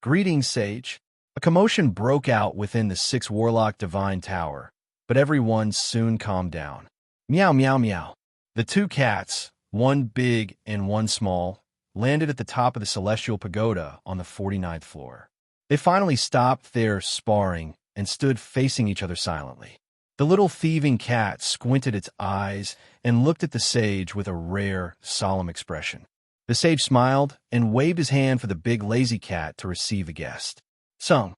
Speaker 1: Greetings, sage. A commotion broke out within the 6th Warlock Divine Tower, but everyone soon calmed down. Meow, meow, meow. The two cats, one big and one small, landed at the top of the Celestial Pagoda on the 49th floor. They finally stopped their sparring and stood facing each other silently. The little thieving cat squinted its eyes and looked at the sage with a rare, solemn expression. The sage smiled and waved his hand for the big lazy cat to receive the guest. Sung.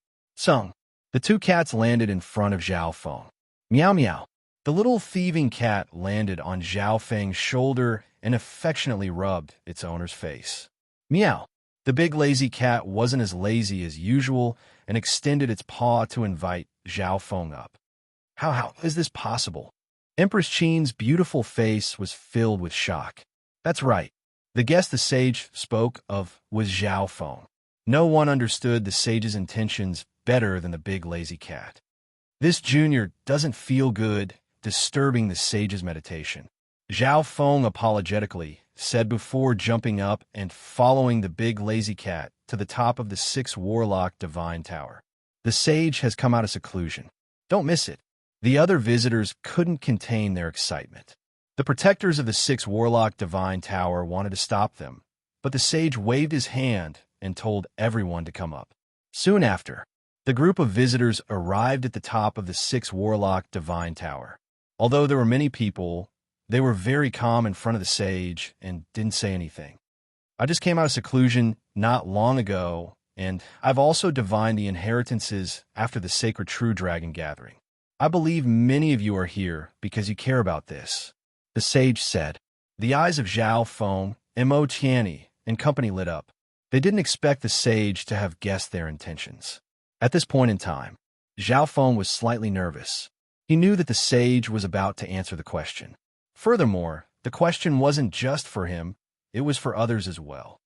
Speaker 1: The two cats landed in front of Zhao Feng. Meow, meow. The little thieving cat landed on Zhao Feng's shoulder and affectionately rubbed its owner's face. Meow. The big lazy cat wasn't as lazy as usual and extended its paw to invite Zhao Feng up. How is this possible? Empress Qin's beautiful face was filled with shock. That's right. The guest the sage spoke of was Zhao Feng. No one understood the sage's intentions better than the big lazy cat. This junior doesn't feel good, disturbing the sage's meditation. Zhao Feng apologetically said before jumping up and following the big lazy cat to the top of the 6th Warlock Divine Tower. The sage has come out of seclusion. Don't miss it. The other visitors couldn't contain their excitement. The protectors of the 6th Warlock Divine Tower wanted to stop them, but the sage waved his hand and told everyone to come up. Soon after, the group of visitors arrived at the top of the 6th Warlock Divine Tower. Although there were many people, they were very calm in front of the sage and didn't say anything. I just came out of seclusion not long ago, and I've also divined the inheritances after the Sacred True Dragon gathering. I believe many of you are here because you care about this. The sage said. The eyes of Zhao Feng, Mo Tianyi, and company lit up. They didn't expect the sage to have guessed their intentions. At this point in time, Zhao Feng was slightly nervous. He knew that the sage was about to answer the question. Furthermore, the question wasn't just for him, it was for others as well.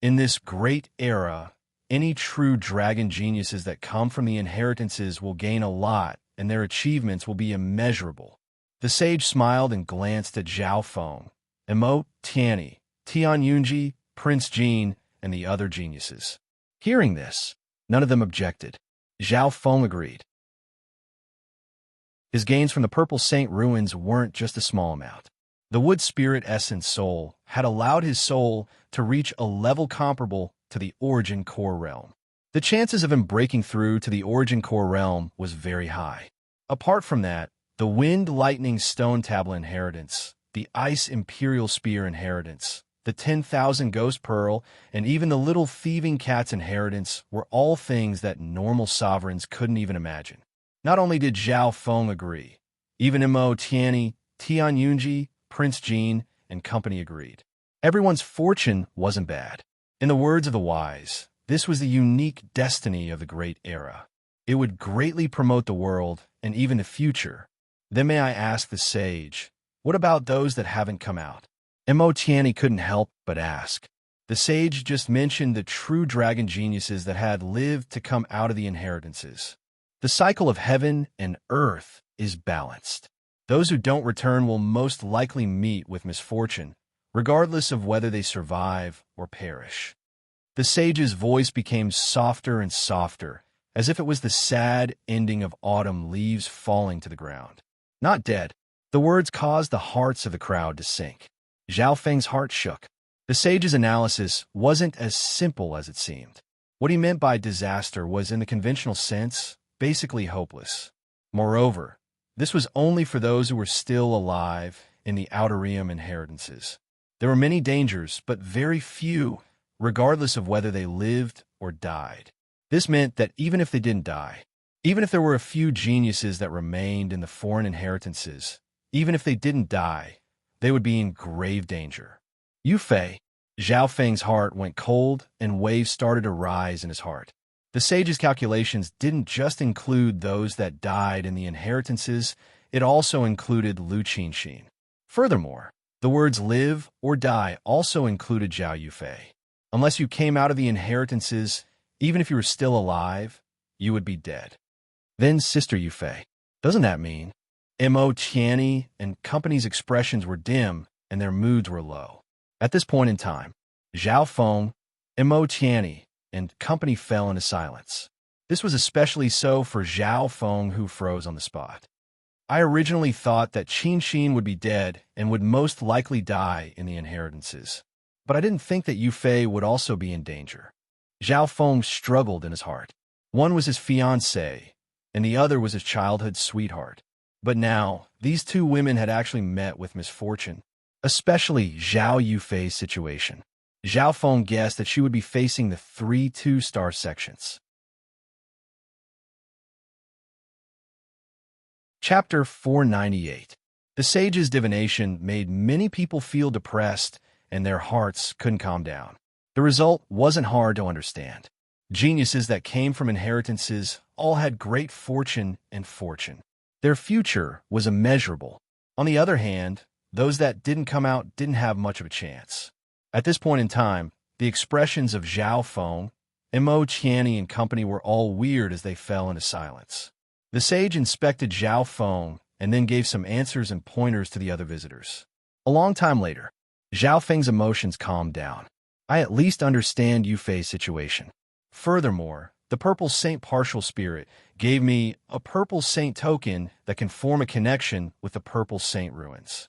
Speaker 1: In this great era, any true dragon geniuses that come from the inheritances will gain a lot, and their achievements will be immeasurable. The sage smiled and glanced at Zhao Feng, Mo Tianyi, Tian Yunji, Prince Jin, and the other geniuses. Hearing this, none of them objected. Zhao Feng agreed. His gains from the Purple Saint ruins weren't just a small amount. The Wood Spirit Essence Soul had allowed his soul to reach a level comparable to the Origin Core Realm. The chances of him breaking through to the Origin Core Realm was very high. Apart from that, the Wind Lightning Stone Tablet inheritance, the Ice Imperial Spear inheritance, the 10,000 Ghost Pearl, and even the Little Thieving Cat's inheritance were all things that normal sovereigns couldn't even imagine. Not only did Zhao Feng agree, even Mo Tianyi, Tian Yunji, Prince Jin, and company agreed. Everyone's fortune wasn't bad. In the words of the wise, this was the unique destiny of the great era. It would greatly promote the world and even the future. Then may I ask the sage, what about those that haven't come out? Mo Tianyi couldn't help but ask. The sage just mentioned the true dragon geniuses that had lived to come out of the inheritances. The cycle of heaven and earth is balanced. Those who don't return will most likely meet with misfortune, regardless of whether they survive or perish. The sage's voice became softer and softer, as if it was the sad ending of autumn leaves falling to the ground. Not dead. The words caused the hearts of the crowd to sink. Zhao Feng's heart shook. The sage's analysis wasn't as simple as it seemed. What he meant by disaster was, in the conventional sense, basically hopeless. Moreover, this was only for those who were still alive in the outer realm inheritances. There were many dangers, but very few, regardless of whether they lived or died. This meant that even if they didn't die, even if there were a few geniuses that remained in the foreign inheritances, even if they didn't die, they would be in grave danger. Yu Fei, Zhao Feng's heart went cold and waves started to rise in his heart. The sage's calculations didn't just include those that died in the inheritances, it also included Lu Qinxin. Furthermore, the words live or die also included Zhao Yufei. Unless you came out of the inheritances, even if you were still alive, you would be dead. Then Sister Yufei. Doesn't that mean? Mo Tianyi and company's expressions were dim and their moods were low. At this point in time, Zhao Feng, Mo Tianyi, and company fell into silence. This was especially so for Zhao Feng, who froze on the spot. I originally thought that Qinxin would be dead and would most likely die in the inheritances, but I didn't think that Yu Fei would also be in danger. Zhao Feng struggled in his heart. One was his fiancée, and the other was his childhood sweetheart. But now, these two women had actually met with misfortune, especially Zhao Yufei's situation. Zhao Feng guessed that she would be facing the 3 2-star sections. Chapter 498. The sage's divination made many people feel depressed, and their hearts couldn't calm down. The result wasn't hard to understand. Geniuses that came from inheritances all had great fortune and fortune. Their future was immeasurable. On the other hand, those that didn't come out didn't have much of a chance. At this point in time, the expressions of Zhao Feng, Mo Tianyi and company were all weird as they fell into silence. The sage inspected Zhao Feng and then gave some answers and pointers to the other visitors. A long time later, Zhao Feng's emotions calmed down. I at least understand Yu Fei's situation. Furthermore, the Purple Saint partial spirit gave me a Purple Saint token that can form a connection with the Purple Saint ruins.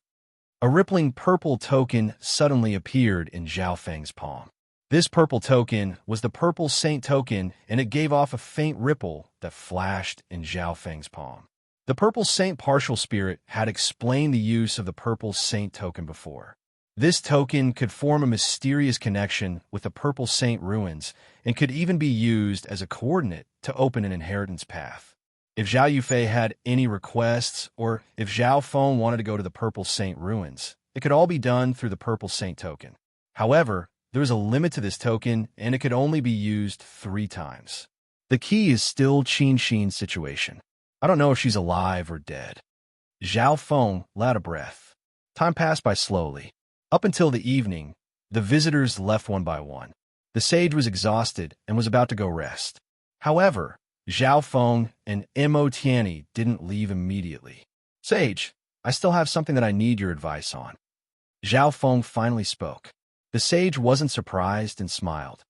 Speaker 1: A rippling purple token suddenly appeared in Zhao Feng's palm. This purple token was the Purple Saint token, and it gave off a faint ripple that flashed in Zhao Feng's palm. The Purple Saint partial spirit had explained the use of the Purple Saint token before. This token could form a mysterious connection with the Purple Saint ruins and could even be used as a coordinate to open an inheritance path. If Zhao Yufei had any requests, or if Zhao Feng wanted to go to the Purple Saint ruins, it could all be done through the Purple Saint token. However, there was a limit to this token, and it could only be used 3 times. The key is still Qinxin's situation. I don't know if she's alive or dead. Zhao Feng let out a breath. Time passed by slowly. Up until the evening, the visitors left one by one. The sage was exhausted and was about to go rest. However, Zhao Feng and Mo Tianyi didn't leave immediately. Sage, I still have something that I need your advice on. Zhao Feng finally spoke. The sage wasn't surprised and smiled.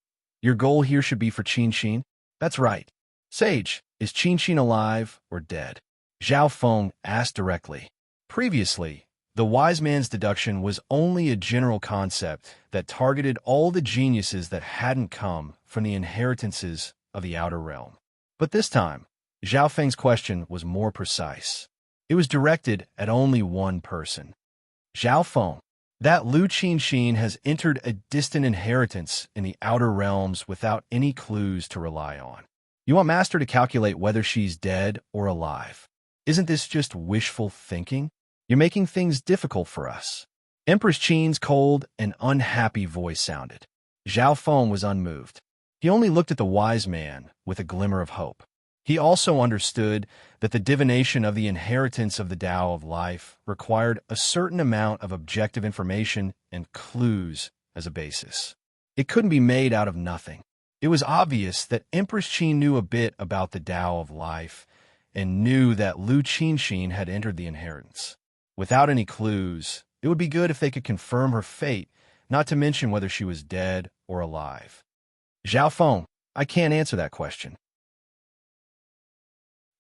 Speaker 1: Your goal here should be for Qinxin? That's right. Sage, is Qinxin alive or dead? Zhao Feng asked directly. Previously, the wise man's deduction was only a general concept that targeted all the geniuses that hadn't come from the inheritances of the outer realm. But this time, Zhao Feng's question was more precise. It was directed at only one person. Zhao Feng, that Lu Qinxin has entered a distant inheritance in the outer realms without any clues to rely on. You want Master to calculate whether she's dead or alive. Isn't this just wishful thinking? You're making things difficult for us. Empress Qin's cold and unhappy voice sounded. Zhao Feng was unmoved. He only looked at the wise man with a glimmer of hope. He also understood that the divination of the inheritance of the Tao of life required a certain amount of objective information and clues as a basis. It couldn't be made out of nothing. It was obvious that Empress Qin knew a bit about the Tao of life and knew that Lu Qinxin had entered the inheritance. Without any clues, It would be good if they could confirm her fate, not to mention whether she was dead or alive. Zhao Feng, I can't answer that question.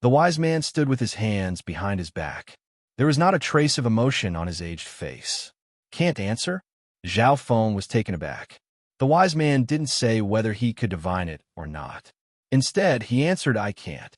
Speaker 1: The wise man stood with his hands behind his back. There was not a trace of emotion on his aged face. Can't answer? Zhao Feng was taken aback. The wise man didn't say whether he could divine it or not. Instead, he answered, I can't.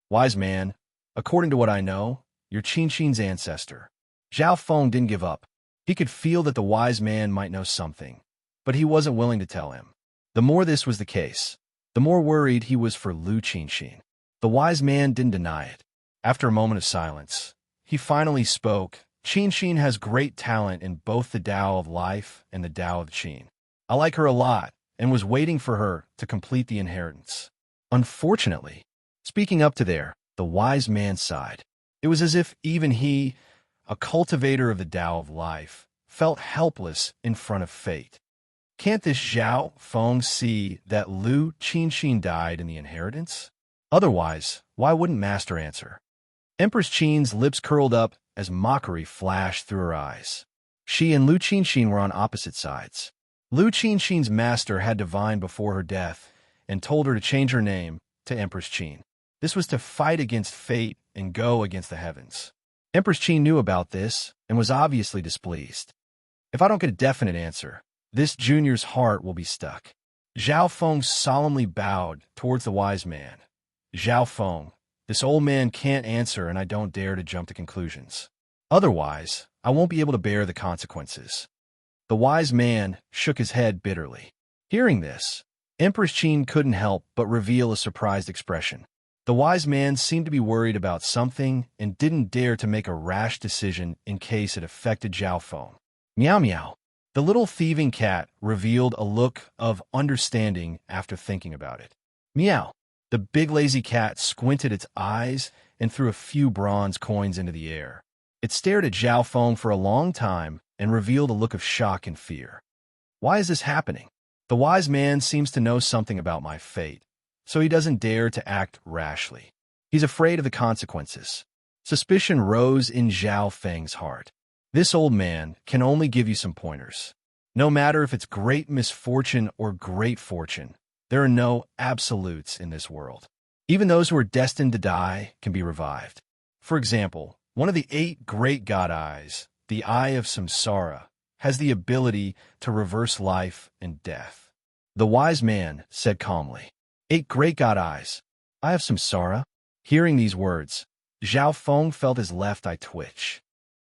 Speaker 1: Wise man, according to what I know, you're Qin's ancestor. Zhao Feng didn't give up. He could feel that the wise man might know something, but he wasn't willing to tell him. The more this was the case, the more worried he was for Lu Qinxin. The wise man didn't deny it. After a moment of silence, he finally spoke. Qinxin has great talent in both the Tao of life and the Tao of Qin. I like her a lot and was waiting for her to complete the inheritance. Unfortunately, speaking up to there, the wise man sighed. It was as if even he, a cultivator of the Tao of life, felt helpless in front of fate. Can't this Zhao Feng see that Lu Qinxin died in the inheritance? Otherwise, why wouldn't Master answer? Empress Qin's lips curled up as mockery flashed through her eyes. She and Lu Qinxin were on opposite sides. Lu Qinxin's master had divined before her death and told her to change her name to Empress Qin. This was to fight against fate and go against the heavens. Empress Qin knew about this and was obviously displeased. If I don't get a definite answer, this junior's heart will be stuck. Zhao Feng solemnly bowed towards the wise man. Zhao Feng, this old man can't answer and I don't dare to jump to conclusions. Otherwise, I won't be able to bear the consequences. The wise man shook his head bitterly. Hearing this, Empress Qin couldn't help but reveal a surprised expression. The wise man seemed to be worried about something and didn't dare to make a rash decision in case it affected Zhao Feng. Meow meow. The little thieving cat revealed a look of understanding after thinking about it. Meow. The big lazy cat squinted its eyes and threw a few bronze coins into the air. It stared at Zhao Feng for a long time and revealed a look of shock and fear. Why is this happening? The wise man seems to know something about my fate, so he doesn't dare to act rashly. He's afraid of the consequences. Suspicion rose in Zhao Feng's heart. This old man can only give you some pointers. No matter if it's great misfortune or great fortune, there are no absolutes in this world. Even those who are destined to die can be revived. For example, one of the 8 great god eyes, the Eye of Samsara, has the ability to reverse life and death. The wise man said calmly, 8 great god eyes, Eye of Samsara? Hearing these words, Zhao Feng felt his left eye twitch.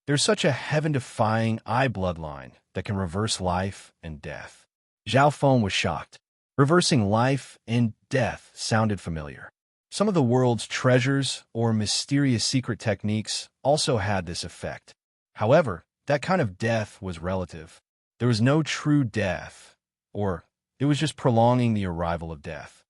Speaker 1: There's such a heaven-defying eye bloodline that can reverse life and death. Zhao Feng was shocked. Reversing life and death sounded familiar. Some of the world's treasures or mysterious secret techniques also had this effect. However, that kind of death was relative. There was no true death, or it was just prolonging the arrival of death.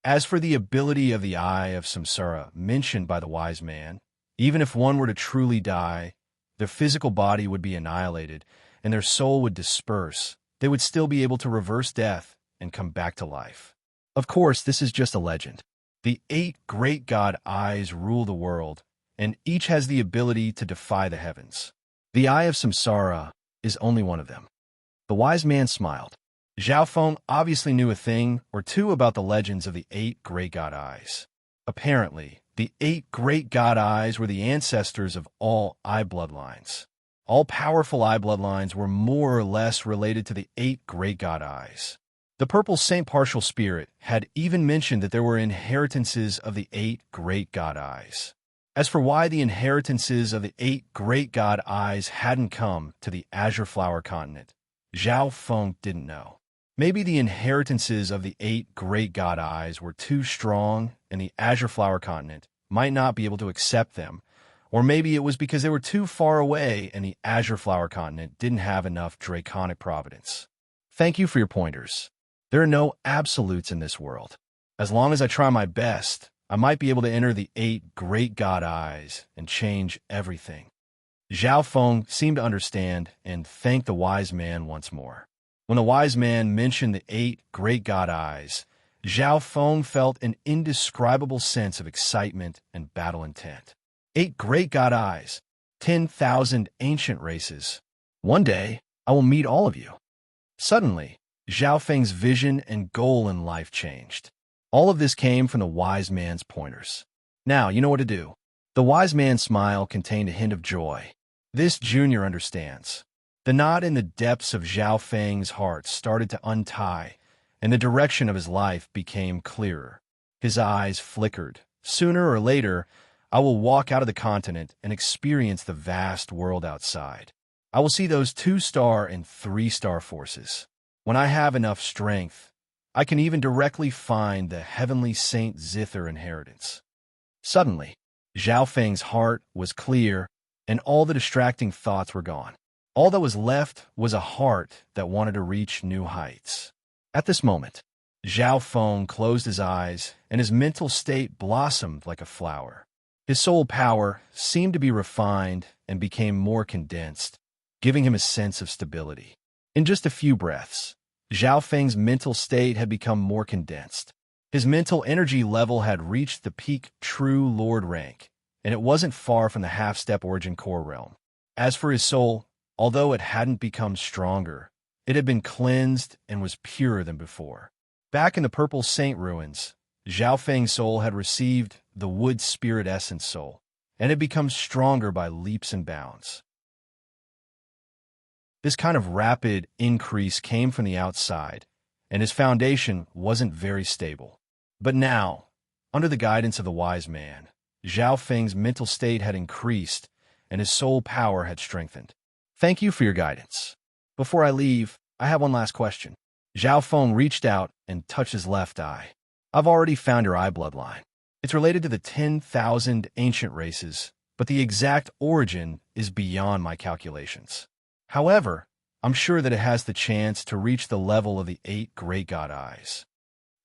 Speaker 1: As for the ability of the Eye of Samsara mentioned by the wise man, even if one were to truly die, their physical body would be annihilated and their soul would disperse. They would still be able to reverse death and come back to life. Of course, this is just a legend. The 8 great god eyes rule the world, and each has the ability to defy the heavens. The Eye of Samsara is only one of them. The wise man smiled. Zhao Feng obviously knew a thing or two about the legends of the 8 great god eyes. Apparently, the 8 great god eyes were the ancestors of all eye bloodlines. All powerful eye bloodlines were more or less related to the 8 great god eyes. The purple Saint Partial Spirit had even mentioned that there were inheritances of the 8 great god eyes. As for why the inheritances of the 8 great god eyes hadn't come to the Azure Flower continent, Zhao Feng didn't know. Maybe the inheritances of the 8 great god eyes were too strong and the Azure Flower continent might not be able to accept them, or maybe it was because they were too far away and the Azure Flower continent didn't have enough draconic providence. Thank you for your pointers. There are no absolutes in this world. As long as I try my best, I might be able to enter the 8 great god eyes and change everything. Zhao Feng seemed to understand and thanked the wise man once more. When the wise man mentioned the 8 great god eyes, Zhao Feng felt an indescribable sense of excitement and battle intent. 8 great god eyes. 10,000 ancient races. One day, I will meet all of you. Suddenly, Zhao Feng's vision and goal in life changed. All of this came from the wise man's pointers. Now, you know what to do. The wise man's smile contained a hint of joy. This junior understands. The knot in the depths of Zhao Feng's heart started to untie, and the direction of his life became clearer. His eyes flickered. Sooner or later, I will walk out of the continent and experience the vast world outside. I will see those 2-star and 3-star forces. When I have enough strength, I can even directly find the heavenly Saint Zither inheritance. Suddenly, Zhao Feng's heart was clear, and all the distracting thoughts were gone. All that was left was a heart that wanted to reach new heights. At this moment, Zhao Feng closed his eyes, and his mental state blossomed like a flower. His soul power seemed to be refined and became more condensed, giving him a sense of stability. In just a few breaths, Zhao Feng's mental state had become more condensed. His mental energy level had reached the peak True Lord rank, and it wasn't far from the half-step Origin Core realm. As for his soul, although it hadn't become stronger, it had been cleansed and was purer than before. Back in the Purple Saint ruins, Zhao Feng's soul had received the Wood Spirit Essence Soul, and had become stronger by leaps and bounds. This kind of rapid increase came from the outside, and his foundation wasn't very stable. But now, under the guidance of the wise man, Zhao Feng's mental state had increased, and his soul power had strengthened. Thank you for your guidance. Before I leave, I have one last question. Zhao Feng reached out and touched his left eye. I've already found your eye bloodline. It's related to the 10,000 ancient races, but the exact origin is beyond my calculations. However, I'm sure that it has the chance to reach the level of the 8 great god eyes.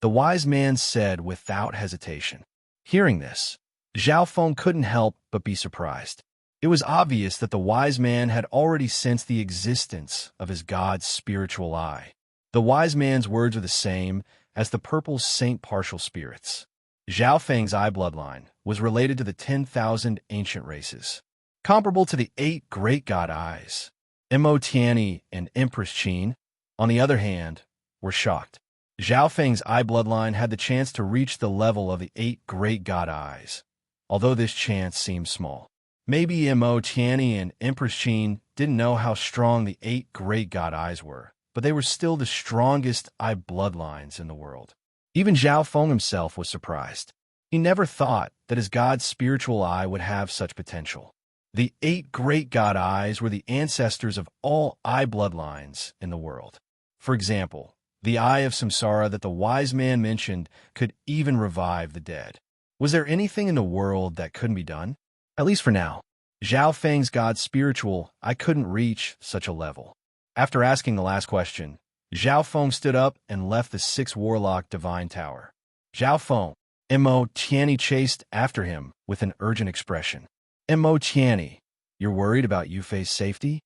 Speaker 1: The wise man said without hesitation. Hearing this, Zhao Feng couldn't help but be surprised. It was obvious that the wise man had already sensed the existence of his god's spiritual eye. The wise man's words are the same as the purple saint partial spirits. Zhao Feng's eye bloodline was related to the 10,000 ancient races, comparable to the 8 great god eyes. Mo Tianyi and Empress Qin, on the other hand, were shocked. Zhao Feng's eye bloodline had the chance to reach the level of the 8 great god eyes, although this chance seemed small. Maybe Mo Tianyi and Empress Qin didn't know how strong the 8 great god eyes were, but they were still the strongest eye bloodlines in the world. Even Zhao Feng himself was surprised. He never thought that his god's spiritual eye would have such potential. The 8 great god eyes were the ancestors of all eye bloodlines in the world. For example, the eye of Samsara that the wise man mentioned could even revive the dead. Was there anything in the world that couldn't be done? At least for now. Zhao Feng's god's spiritual eye couldn't reach such a level. After asking the last question, Zhao Feng stood up and left the 6 Warlock Divine Tower. Zhao Feng, Mo Tianyi chased after him with an urgent expression. Mo Tianyi, you're worried about Yufei's safety?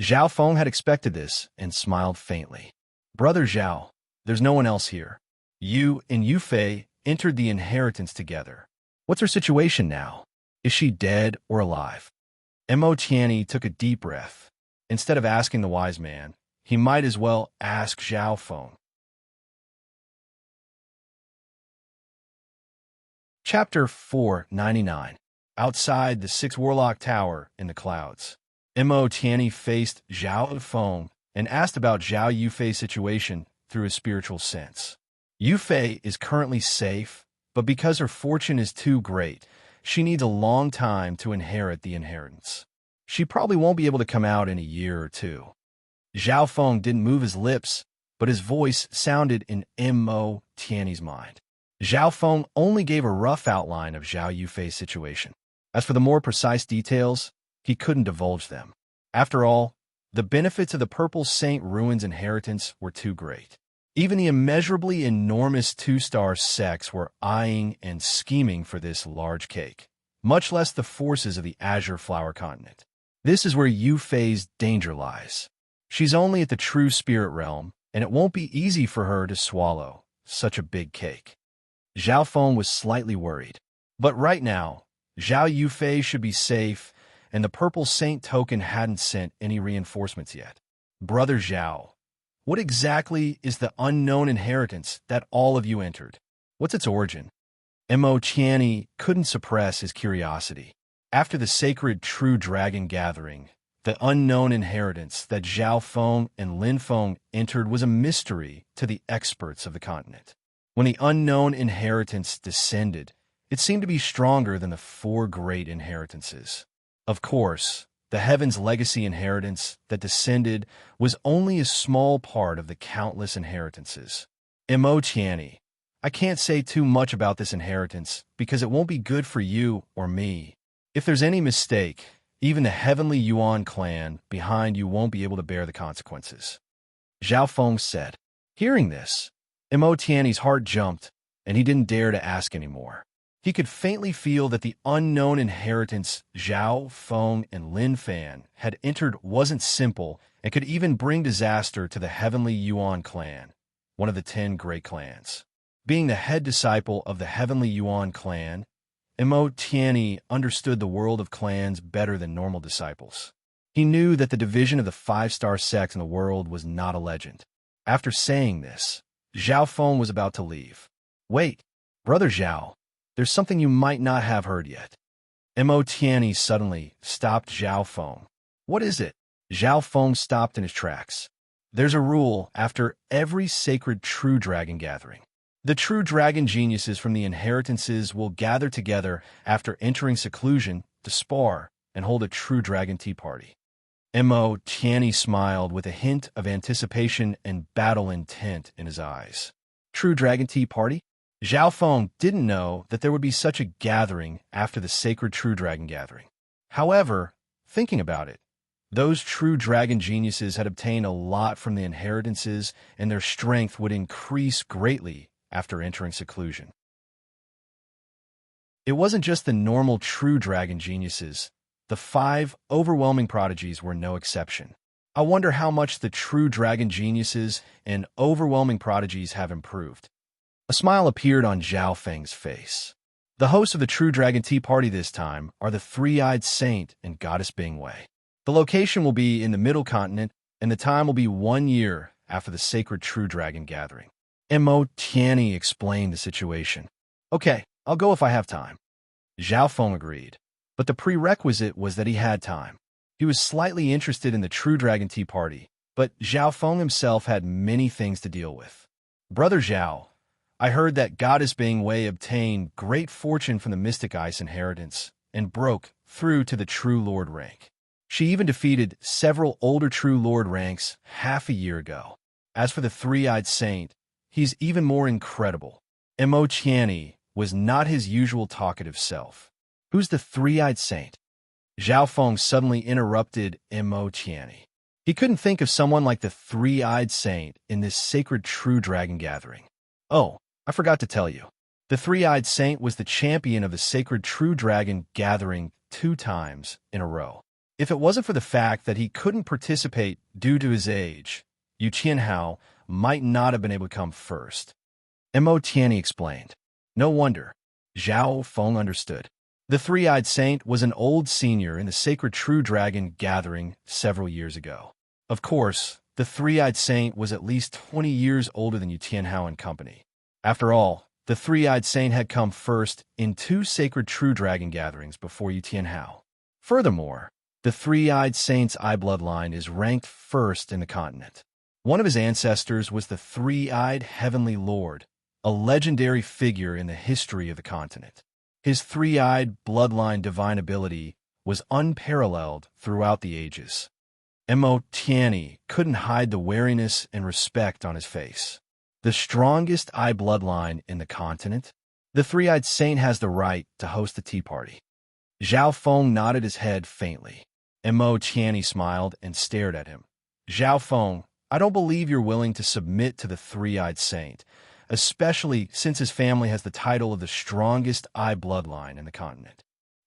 Speaker 1: Zhao Feng had expected this and smiled faintly. Brother Zhao, there's no one else here. You and Yufei entered the inheritance together. What's her situation now? Is she dead or alive? Mo Tianyi took a deep breath. Instead of asking the wise man, he might as well ask Zhao Feng. Chapter 499. Outside the 6 Warlock Tower in the clouds, Mo Tianyi faced Zhao Feng and asked about Zhao Yufei's situation through his spiritual sense. Yufei is currently safe, but because her fortune is too great, she needs a long time to inherit the inheritance. She probably won't be able to come out in a year or 2. Zhao Feng didn't move his lips, but his voice sounded in Mo Tianyi's mind. Zhao Feng only gave a rough outline of Zhao Yufei's situation. As for the more precise details, he couldn't divulge them. After all, the benefits of the Purple Saint Ruins inheritance were too great. Even the immeasurably enormous 2-star sects were eyeing and scheming for this large cake, much less the forces of the Azure Flower Continent. This is where Yufei's danger lies. She's only at the true spirit realm, and it won't be easy for her to swallow such a big cake. Zhao Feng was slightly worried. But right now, Zhao Yufei should be safe, and the purple saint token hadn't sent any reinforcements yet. Brother Zhao, what exactly is the unknown inheritance that all of you entered? What's its origin? Mo Qianni couldn't suppress his curiosity. After the sacred True Dragon gathering, the unknown inheritance that Zhao Feng and Lin Feng entered was a mystery to the experts of the continent. When the unknown inheritance descended, it seemed to be stronger than the four great inheritances. Of course, the Heaven's Legacy inheritance that descended was only a small part of the countless inheritances. Mo Qianni, I can't say too much about this inheritance because it won't be good for you or me. If there's any mistake, even the Heavenly Yuan clan behind you won't be able to bear the consequences. Zhao Feng said. Hearing this, Mo Qianni's heart jumped, and he didn't dare to ask anymore. He could faintly feel that the unknown inheritance Zhao Feng and Lin Fan had entered wasn't simple and could even bring disaster to the Heavenly Yuan clan, one of the 10 great clans. Being the head disciple of the Heavenly Yuan clan, Mo Qianni understood the world of clans better than normal disciples. He knew that the division of the 5-star sect in the world was not a legend. After saying this, Zhao Feng was about to leave. Wait, Brother Zhao, there's something you might not have heard yet. Mo Qianni suddenly stopped Zhao Feng. What is it? Zhao Feng stopped in his tracks. There's a rule after every sacred True Dragon gathering. The True Dragon geniuses from the inheritances will gather together after entering seclusion to spar and hold a True Dragon tea party. Mo Qianni smiled with a hint of anticipation and battle intent in his eyes. True Dragon tea party? Zhao Feng didn't know that there would be such a gathering after the sacred True Dragon gathering. However, thinking about it, those True Dragon geniuses had obtained a lot from the inheritances, and their strength would increase greatly after entering seclusion. It wasn't just the normal True Dragon geniuses. The 5 overwhelming prodigies were no exception. I wonder how much the True Dragon geniuses and overwhelming prodigies have improved. A smile appeared on Zhao Feng's face. The hosts of the True Dragon Tea Party this time are the Three-Eyed Saint and Goddess Bingwei. The location will be in the Middle Continent, and the time will be 1 year after the sacred True Dragon gathering. Mo Qianni explained the situation. Okay, I'll go if I have time. Zhao Feng agreed, but the prerequisite was that he had time. He was slightly interested in the True Dragon Tea Party, but Zhao Feng himself had many things to deal with. Brother Zhao, I heard that Goddess Bingwei obtained great fortune from the Mystic Ice inheritance and broke through to the True Lord rank. She even defeated several older True Lord ranks half a year ago. As for the Three-Eyed Saint, he's even more incredible. Mo Qianni was not his usual talkative self. Who's the Three-Eyed Saint? Zhao Feng suddenly interrupted Mo Qianni. He couldn't think of someone like the Three-Eyed Saint in this sacred True Dragon gathering. Oh, I forgot to tell you. The Three-Eyed Saint was the champion of the sacred True Dragon gathering 2 times in a row. If it wasn't for the fact that he couldn't participate due to his age, Yu Qianhao might not have been able to come first. Mo Qianni explained. No wonder. Zhao Feng understood. The Three-Eyed Saint was an old senior in the sacred True Dragon gathering several years ago. Of course, the Three-Eyed Saint was at least 20 years older than Yu Qianhao and company. After all, the Three-Eyed Saint had come first in 2 sacred True Dragon gatherings before Yu Qianhao. Furthermore, the Three-Eyed Saint's eye bloodline is ranked first in the continent. One of his ancestors was the Three-Eyed Heavenly Lord, a legendary figure in the history of the continent. His three-eyed bloodline divine ability was unparalleled throughout the ages. Mo Qianni couldn't hide the wariness and respect on his face. The strongest eye bloodline in the continent? The Three-Eyed Saint has the right to host the tea party. Zhao Feng nodded his head faintly. Mo Qianni smiled and stared at him. Zhao Feng, I don't believe you're willing to submit to the Three-Eyed Saint, especially since his family has the title of the strongest eye bloodline in the continent.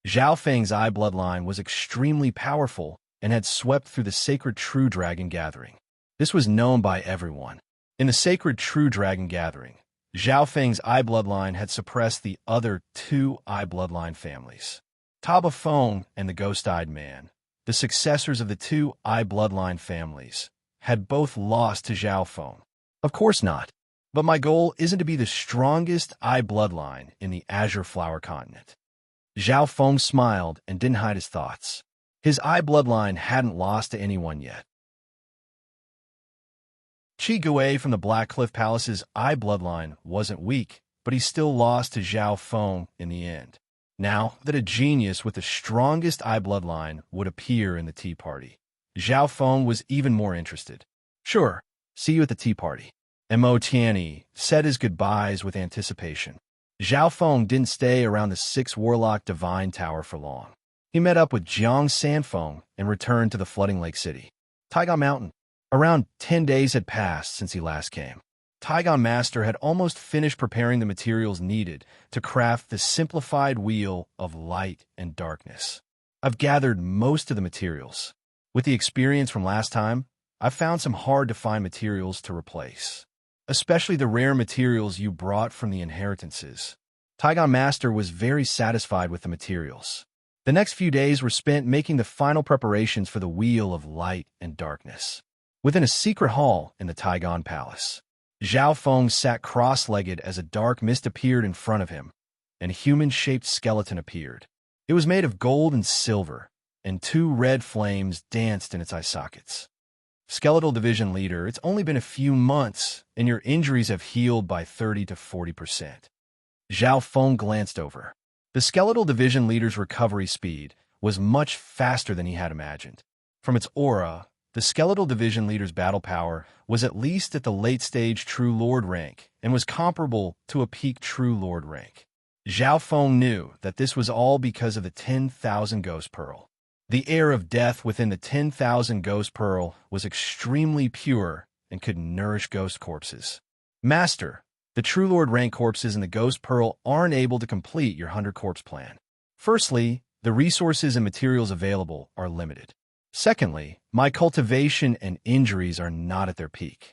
Speaker 1: Zhao Feng's eye bloodline was extremely powerful and had swept through the sacred True Dragon gathering. This was known by everyone. In the sacred True Dragon gathering, Zhao Feng's eye bloodline had suppressed the other 2 eye bloodline families. Taba Feng and the Ghost-Eyed Man, the successors of the two Eye bloodline families, had both lost to Zhao Feng. Of course not. But my goal isn't to be the strongest Eye bloodline in the Azure Flower Continent. Zhao Feng smiled and didn't hide his thoughts. His Eye bloodline hadn't lost to anyone yet. Qi Gui from the Black Cliff Palace's Eye bloodline wasn't weak, but he still lost to Zhao Feng in the end. Now that a genius with the strongest Eye bloodline would appear in the tea party, Zhao Feng was even more interested. Sure, see you at the tea party. Mo Tianyi said his goodbyes with anticipation. Zhao Feng didn't stay around the Six Warlock Divine Tower for long. He met up with Jiang Sanfeng and returned to the Flooding Lake City. Taigon Mountain. Around 10 days had passed since he last came. Taigon Master had almost finished preparing the materials needed to craft the simplified wheel of light and darkness. I've gathered most of the materials. With the experience from last time, I've found some hard-to-find materials to replace, especially the rare materials you brought from the inheritances. Taigon Master was very satisfied with the materials. The next few days were spent making the final preparations for the Wheel of Light and Darkness. Within a secret hall in the Taigon Palace, Zhao Feng sat cross-legged as a dark mist appeared in front of him, and a human-shaped skeleton appeared. It was made of gold and silver, and two red flames danced in its eye sockets. Skeletal Division Leader, it's only been a few months, and your injuries have healed by 30 to 40%. Zhao Feng glanced over. The Skeletal Division Leader's recovery speed was much faster than he had imagined. From its aura, the Skeletal Division Leader's battle power was at least at the late-stage True Lord rank and was comparable to a peak True Lord rank. Zhao Feng knew that this was all because of the 10,000 Ghost Pearl. The air of death within the 10,000 Ghost Pearl was extremely pure and could nourish ghost corpses. Master, the True Lord rank corpses in the Ghost Pearl aren't able to complete your 100 corpse plan. Firstly, the resources and materials available are limited. Secondly, my cultivation and injuries are not at their peak.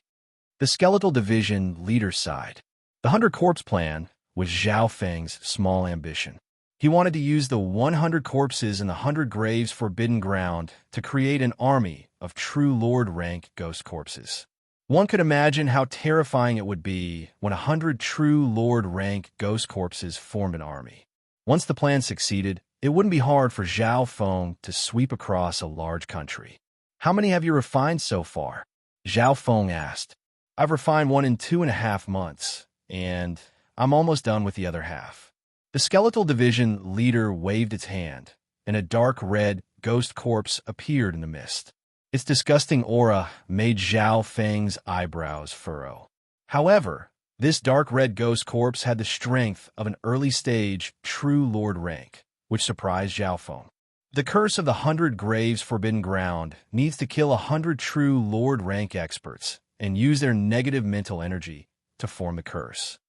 Speaker 1: The Skeletal Division Leader sighed. The 100 corpse plan was Zhao Feng's small ambition. He wanted to use the 100 corpses in the 100 graves forbidden ground to create an army of True Lord rank ghost corpses. One could imagine how terrifying it would be when 100 True Lord rank ghost corpses formed an army. Once the plan succeeded, it wouldn't be hard for Zhao Feng to sweep across a large country. How many have you refined so far? Zhao Feng asked. I've refined one in 2.5 months, and I'm almost done with the other half. The Skeletal Division Leader waved its hand, and a dark red ghost corpse appeared in the mist. Its disgusting aura made Zhao Feng's eyebrows furrow. However, this dark red ghost corpse had the strength of an early-stage True Lord rank, which surprised Zhao Feng. The curse of the 100 graves forbidden ground needs to kill 100 True Lord rank experts and use their negative mental energy to form the curse.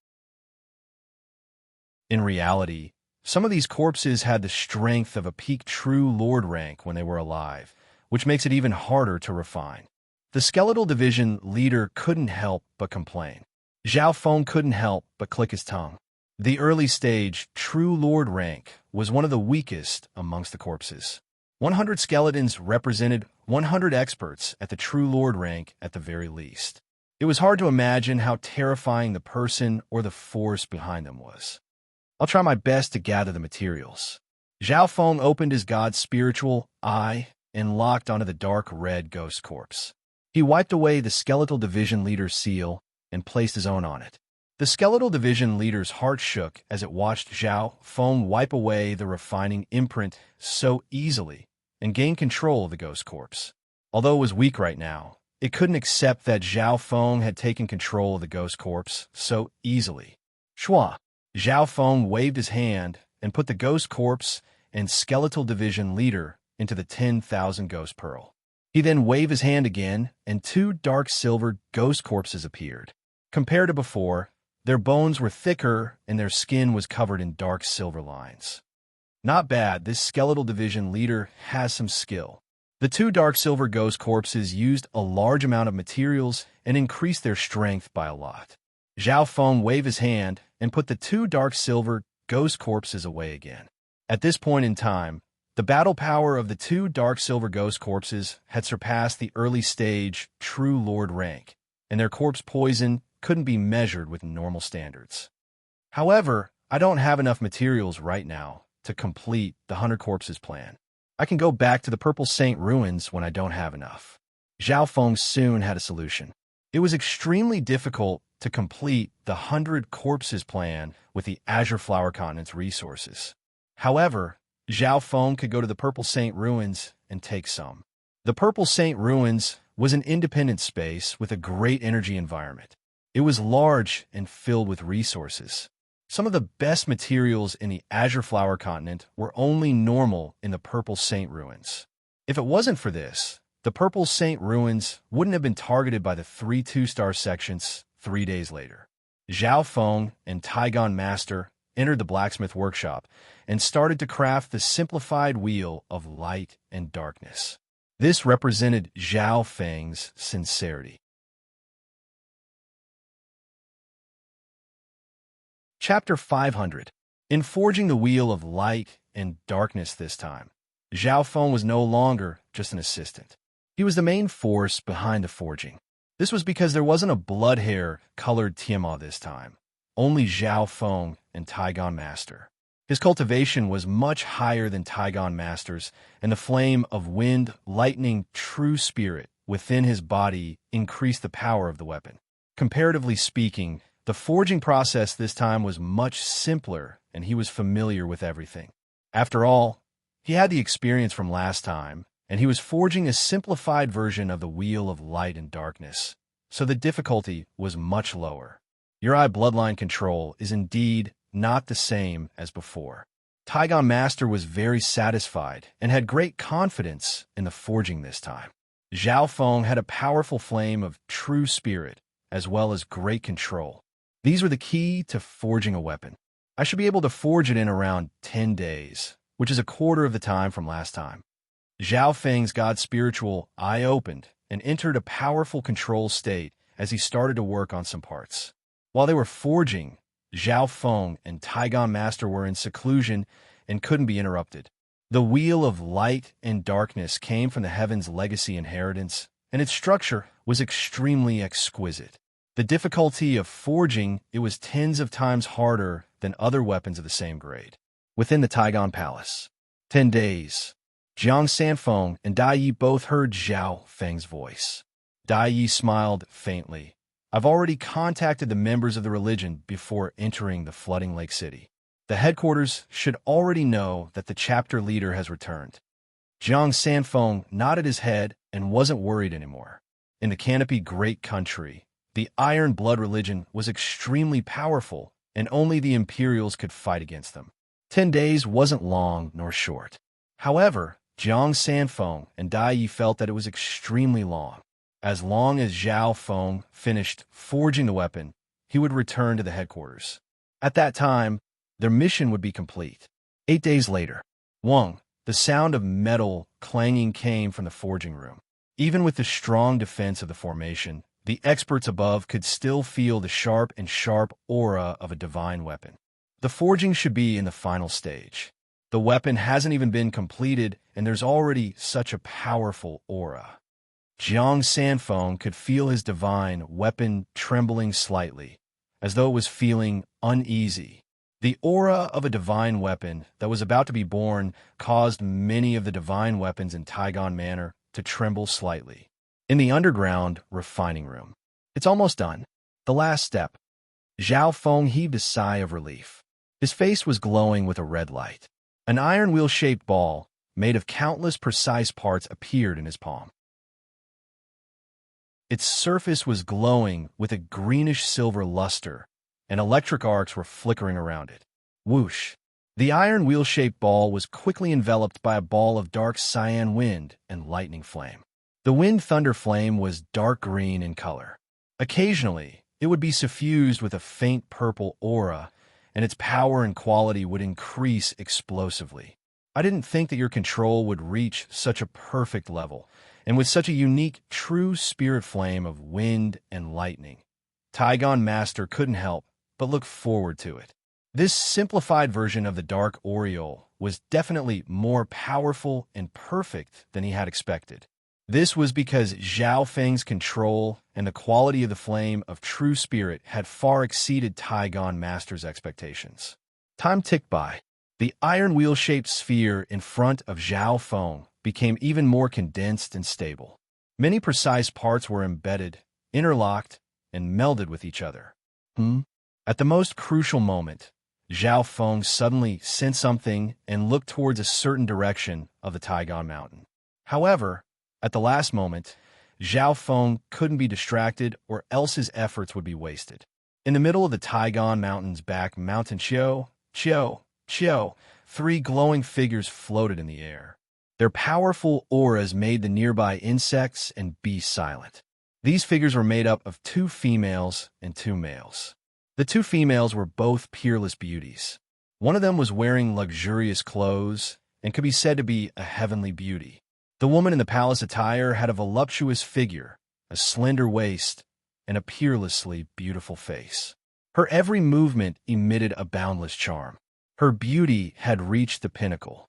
Speaker 1: In reality, some of these corpses had the strength of a peak True Lord rank when they were alive, which makes it even harder to refine. The Skeletal Division Leader couldn't help but complain. Zhao Feng couldn't help but click his tongue. The early-stage True Lord rank was one of the weakest amongst the corpses. 100 skeletons represented 100 experts at the True Lord rank at the very least. It was hard to imagine how terrifying the person or the force behind them was. I'll try my best to gather the materials. Zhao Feng opened his god's spiritual eye and locked onto the dark red ghost corpse. He wiped away the Skeletal Division Leader's seal and placed his own on it. The Skeletal Division Leader's heart shook as it watched Zhao Feng wipe away the refining imprint so easily and gain control of the ghost corpse. Although it was weak right now, it couldn't accept that Zhao Feng had taken control of the ghost corpse so easily. Shua! Zhao Feng waved his hand and put the ghost corpse and Skeletal Division Leader into the 10,000 Ghost Pearl. He then waved his hand again, and two dark silver ghost corpses appeared. Compared to before, their bones were thicker and their skin was covered in dark silver lines. Not bad, this Skeletal Division Leader has some skill. The two dark silver ghost corpses used a large amount of materials and increased their strength by a lot. Zhao Feng waved his hand and put the two dark silver ghost corpses away again. At this point in time, the battle power of the two dark silver ghost corpses had surpassed the early stage True Lord rank, and their corpse poison couldn't be measured with normal standards. However, I don't have enough materials right now to complete the 100 Corpses plan. I can go back to the Purple Saint ruins when I don't have enough. Zhao Feng soon had a solution. It was extremely difficult to complete the 100 Corpses plan with the Azure Flower Continent's resources. However, Zhao Feng could go to the Purple Saint ruins and take some. The Purple Saint ruins was an independent space with a great energy environment. It was large and filled with resources. Some of the best materials in the Azure Flower Continent were only normal in the Purple Saint ruins. If it wasn't for this, the Purple Saint ruins wouldn't have been targeted by the 3 2-star sections 3 days later. Zhao Feng and Taigon Master entered the blacksmith workshop and started to craft the simplified wheel of light and darkness. This represented Zhao Feng's sincerity. Chapter 500. In forging the wheel of light and darkness this time, Zhao Feng was no longer just an assistant. He was the main force behind the forging. This was because there wasn't a blood hair-colored Tiamat this time, only Zhao Feng and Taigon Master. His cultivation was much higher than Taigon Master's, and the flame of wind, lightning, true spirit within his body increased the power of the weapon. Comparatively speaking, the forging process this time was much simpler, and he was familiar with everything. After all, he had the experience from last time, and he was forging a simplified version of the Wheel of Light and Darkness, so the difficulty was much lower. Your eye bloodline control is indeed not the same as before. Taigon Master was very satisfied and had great confidence in the forging this time. Zhao Feng had a powerful flame of true spirit, as well as great control. These were the key to forging a weapon. I should be able to forge it in around 10 days, which is a quarter of the time from last time. Zhao Feng's God Spiritual eye opened and entered a powerful control state as he started to work on some parts. While they were forging, Zhao Feng and Taigon Master were in seclusion and couldn't be interrupted. The Wheel of Light and Darkness came from the Heaven's legacy inheritance, and its structure was extremely exquisite. The difficulty of forging it was tens of times harder than other weapons of the same grade. Within the Taigon Palace, 10 days. Jiang Sanfeng and Dai Yi both heard Zhao Feng's voice. Dai Yi smiled faintly. I've already contacted the members of the religion before entering the Flooding Lake City. The headquarters should already know that the chapter leader has returned. Jiang Sanfeng nodded his head and wasn't worried anymore. In the Canopy Great Country, the Iron Blood religion was extremely powerful, and only the Imperials could fight against them. 10 days wasn't long nor short. However, Jiang Sanfeng and Dai Yi felt that it was extremely long. As long as Zhao Feng finished forging the weapon, he would return to the headquarters. At that time, their mission would be complete. 8 days later, Wang, the sound of metal clanging came from the forging room. Even with the strong defense of the formation, the experts above could still feel the sharp aura of a divine weapon. The forging should be in the final stage. The weapon hasn't even been completed, and there's already such a powerful aura. Jiang Sanfeng could feel his divine weapon trembling slightly, as though it was feeling uneasy. The aura of a divine weapon that was about to be born caused many of the divine weapons in Taigon Manor to tremble slightly. In the underground refining room, it's almost done. The last step. Zhao Feng heaved a sigh of relief. His face was glowing with a red light. An iron wheel-shaped ball, made of countless precise parts, appeared in his palm. Its surface was glowing with a greenish-silver luster, and electric arcs were flickering around it. Whoosh! The iron wheel-shaped ball was quickly enveloped by a ball of dark cyan wind and lightning flame. The wind-thunder flame was dark green in color. Occasionally, it would be suffused with a faint purple aura, and its power and quality would increase explosively. I didn't think that your control would reach such a perfect level, and with such a unique, true spirit flame of wind and lightning. Taigon Master couldn't help but look forward to it. This simplified version of the Dark Oriole was definitely more powerful and perfect than he had expected. This was because Zhao Feng's control and the quality of the flame of true spirit had far exceeded Taigon Master's expectations. Time ticked by. The iron wheel-shaped sphere in front of Zhao Feng became even more condensed and stable. Many precise parts were embedded, interlocked, and melded with each other. At the most crucial moment, Zhao Feng suddenly sensed something and looked towards a certain direction of the Taigon Mountain. However, at the last moment, Zhao Feng couldn't be distracted or else his efforts would be wasted. In the middle of the Taigon Mountain's back mountain Chiu, three glowing figures floated in the air. Their powerful auras made the nearby insects and beasts silent. These figures were made up of 2 females and 2 males. The 2 females were both peerless beauties. One of them was wearing luxurious clothes and could be said to be a heavenly beauty. The woman in the palace attire had a voluptuous figure, a slender waist, and a peerlessly beautiful face. Her every movement emitted a boundless charm. Her beauty had reached the pinnacle.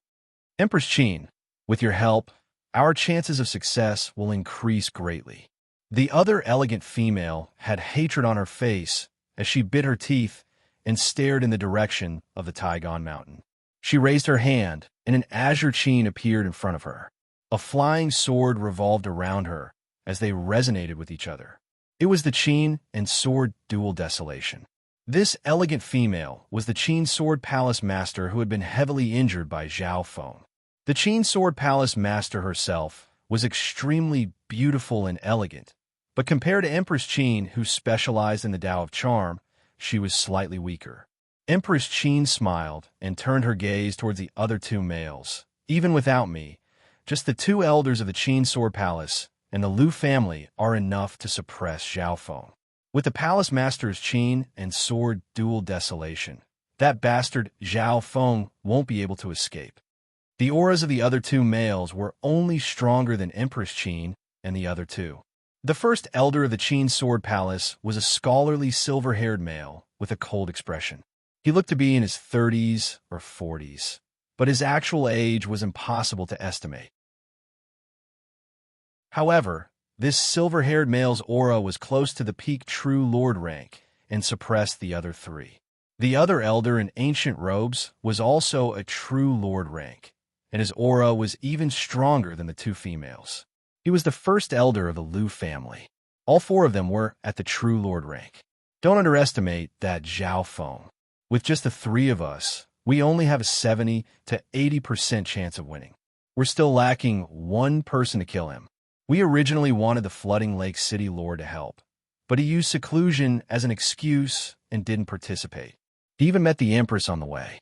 Speaker 1: Empress Qin, with your help, our chances of success will increase greatly. The other elegant female had hatred on her face as she bit her teeth and stared in the direction of the Taigon Mountain. She raised her hand, and an azure Qin appeared in front of her. A flying sword revolved around her as they resonated with each other. It was the Qin and sword dual desolation. This elegant female was the Qin Sword Palace Master who had been heavily injured by Zhao Feng. The Qin Sword Palace Master herself was extremely beautiful and elegant, but compared to Empress Qin, who specialized in the Tao of Charm, she was slightly weaker. Empress Qin smiled and turned her gaze towards the other 2 males. Even without me, just the 2 elders of the Qin Sword Palace and the Lu family are enough to suppress Zhao Feng. With the Palace Master's Qin and Sword dual desolation, that bastard Zhao Feng won't be able to escape. The auras of the other 2 males were only stronger than Empress Qin and the other 2. The first elder of the Qin Sword Palace was a scholarly silver-haired male with a cold expression. He looked to be in his 30s or 40s, but his actual age was impossible to estimate. However, this silver-haired male's aura was close to the peak True Lord rank and suppressed the other 3. The other elder in ancient robes was also a True Lord rank, and his aura was even stronger than the 2 females. He was the first elder of the Lu family. All 4 of them were at the True Lord rank. Don't underestimate that Zhao Feng. With just the 3 of us, we only have a 70 to 80% chance of winning. We're still lacking 1 person to kill him. We originally wanted the Flooding Lake City Lord to help, but he used seclusion as an excuse and didn't participate. He even met the Empress on the way.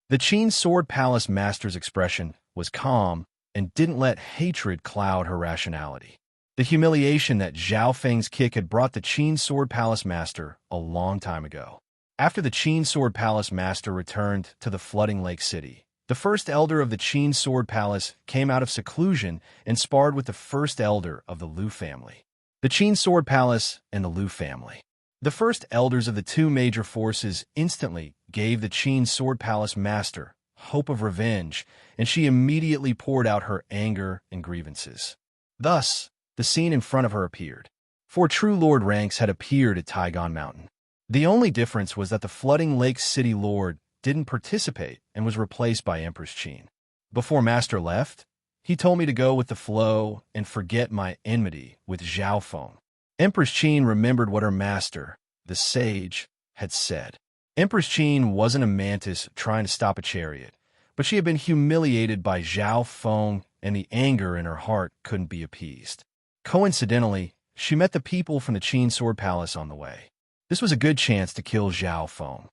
Speaker 1: The Qin Sword Palace Master's expression was calm and didn't let hatred cloud her rationality. The humiliation that Zhao Feng's kick had brought the Qin Sword Palace Master a long time ago. After the Qin Sword Palace Master returned to the Flooding Lake City, the first elder of the Qin Sword Palace came out of seclusion and sparred with the first elder of the Lu family. The Qin Sword Palace and the Lu family. The first elders of the 2 major forces instantly gave the Qin Sword Palace Master hope of revenge, and she immediately poured out her anger and grievances. Thus, the scene in front of her appeared. 4 True Lord ranks had appeared at Taigon Mountain. The only difference was that the Flooding Lake City Lord didn't participate and was replaced by Empress Qin. Before Master left, he told me to go with the flow and forget my enmity with Zhao Feng. Empress Qin remembered what her master, the sage, had said. Empress Qin wasn't a mantis trying to stop a chariot, but she had been humiliated by Zhao Feng, and the anger in her heart couldn't be appeased. Coincidentally, she met the people from the Qin Sword Palace on the way. This was a good chance to kill Zhao Feng.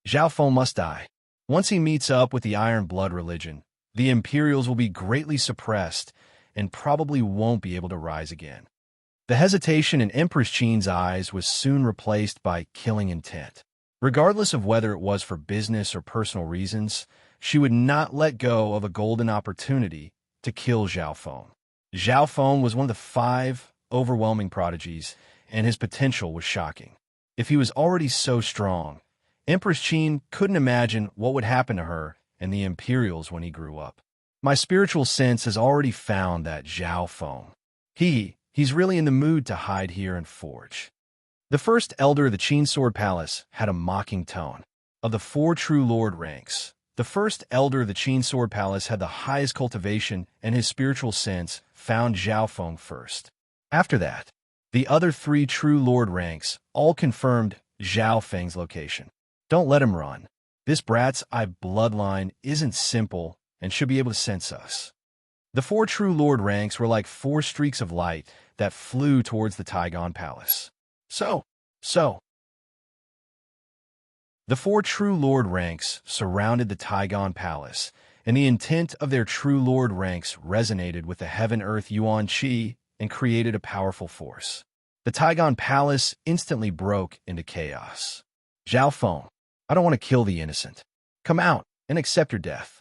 Speaker 1: Zhao Feng must die. Once he meets up with the Iron Blood religion, the Imperials will be greatly suppressed and probably won't be able to rise again. The hesitation in Empress Qin's eyes was soon replaced by killing intent. Regardless of whether it was for business or personal reasons, she would not let go of a golden opportunity to kill Zhao Feng. Zhao Feng was one of the 5 overwhelming prodigies, and his potential was shocking. If he was already so strong, Empress Qin couldn't imagine what would happen to her and the Imperials when he grew up. My spiritual sense has already found that Zhao Feng. He's really in the mood to hide here and forge. The first elder of the Qin Sword Palace had a mocking tone. Of the 4 true lord ranks, the first elder of the Qin Sword Palace had the highest cultivation, and his spiritual sense found Zhao Feng first. After that, the other 3 true lord ranks all confirmed Zhao Feng's location. Don't let him run. This brat's eye bloodline isn't simple and should be able to sense us. The 4 true lord ranks were like 4 streaks of light that flew towards the Taigon Palace. So. The 4 true lord ranks surrounded the Taigon Palace, and the intent of their true lord ranks resonated with the heaven-earth Yuan Qi and created a powerful force. The Taigon Palace instantly broke into chaos. Zhao Feng, I don't want to kill the innocent. Come out and accept your death.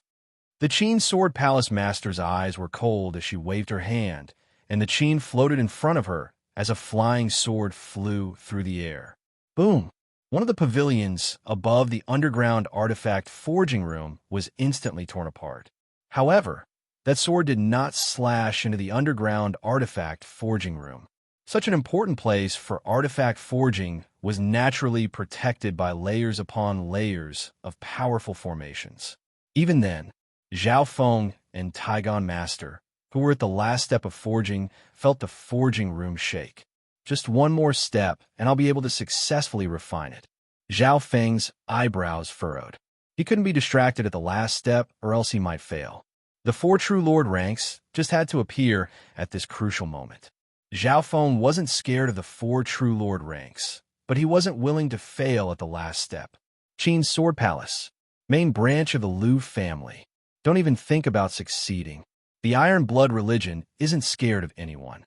Speaker 1: The Qin Sword Palace Master's eyes were cold as she waved her hand, and the Qin floated in front of her as a flying sword flew through the air. Boom! One of the pavilions above the underground artifact forging room was instantly torn apart. However, that sword did not slash into the underground artifact forging room. Such an important place for artifact forging was naturally protected by layers upon layers of powerful formations. Even then, Zhao Feng and Taigon Master, who were at the last step of forging, felt the forging room shake. Just one more step, and I'll be able to successfully refine it. Zhao Feng's eyebrows furrowed. He couldn't be distracted at the last step, or else he might fail. The 4 true lord ranks just had to appear at this crucial moment. Zhao Feng wasn't scared of the 4 true lord ranks, but he wasn't willing to fail at the last step. Qin Sword Palace, main branch of the Liu family. Don't even think about succeeding. The Iron Blood religion isn't scared of anyone.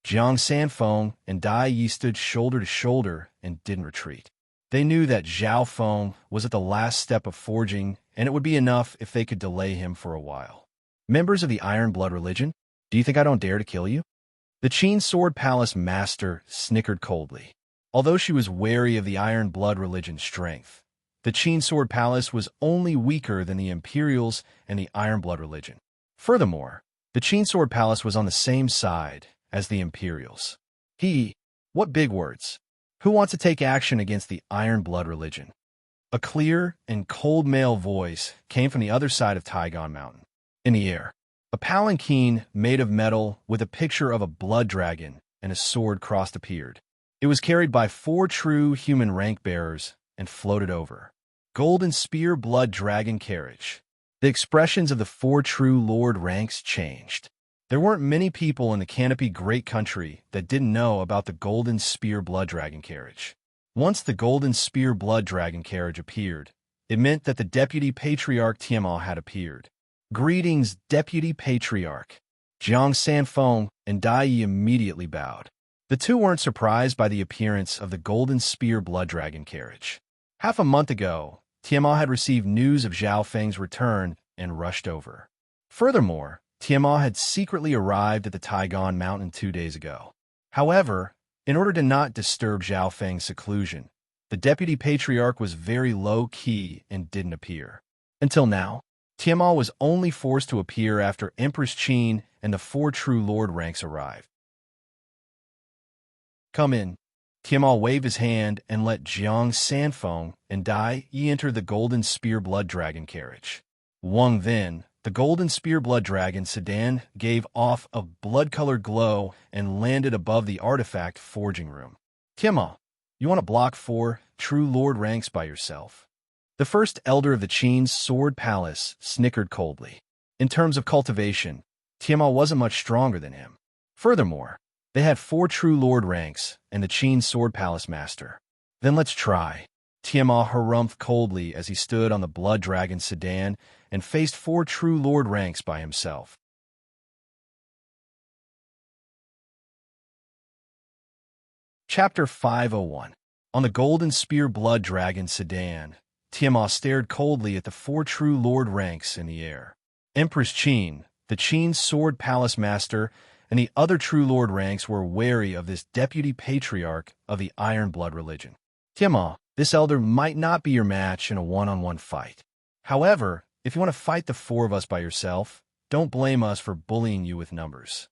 Speaker 1: Jiang Sanfeng and Dai Yi stood shoulder to shoulder and didn't retreat. They knew that Zhao Feng was at the last step of forging, and it would be enough if they could delay him for a while. Members of the Iron Blood religion, do you think I don't dare to kill you? The Qin Sword Palace Master snickered coldly. Although she was wary of the Iron Blood religion's strength, the Qin Sword Palace was only weaker than the Imperials and the Iron Blood religion. Furthermore, the Qin Sword Palace was on the same side as the Imperials. What big words. Who wants to take action against the Iron Blood religion? A clear and cold male voice came from the other side of Taigon Mountain. In the air, a palanquin made of metal with a picture of a blood dragon and a sword crossed appeared. It was carried by 4 true human rank bearers and floated over. Golden Spear Blood Dragon Carriage. The expressions of the 4 true lord ranks changed. There weren't many people in the Canopy Great Country that didn't know about the Golden Spear Blood Dragon Carriage. Once the Golden Spear Blood Dragon Carriage appeared, it meant that the Deputy Patriarch Tiamat had appeared. Greetings, Deputy Patriarch. Jiang Sanfeng and Dai Yi immediately bowed. The two weren't surprised by the appearance of the Golden Spear Blood Dragon Carriage. Half a month ago, Tiamat had received news of Zhao Feng's return and rushed over. Furthermore, Tiamat had secretly arrived at the Taigon Mountain 2 days ago. However, in order to not disturb Zhao Feng's seclusion, the Deputy Patriarch was very low-key and didn't appear. Until now, Tiamat was only forced to appear after Empress Qin and the 4 true lord ranks arrived. Come in. Tiamat waved his hand and let Jiang Sanfeng and Dai Yi enter the Golden Spear Blood Dragon Carriage. Then, the Golden Spear Blood Dragon sedan gave off a blood-colored glow and landed above the artifact forging room. Tiamat, you want to block 4 true lord ranks by yourself? The first elder of the Qin Sword Palace snickered coldly. In terms of cultivation, Tiamat wasn't much stronger than him. Furthermore, they had 4 true lord ranks and the Qin Sword Palace Master. Then let's try. Tiamat harumphed coldly as he stood on the Blood Dragon sedan and faced 4 true lord ranks by himself. Chapter 501. On the Golden Spear Blood Dragon sedan, Tiamat stared coldly at the 4 true lord ranks in the air. Empress Qin, the Qin Sword Palace Master, and the other true lord ranks were wary of this Deputy Patriarch of the Iron Blood religion. Tiamat, this elder might not be your match in a one-on-one fight. However, if you want to fight the four of us by yourself, don't blame us for bullying you with numbers."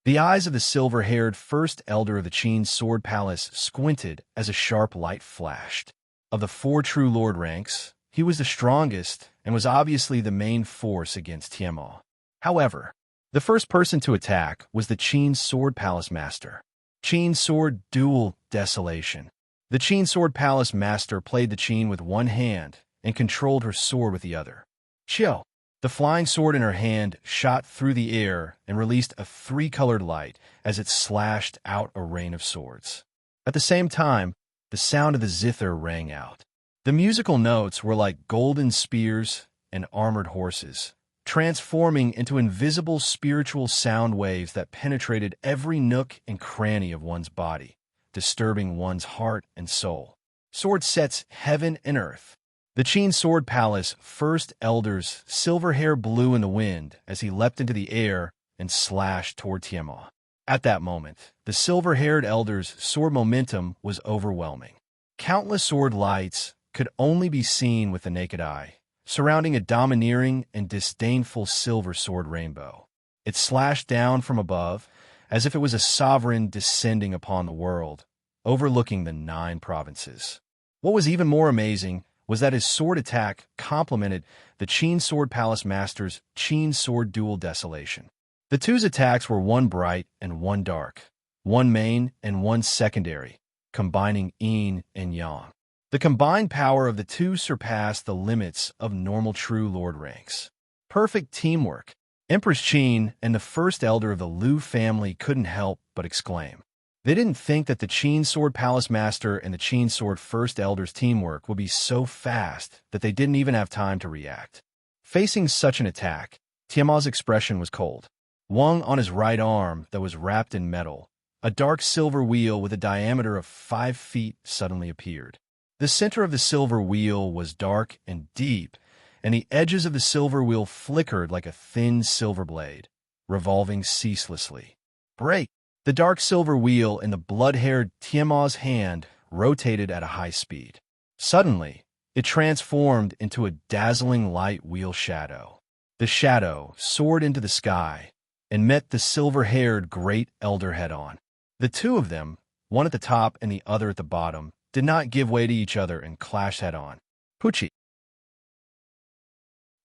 Speaker 1: The eyes of the silver-haired first elder of the Qin Sword Palace squinted as a sharp light flashed. Of the four true lord ranks, he was the strongest and was obviously the main force against Tiamat. However, the first person to attack was the Qin Sword Palace Master. Qin Sword Dual Desolation. The Qin Sword Palace Master played the Qin with one hand and controlled her sword with the other. Chill. The flying sword in her hand shot through the air and released a three-colored light as it slashed out a rain of swords. At the same time, the sound of the zither rang out. The musical notes were like golden spears and armored horses, transforming into invisible spiritual sound waves that penetrated every nook and cranny of one's body, disturbing one's heart and soul. Sword sets heaven and earth. The Qin Sword Palace First Elder's silver hair blew in the wind as he leapt into the air and slashed toward Tiamat. At that moment, the silver-haired elder's sword momentum was overwhelming. Countless sword lights could only be seen with the naked eye, surrounding a domineering and disdainful silver sword rainbow. It slashed down from above, as if it was a sovereign descending upon the world, overlooking the 9 provinces. What was even more amazing was that his sword attack complemented the Qin Sword Palace Master's Qin Sword Dual Desolation. The two's attacks were one bright and one dark, one main and one secondary, combining yin and yang. The combined power of the two surpassed the limits of normal true lord ranks. Perfect teamwork. Empress Qin and the first elder of the Liu family couldn't help but exclaim. They didn't think that the Qin Sword Palace Master and the Qin Sword First Elder's teamwork would be so fast that they didn't even have time to react. Facing such an attack, Tiamat's expression was cold. Wang on his right arm that was wrapped in metal, a dark silver wheel with a diameter of 5 feet suddenly appeared. The center of the silver wheel was dark and deep, and the edges of the silver wheel flickered like a thin silver blade, revolving ceaselessly. Break! The dark silver wheel in the blood-haired Tiamat's hand rotated at a high speed. Suddenly, it transformed into a dazzling light wheel shadow. The shadow soared into the sky and met the silver-haired great elder head-on. The two of them, one at the top and the other at the bottom, did not give way to each other and clashed head-on. Pucci!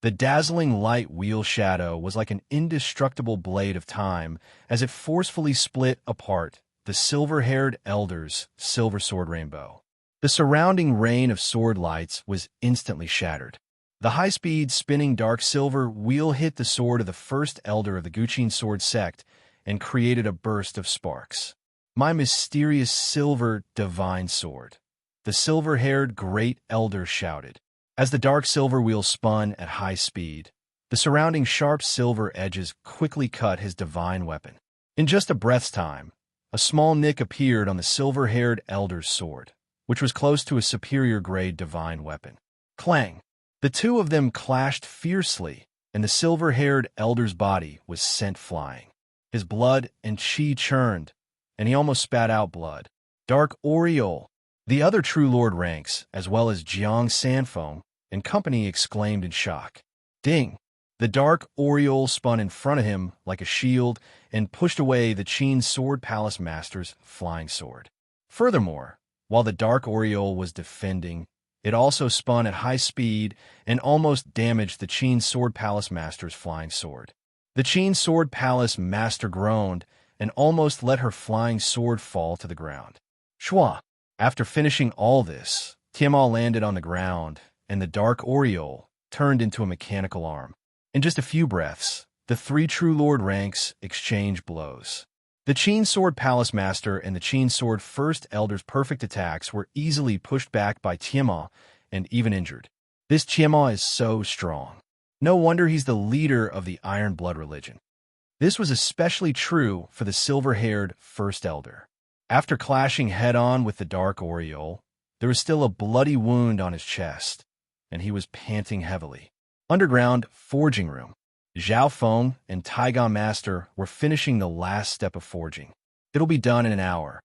Speaker 1: The dazzling light wheel shadow was like an indestructible blade of time as it forcefully split apart the silver-haired elder's silver sword rainbow. The surrounding rain of sword lights was instantly shattered. The high-speed, spinning dark silver wheel hit the sword of the first elder of the Guqin sword sect and created a burst of sparks. "My mysterious silver divine sword," the silver-haired great elder shouted. As the dark silver wheel spun at high speed, the surrounding sharp silver edges quickly cut his divine weapon. In just a breath's time, a small nick appeared on the silver-haired elder's sword, which was close to a superior-grade divine weapon. Clang! The two of them clashed fiercely, and the silver-haired elder's body was sent flying. His blood and chi churned, and he almost spat out blood. Dark Oriole! The other true lord ranks, as well as Jiang Sanfeng and company, exclaimed in shock. Ding! The dark Oriole spun in front of him like a shield and pushed away the Qin Sword Palace Master's flying sword. Furthermore, while the dark Oriole was defending, it also spun at high speed and almost damaged the Qin Sword Palace Master's flying sword. The Qin Sword Palace Master groaned and almost let her flying sword fall to the ground. Shua! After finishing all this, Tiamat landed on the ground, and the dark Oriole turned into a mechanical arm. In just a few breaths, the three true lord ranks exchanged blows. The Qin Sword Palace Master and the Qin Sword First Elder's perfect attacks were easily pushed back by Tiamat and even injured. This Tiamat is so strong. No wonder he's the leader of the Iron Blood religion. This was especially true for the silver-haired First Elder. After clashing head-on with the dark Oriole, there was still a bloody wound on his chest, and he was panting heavily. Underground forging room. Zhao Feng and Taigon Master were finishing the last step of forging. It'll be done in an hour.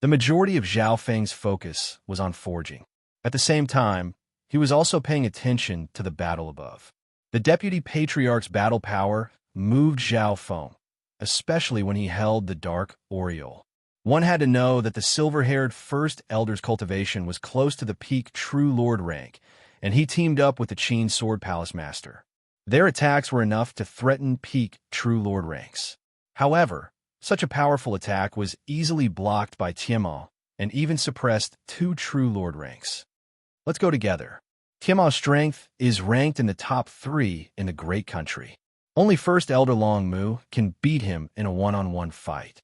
Speaker 1: The majority of Zhao Feng's focus was on forging. At the same time, he was also paying attention to the battle above. The Deputy Patriarch's battle power moved Zhao Feng, especially when he held the Dark Oriole. One had to know that the silver-haired First Elder's cultivation was close to the peak True Lord rank, and he teamed up with the Qin Sword Palace Master. Their attacks were enough to threaten peak True Lord ranks. However, such a powerful attack was easily blocked by Tianma and even suppressed 2 True Lord ranks. Let's go together. Tianma's strength is ranked in the top 3 in the Great Country. Only First Elder Long Mu can beat him in a one-on-one fight.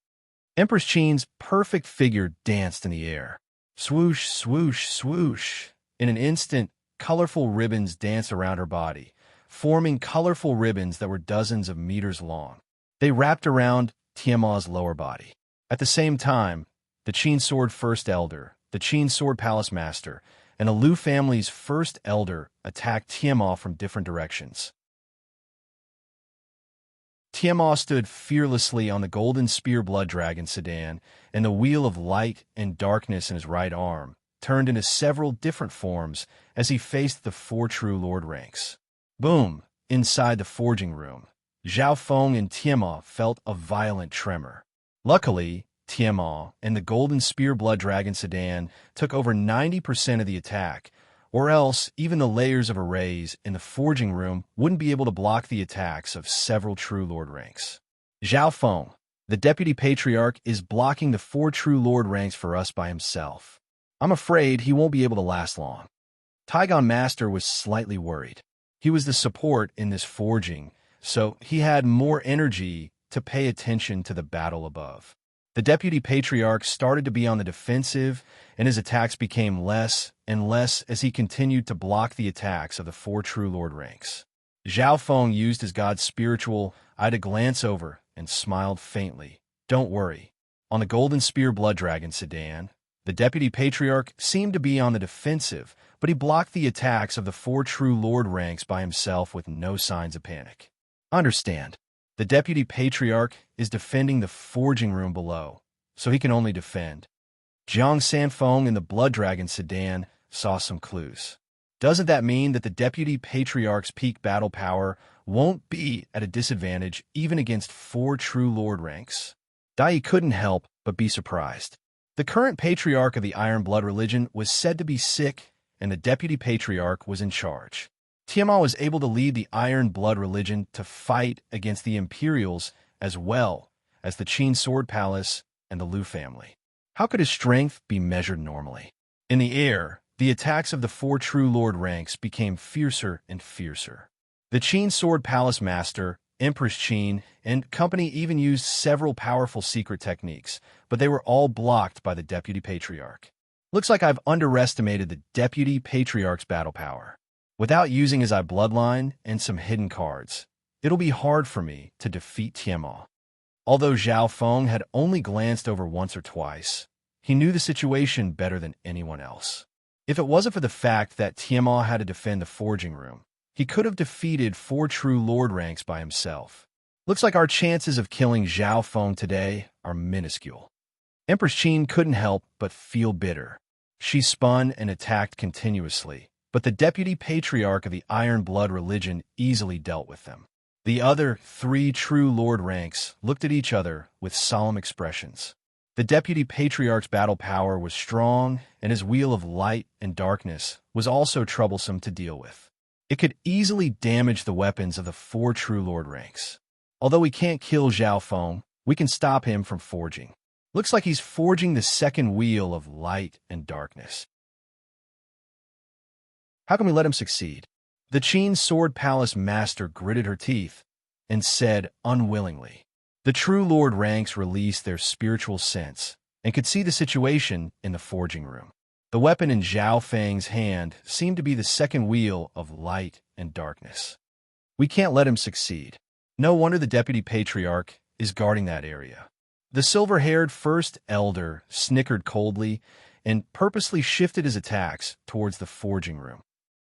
Speaker 1: Empress Qin's perfect figure danced in the air. Swoosh, swoosh, swoosh. In an instant, colorful ribbons danced around her body, forming colorful ribbons that were dozens of meters long. They wrapped around Tianma's lower body. At the same time, the Qin Sword First Elder, the Qin Sword Palace Master, and the Lu family's First Elder attacked Tianma from different directions. Tianma stood fearlessly on the Golden Spear Blood Dragon sedan, and the Wheel of Light and Darkness in his right arm turned into several different forms as he faced the 4 True Lord ranks. Boom! Inside the forging room, Zhao Feng and Tianma felt a violent tremor. Luckily, Tianma and the Golden Spear Blood Dragon sedan took over 90% of the attack, or else even the layers of arrays in the forging room wouldn't be able to block the attacks of several True Lord ranks. Zhao Feng, the Deputy Patriarch, is blocking the 4 True Lord ranks for us by himself. I'm afraid he won't be able to last long. Taigon Master was slightly worried. He was the support in this forging, so he had more energy to pay attention to the battle above. The Deputy Patriarch started to be on the defensive, and his attacks became less and less as he continued to block the attacks of the 4 True Lord ranks. Zhao Feng used his God's spiritual eye to glance over and smiled faintly. Don't worry. On the Golden Spear Blood Dragon sedan, the Deputy Patriarch seemed to be on the defensive, but he blocked the attacks of the 4 True Lord ranks by himself with no signs of panic. Understand. The Deputy Patriarch is defending the forging room below, so he can only defend. Jiang Sanfeng in the Blood Dragon sedan saw some clues. Doesn't that mean that the Deputy Patriarch's peak battle power won't be at a disadvantage even against 4 True Lord ranks? Dai couldn't help but be surprised. The current Patriarch of the Iron Blood religion was said to be sick, and the Deputy Patriarch was in charge. Tianma was able to lead the Iron Blood religion to fight against the Imperials as well as the Qin Sword Palace and the Lu family. How could his strength be measured normally? In the air, the attacks of the 4 True Lord ranks became fiercer and fiercer. The Qin Sword Palace Master, Empress Qin, and company even used several powerful secret techniques, but they were all blocked by the Deputy Patriarch. Looks like I've underestimated the Deputy Patriarch's battle power. Without using his eye bloodline and some hidden cards, it'll be hard for me to defeat Tianma. Although Zhao Feng had only glanced over once or twice, he knew the situation better than anyone else. If it wasn't for the fact that Tianma had to defend the forging room, he could have defeated 4 True Lord ranks by himself. Looks like our chances of killing Zhao Feng today are minuscule. Empress Qin couldn't help but feel bitter. She spun and attacked continuously, but the Deputy Patriarch of the Iron Blood religion easily dealt with them. The other 3 True Lord ranks looked at each other with solemn expressions. The Deputy Patriarch's battle power was strong, and his Wheel of Light and Darkness was also troublesome to deal with. It could easily damage the weapons of the 4 True Lord ranks. Although we can't kill Zhao Feng, we can stop him from forging. Looks like he's forging the second Wheel of Light and Darkness. How can we let him succeed? The Qin Sword Palace Master gritted her teeth and said unwillingly. The True Lord ranks released their spiritual sense and could see the situation in the forging room. The weapon in Zhao Feng's hand seemed to be the second Wheel of Light and Darkness. We can't let him succeed. No wonder the Deputy Patriarch is guarding that area. The silver-haired First Elder snickered coldly and purposely shifted his attacks towards the forging room.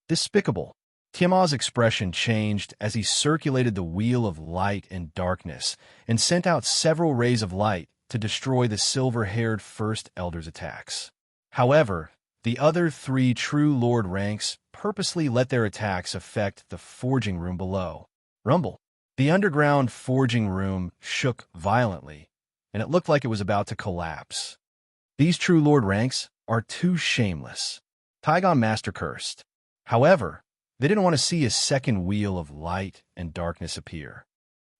Speaker 1: Despicable. Tianma's expression changed as he circulated the Wheel of Light and Darkness and sent out several rays of light to destroy the silver-haired First Elder's attacks. However, The other three true lord ranks purposely let their attacks affect the forging room below. Rumble. The underground forging room shook violently, and it looked like it was about to collapse. These true lord ranks are too shameless. Tygon Master cursed. However, they didn't want to see a second wheel of light and darkness appear.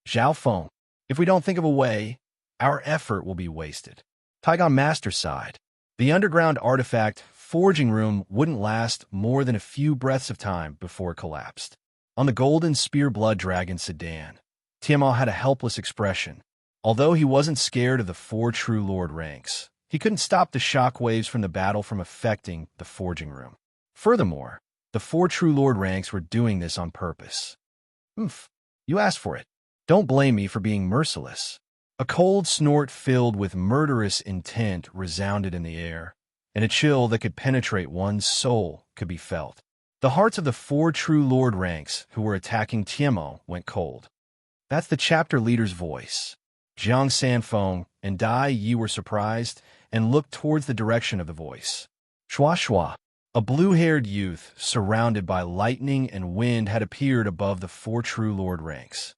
Speaker 1: Zhao Feng, if we don't think of a way, our effort will be wasted. Tygon Master sighed. The underground artifact forging room wouldn't last more than a few breaths of time before it collapsed. On the golden spear blood dragon sedan, Tiamat had a helpless expression. Although he wasn't scared of the four true lord ranks, he couldn't stop the shockwaves from the battle from affecting the forging room. Furthermore, the four true lord ranks were doing this on purpose. Oof, you asked for it. Don't blame me for being merciless. A cold snort filled with murderous intent resounded in the air, and a chill that could penetrate one's soul could be felt. The hearts of the four true lord ranks who were attacking Tiamat went cold. That's the chapter leader's voice. Jiang Sanfeng and Dai Yi were surprised and looked towards the direction of the voice. Shua Shua, a blue-haired youth surrounded by lightning and wind, had appeared above the four true lord ranks.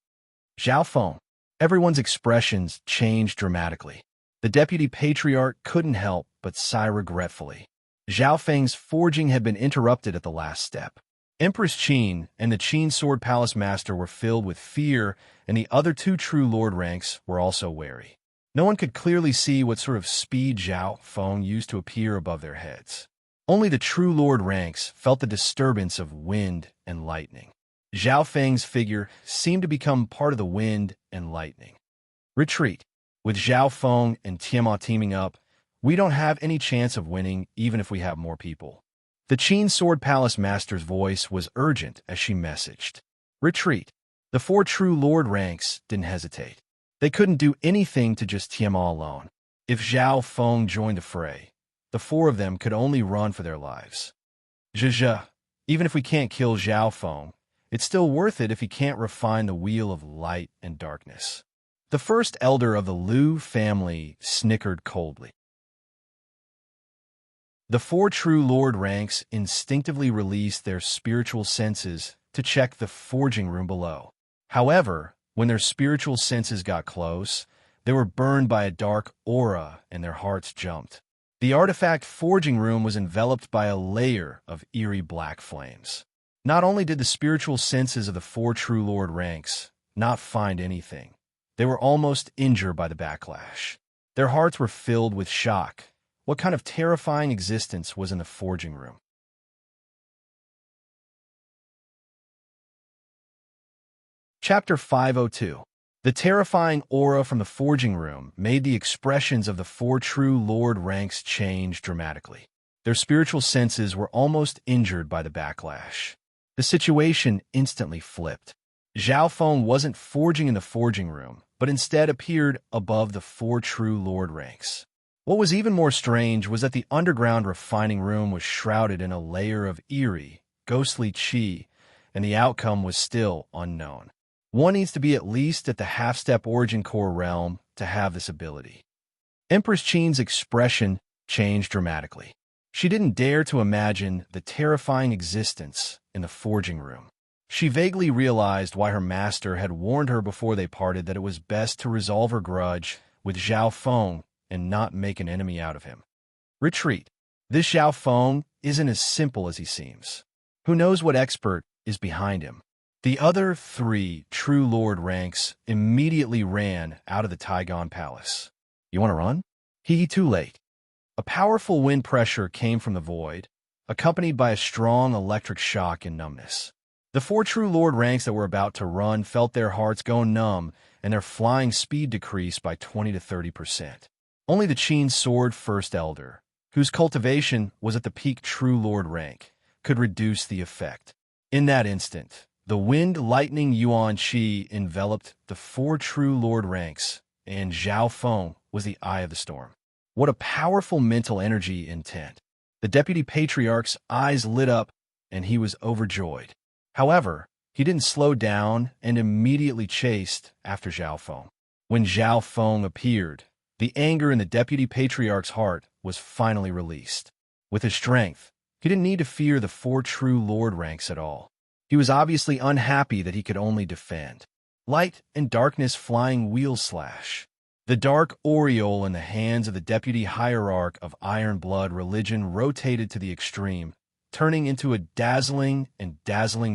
Speaker 1: Zhao Feng. Everyone's expressions changed dramatically. The deputy patriarch couldn't help but sigh regretfully. Zhao Feng's forging had been interrupted at the last step. Empress Qin and the Qin Sword Palace Master were filled with fear, and the other two true lord ranks were also wary. No one could clearly see what sort of speed Zhao Feng used to appear above their heads. Only the true lord ranks felt the disturbance of wind and lightning. Zhao Feng's figure seemed to become part of the wind and lightning. Retreat. With Zhao Feng and Tiamat teaming up, we don't have any chance of winning even if we have more people. The Qin Sword Palace Master's voice was urgent as she messaged. Retreat. The four true lord ranks didn't hesitate. They couldn't do anything to just Tiamat alone. If Zhao Feng joined the fray, the four of them could only run for their lives. Zhe, even if we can't kill Zhao Feng, it's still worth it if he can't refine the wheel of light and darkness. The first elder of the Liu family snickered coldly. The four true lord ranks instinctively released their spiritual senses to check the forging room below. However, when their spiritual senses got close, they were burned by a dark aura and their hearts jumped. The artifact forging room was enveloped by a layer of eerie black flames. Not only did the spiritual senses of the four true lord ranks not find anything, they were almost injured by the backlash. Their hearts were filled with shock. What kind of terrifying existence was in the forging room? Chapter 502. The terrifying aura from the forging room made the expressions of the four true lord ranks change dramatically. Their spiritual senses were almost injured by the backlash. The situation instantly flipped. Zhao Feng wasn't forging in the forging room, but instead appeared above the four true lord ranks. What was even more strange was that the underground refining room was shrouded in a layer of eerie, ghostly qi, and the outcome was still unknown. One needs to be at least at the half-step origin core realm to have this ability. Empress Qin's expression changed dramatically. She didn't dare to imagine the terrifying existence in the forging room. She vaguely realized why her master had warned her before they parted that it was best to resolve her grudge with Zhao Feng and not make an enemy out of him. Retreat. This Zhao Feng isn't as simple as he seems. Who knows what expert is behind him? The other three true lord ranks immediately ran out of the Tygon Palace. You want to run? Too late. A powerful wind pressure came from the void, accompanied by a strong electric shock and numbness. The four true lord ranks that were about to run felt their hearts go numb and their flying speed decrease by 20 to 30%. Only the Qin Sword First Elder, whose cultivation was at the peak true lord rank, could reduce the effect. In that instant, the wind lightning yuan qi enveloped the four true lord ranks, and Zhao Feng was the eye of the storm. What a powerful mental energy intent. The deputy patriarch's eyes lit up, and he was overjoyed. However, he didn't slow down and immediately chased after Zhao Feng. When Zhao Feng appeared, the anger in the deputy patriarch's heart was finally released. With his strength, he didn't need to fear the 4 true Lord ranks at all. He was obviously unhappy that he could only defend. Light and darkness flying wheel slash. The dark aureole in the hands of the deputy hierarch of Iron Blood religion rotated to the extreme, turning into a dazzling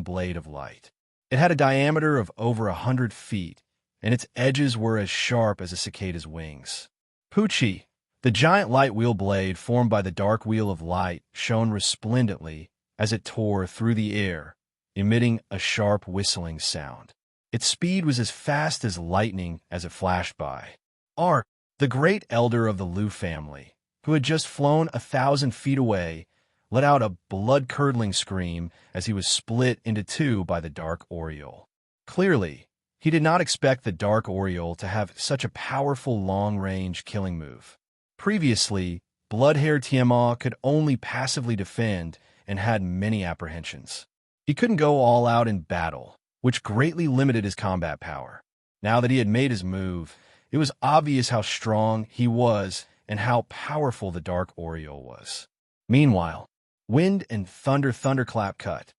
Speaker 1: blade of light. It had a diameter of over 100 feet, and its edges were as sharp as a cicada's wings. Pucci, the giant light wheel blade formed by the dark wheel of light, shone resplendently as it tore through the air, emitting a sharp whistling sound. Its speed was as fast as lightning as it flashed by. Ark, the great elder of the Liu family, who had just flown 1,000 feet away, let out a blood-curdling scream as he was split into 2 by the dark aureole. Clearly, he did not expect the dark aureole to have such a powerful long-range killing move. Previously, Bloodhair Tiamat could only passively defend and had many apprehensions. He couldn't go all out in battle, which greatly limited his combat power. Now that he had made his move, it was obvious how strong he was and how powerful the dark aureole was. Meanwhile, Wind and Thunderclap cut.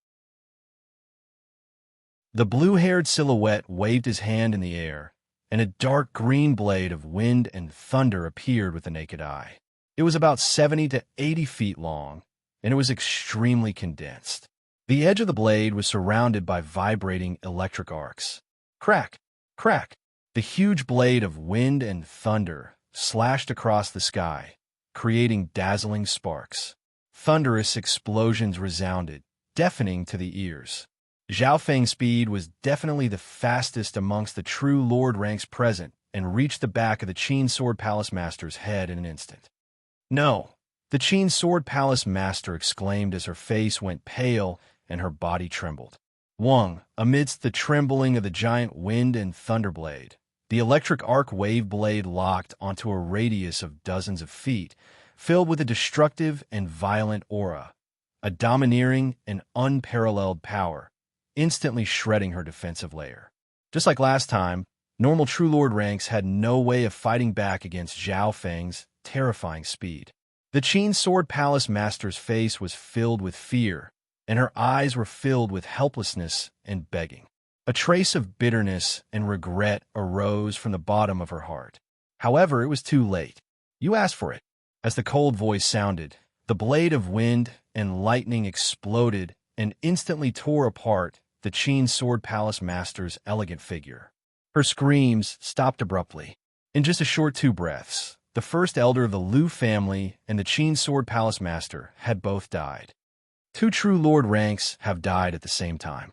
Speaker 1: The blue-haired silhouette waved his hand in the air, and a dark green blade of wind and thunder appeared with the naked eye. It was about 70 to 80 feet long, and it was extremely condensed. The edge of the blade was surrounded by vibrating electric arcs. Crack! Crack! The huge blade of wind and thunder slashed across the sky, creating dazzling sparks. Thunderous explosions resounded, deafening to the ears. Zhao Feng's speed was definitely the fastest amongst the true Lord ranks present and reached the back of the Qin Sword Palace Master's head in an instant. No! The Qin Sword Palace Master exclaimed as her face went pale and her body trembled. Wang, amidst the trembling of the giant wind and thunder blade, the electric arc wave blade locked onto a radius of dozens of feet, filled with a destructive and violent aura, a domineering and unparalleled power, instantly shredding her defensive layer. Just like last time, normal True Lord ranks had no way of fighting back against Zhao Feng's terrifying speed. The Qin Sword Palace Master's face was filled with fear, and her eyes were filled with helplessness and begging. A trace of bitterness and regret arose from the bottom of her heart. However, it was too late. You asked for it. As the cold voice sounded, the blade of wind and lightning exploded and instantly tore apart the Qin Sword Palace Master's elegant figure. Her screams stopped abruptly. In just a short 2 breaths, the first elder of the Liu family and the Qin Sword Palace Master had both died. 2 true Lord ranks have died at the same time.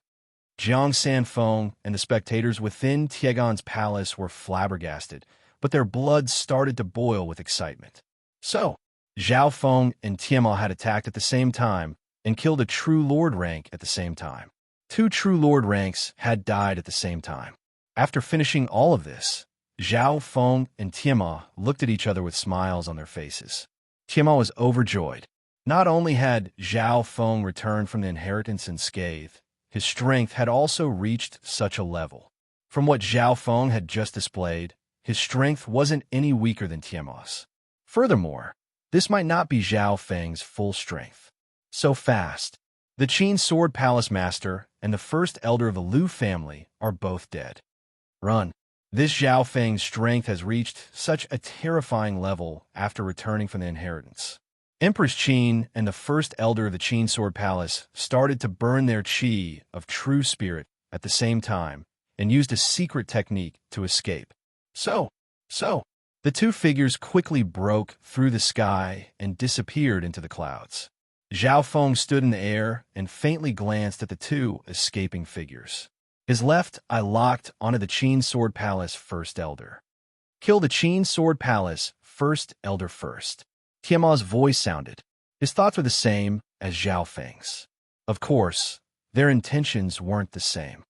Speaker 1: Jiang Sanfeng and the spectators within Tiegan's palace were flabbergasted, but their blood started to boil with excitement. So, Zhao Feng and Tiamat had attacked at the same time and killed a true Lord rank at the same time. 2 true Lord ranks had died at the same time. After finishing all of this, Zhao Feng and Tiamat looked at each other with smiles on their faces. Tiamat was overjoyed. Not only had Zhao Feng returned from the inheritance unscathed, his strength had also reached such a level. From what Zhao Feng had just displayed, his strength wasn't any weaker than Tiamat's. Furthermore, this might not be Zhao Feng's full strength. So fast, the Qin Sword Palace Master and the first elder of the Liu family are both dead. Run. This Zhao Feng's strength has reached such a terrifying level after returning from the inheritance. Empress Qin and the first elder of the Qin Sword Palace started to burn their qi of true spirit at the same time and used a secret technique to escape. So, the 2 figures quickly broke through the sky and disappeared into the clouds. Zhao Feng stood in the air and faintly glanced at the 2 escaping figures. His left eye locked onto the Qin Sword Palace First Elder. Kill the Qin Sword Palace First Elder first. Tiamat's voice sounded. His thoughts were the same as Zhao Feng's. Of course, their intentions weren't the same.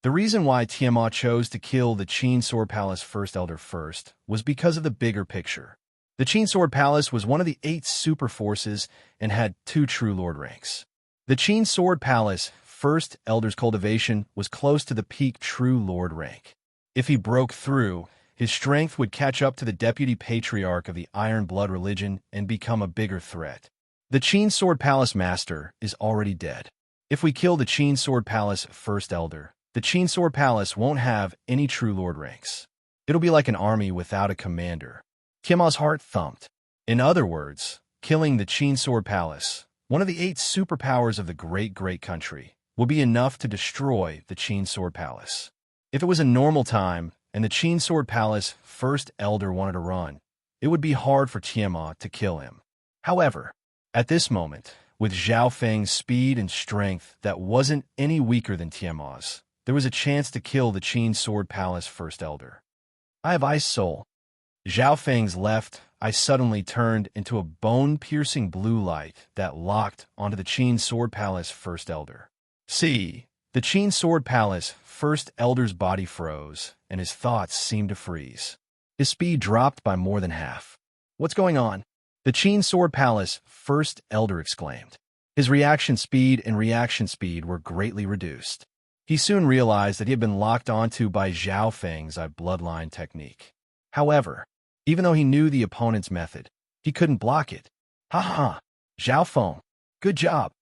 Speaker 1: The reason why Tiamat chose to kill the Qin Sword Palace First Elder first was because of the bigger picture. The Qin Sword Palace was one of the 8 super forces and had 2 true Lord ranks. The Qin Sword Palace First Elder's cultivation was close to the peak true Lord rank. If he broke through, His strength would catch up to the deputy patriarch of the Iron Blood religion and become a bigger threat. The Qin Sword Palace Master is already dead. If we kill the Qin Sword Palace First Elder, the Qin Sword Palace won't have any true lord ranks. It'll be like an army without a commander. Tiamat's heart thumped. In other words, killing the Qin Sword Palace, one of the 8 superpowers of the great country, will be enough to destroy the Qin Sword Palace. If it was a normal time and the Qin Sword Palace First Elder wanted to run, it would be hard for Tiamat to kill him. However, at this moment, with Zhao Feng's speed and strength that wasn't any weaker than Tiamat's, there was a chance to kill the Qin Sword Palace First Elder. I have Ice Soul. Zhao Feng's left eye suddenly turned into a bone-piercing blue light that locked onto the Qin Sword Palace First Elder. See, the Qin Sword Palace First Elder's body froze, and his thoughts seemed to freeze. His speed dropped by more than half. What's going on? The Qin Sword Palace First Elder exclaimed. His reaction speed were greatly reduced. He soon realized that he had been locked onto by Zhao Feng's bloodline technique. However, even though he knew the opponent's method, he couldn't block it. Ha ha! Zhao Feng, good job!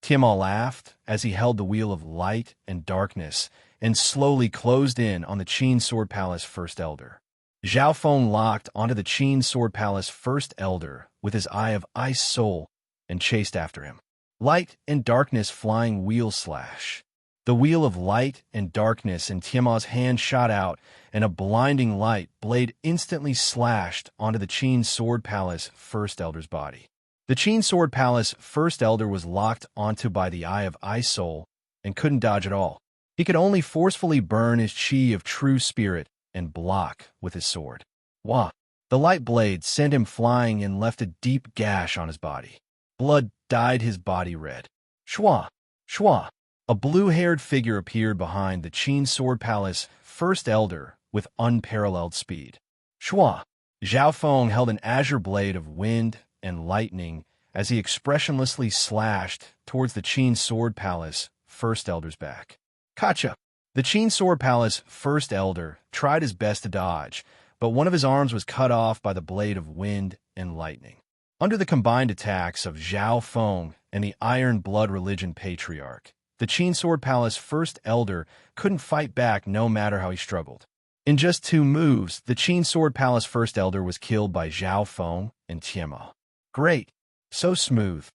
Speaker 1: Tiamat laughed as he held the wheel of light and darkness and slowly closed in on the Qin Sword Palace First Elder. Zhao Feng locked onto the Qin Sword Palace First Elder with his eye of Ice Soul and chased after him. Light and darkness flying wheel slash. The wheel of light and darkness in Tiamat's hand shot out, and a blinding light blade instantly slashed onto the Qin Sword Palace First Elder's body. The Qin Sword Palace First Elder was locked onto by the Eye of Ice Soul and couldn't dodge at all. He could only forcefully burn his chi of true spirit and block with his sword. Wah! The light blade sent him flying and left a deep gash on his body. Blood dyed his body red. Shwa! Shwa! A blue-haired figure appeared behind the Qin Sword Palace First Elder with unparalleled speed. Shwa! Zhao Feng held an azure blade of wind and lightning as he expressionlessly slashed towards the Qin Sword Palace First Elder's back. Kacha! The Qin Sword Palace First Elder tried his best to dodge, but one of his arms was cut off by the blade of wind and lightning. Under the combined attacks of Zhao Feng and the Iron Blood religion patriarch, the Qin Sword Palace First Elder couldn't fight back no matter how he struggled. In just 2 moves, the Qin Sword Palace First Elder was killed by Zhao Feng and Tiamat. Great! So smooth.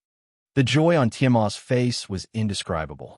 Speaker 1: The joy on Tiamat's face was indescribable.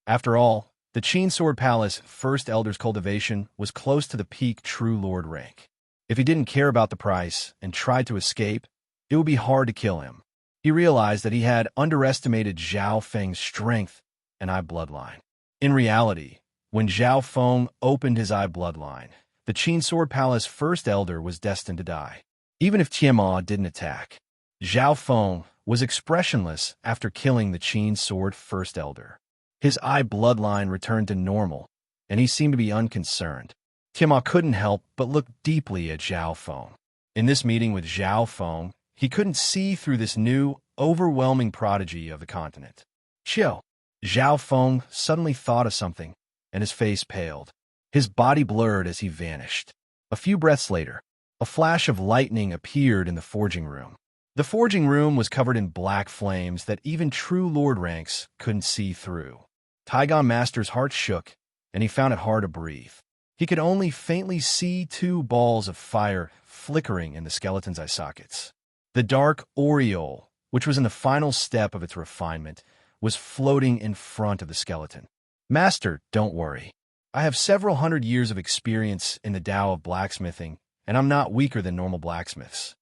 Speaker 1: After all, the Qin Sword Palace First Elder's cultivation was close to the peak True Lord rank. If he didn't care about the price and tried to escape, it would be hard to kill him. He realized that he had underestimated Zhao Feng's strength and eye bloodline. In reality, when Zhao Feng opened his eye bloodline, the Qin Sword Palace First Elder was destined to die. Even if Tiamat didn't attack, Zhao Feng was expressionless after killing the Qin Sword First Elder. His eye bloodline returned to normal, and he seemed to be unconcerned. Tiamat couldn't help but look deeply at Zhao Feng. In this meeting with Zhao Feng, he couldn't see through this new, overwhelming prodigy of the continent. Chill. Zhao Feng suddenly thought of something, and his face paled. His body blurred as he vanished. A few breaths later, a flash of lightning appeared in the forging room. The forging room was covered in black flames that even true lord ranks couldn't see through. Taigon Master's heart shook, and he found it hard to breathe. He could only faintly see 2 balls of fire flickering in the skeleton's eye sockets. The dark aureole, which was in the final step of its refinement, was floating in front of the skeleton. Master, don't worry. I have several hundred years of experience in the Tao of blacksmithing, and I'm not weaker than normal blacksmiths.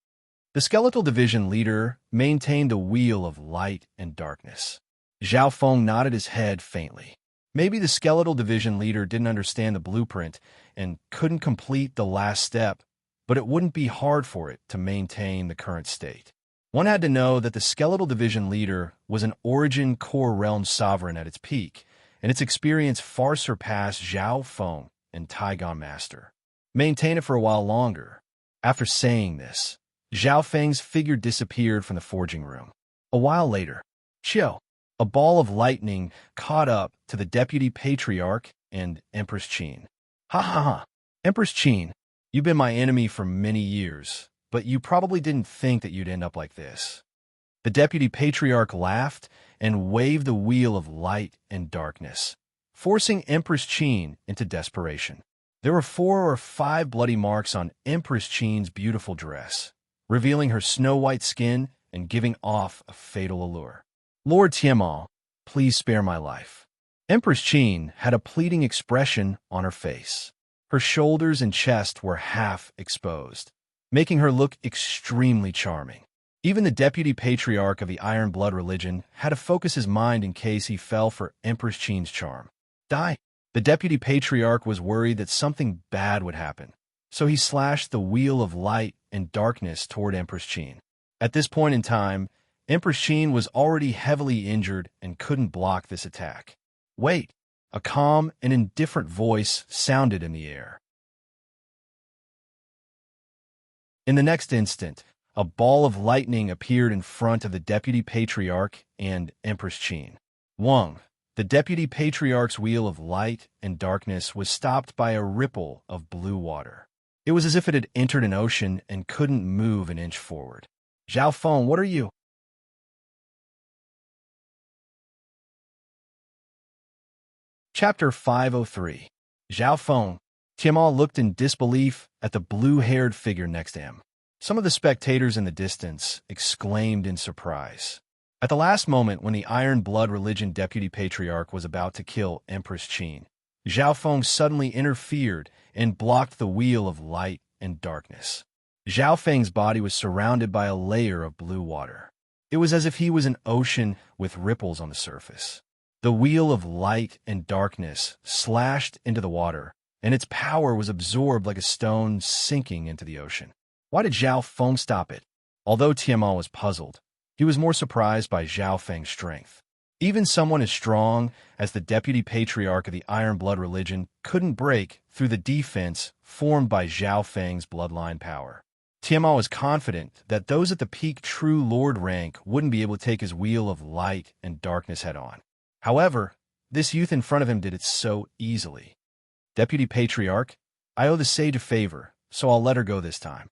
Speaker 1: The skeletal division leader maintained a wheel of light and darkness. Zhao Feng nodded his head faintly. Maybe the skeletal division leader didn't understand the blueprint and couldn't complete the last step, but it wouldn't be hard for it to maintain the current state. One had to know that the skeletal division leader was an origin core realm sovereign at its peak, and its experience far surpassed Zhao Feng and Taigon Master. Maintain it for a while longer. After saying this, Zhao Feng's figure disappeared from the forging room. A while later, Chill, a ball of lightning caught up to the deputy patriarch and Empress Qin. Ha ha ha. Empress Qin, you've been my enemy for many years, but you probably didn't think that you'd end up like this. The deputy patriarch laughed and waved the wheel of light and darkness, forcing Empress Qin into desperation. There were 4 or 5 bloody marks on Empress Qin's beautiful dress, revealing her snow-white skin and giving off a fatal allure. Lord Tiamal, please spare my life. Empress Qin had a pleading expression on her face. Her shoulders and chest were half exposed, making her look extremely charming. Even the deputy patriarch of the Iron Blood religion had to focus his mind in case he fell for Empress Qin's charm. Die! The deputy patriarch was worried that something bad would happen, so he slashed the wheel of light and darkness toward Empress Qin. At this point in time, Empress Qin was already heavily injured and couldn't block this attack. Wait! A calm and indifferent voice sounded in the air. In the next instant, a ball of lightning appeared in front of the deputy patriarch and Empress Qin. Wang, the deputy patriarch's wheel of light and darkness, was stopped by a ripple of blue water. It was as if it had entered an ocean and couldn't move an inch forward. Zhao Feng, what are you? Chapter 503. Zhao Feng. Tiamal looked in disbelief at the blue-haired figure next to him. Some of the spectators in the distance exclaimed in surprise. At the last moment when the Iron Blood religion deputy patriarch was about to kill Empress Qin, Zhao Feng suddenly interfered and blocked the wheel of light and darkness. Zhao Feng's body was surrounded by a layer of blue water. It was as if he was an ocean with ripples on the surface. The wheel of light and darkness slashed into the water, and its power was absorbed like a stone sinking into the ocean. Why did Zhao Feng stop it? Although Tiamal was puzzled, he was more surprised by Zhao Feng's strength. Even someone as strong as the deputy patriarch of the Iron Blood religion couldn't break through the defense formed by Zhao Feng's bloodline power. Tiamal was confident that those at the peak true lord rank wouldn't be able to take his wheel of light and darkness head-on. However, this youth in front of him did it so easily. Deputy Patriarch, I owe the sage a favor, so I'll let her go this time.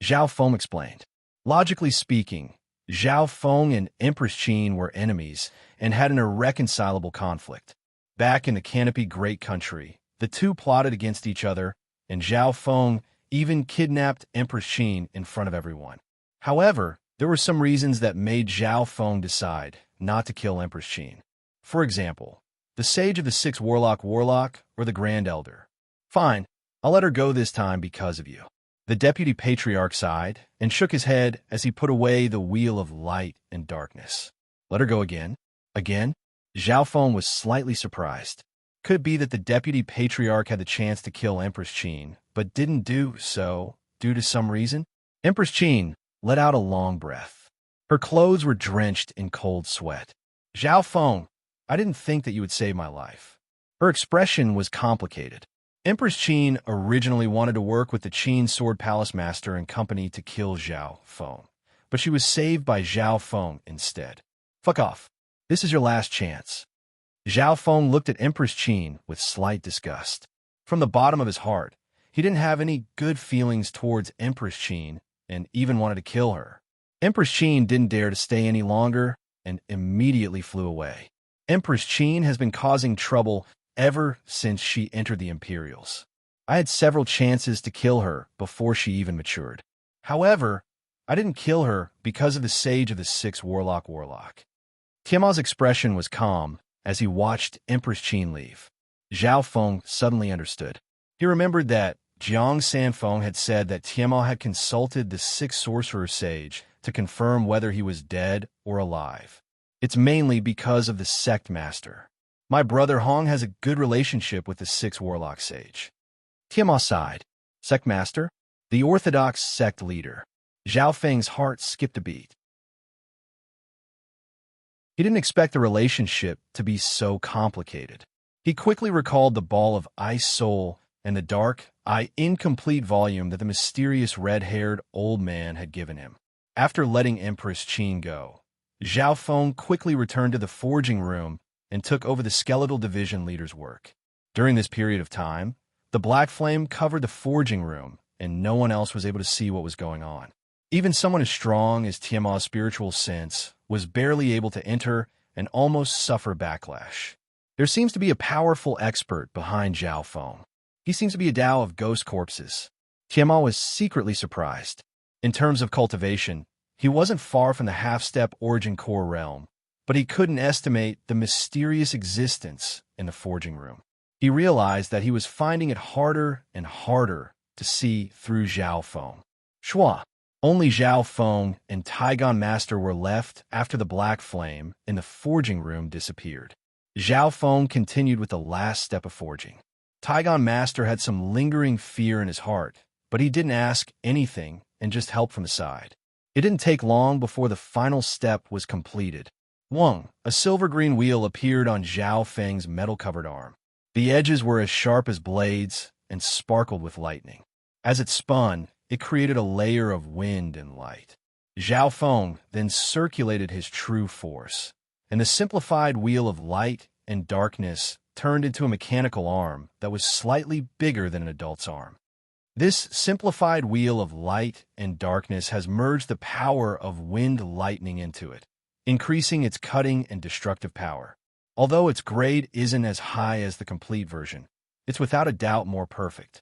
Speaker 1: Zhao Feng explained. Logically speaking, Zhao Feng and Empress Qin were enemies and had an irreconcilable conflict. Back in the Canopy Great Country, the two plotted against each other, and Zhao Feng even kidnapped Empress Qin in front of everyone. However, there were some reasons that made Zhao Feng decide not to kill Empress Qin. For example, the Sage of the Six Warlock or the Grand Elder. Fine, I'll let her go this time because of you. The Deputy Patriarch sighed and shook his head as he put away the wheel of light and darkness. Let her go again? Again? Zhao Feng was slightly surprised. Could it be that the Deputy Patriarch had the chance to kill Empress Qin, but didn't do so due to some reason? Empress Qin let out a long breath. Her clothes were drenched in cold sweat. Zhao Feng, I didn't think that you would save my life. Her expression was complicated. Empress Qin originally wanted to work with the Qin Sword Palace Master and company to kill Zhao Feng, but she was saved by Zhao Feng instead. Fuck off. This is your last chance. Zhao Feng looked at Empress Qin with slight disgust. From the bottom of his heart, he didn't have any good feelings towards Empress Qin and even wanted to kill her. Empress Qin didn't dare to stay any longer and immediately flew away. Empress Qin has been causing trouble ever since she entered the Imperials. I had several chances to kill her before she even matured. However, I didn't kill her because of the Sage of the Six Warlock. Tiamal's expression was calm as he watched Empress Qin leave. Zhao Feng suddenly understood. He remembered that Jiang Sanfeng had said that Tiamal had consulted the Six Sorcerer Sage to confirm whether he was dead or alive. It's mainly because of the sect master. My brother Hong has a good relationship with the Six Warlock Sage. Tiamal sighed. Sect master? The orthodox sect leader. Zhao Feng's heart skipped a beat. He didn't expect the relationship to be so complicated. He quickly recalled the ball of ice soul and the dark, incomplete volume that the mysterious red-haired old man had given him. After letting Empress Qin go, Zhao Feng quickly returned to the forging room and took over the skeletal division leader's work. During this period of time, The black flame covered the forging room, and no one else was able to see what was going on. Even someone as strong as Tiamat's spiritual sense was barely able to enter and almost suffer backlash. There seems to be a powerful expert behind Zhao Feng. He seems to be a Tao of ghost corpses. Tiamat was secretly surprised. In terms of cultivation, he wasn't far from the half-step origin core realm, but he couldn't estimate the mysterious existence in the forging room. He realized that he was finding it harder and harder to see through Zhao Feng. Shua. Only Zhao Feng and Taigon Master were left after the black flame in the forging room disappeared. Zhao Feng continued with the last step of forging. Taigon Master had some lingering fear in his heart, but he didn't ask anything and just helped from the side. It didn't take long before the final step was completed. Wang, a silver-green wheel appeared on Zhao Feng's metal-covered arm. The edges were as sharp as blades and sparkled with lightning. As it spun, it created a layer of wind and light. Zhao Feng then circulated his true force, and the simplified wheel of light and darkness turned into a mechanical arm that was slightly bigger than an adult's arm. This simplified wheel of light and darkness has merged the power of wind lightning into it, increasing its cutting and destructive power. Although its grade isn't as high as the complete version, it's without a doubt more perfect.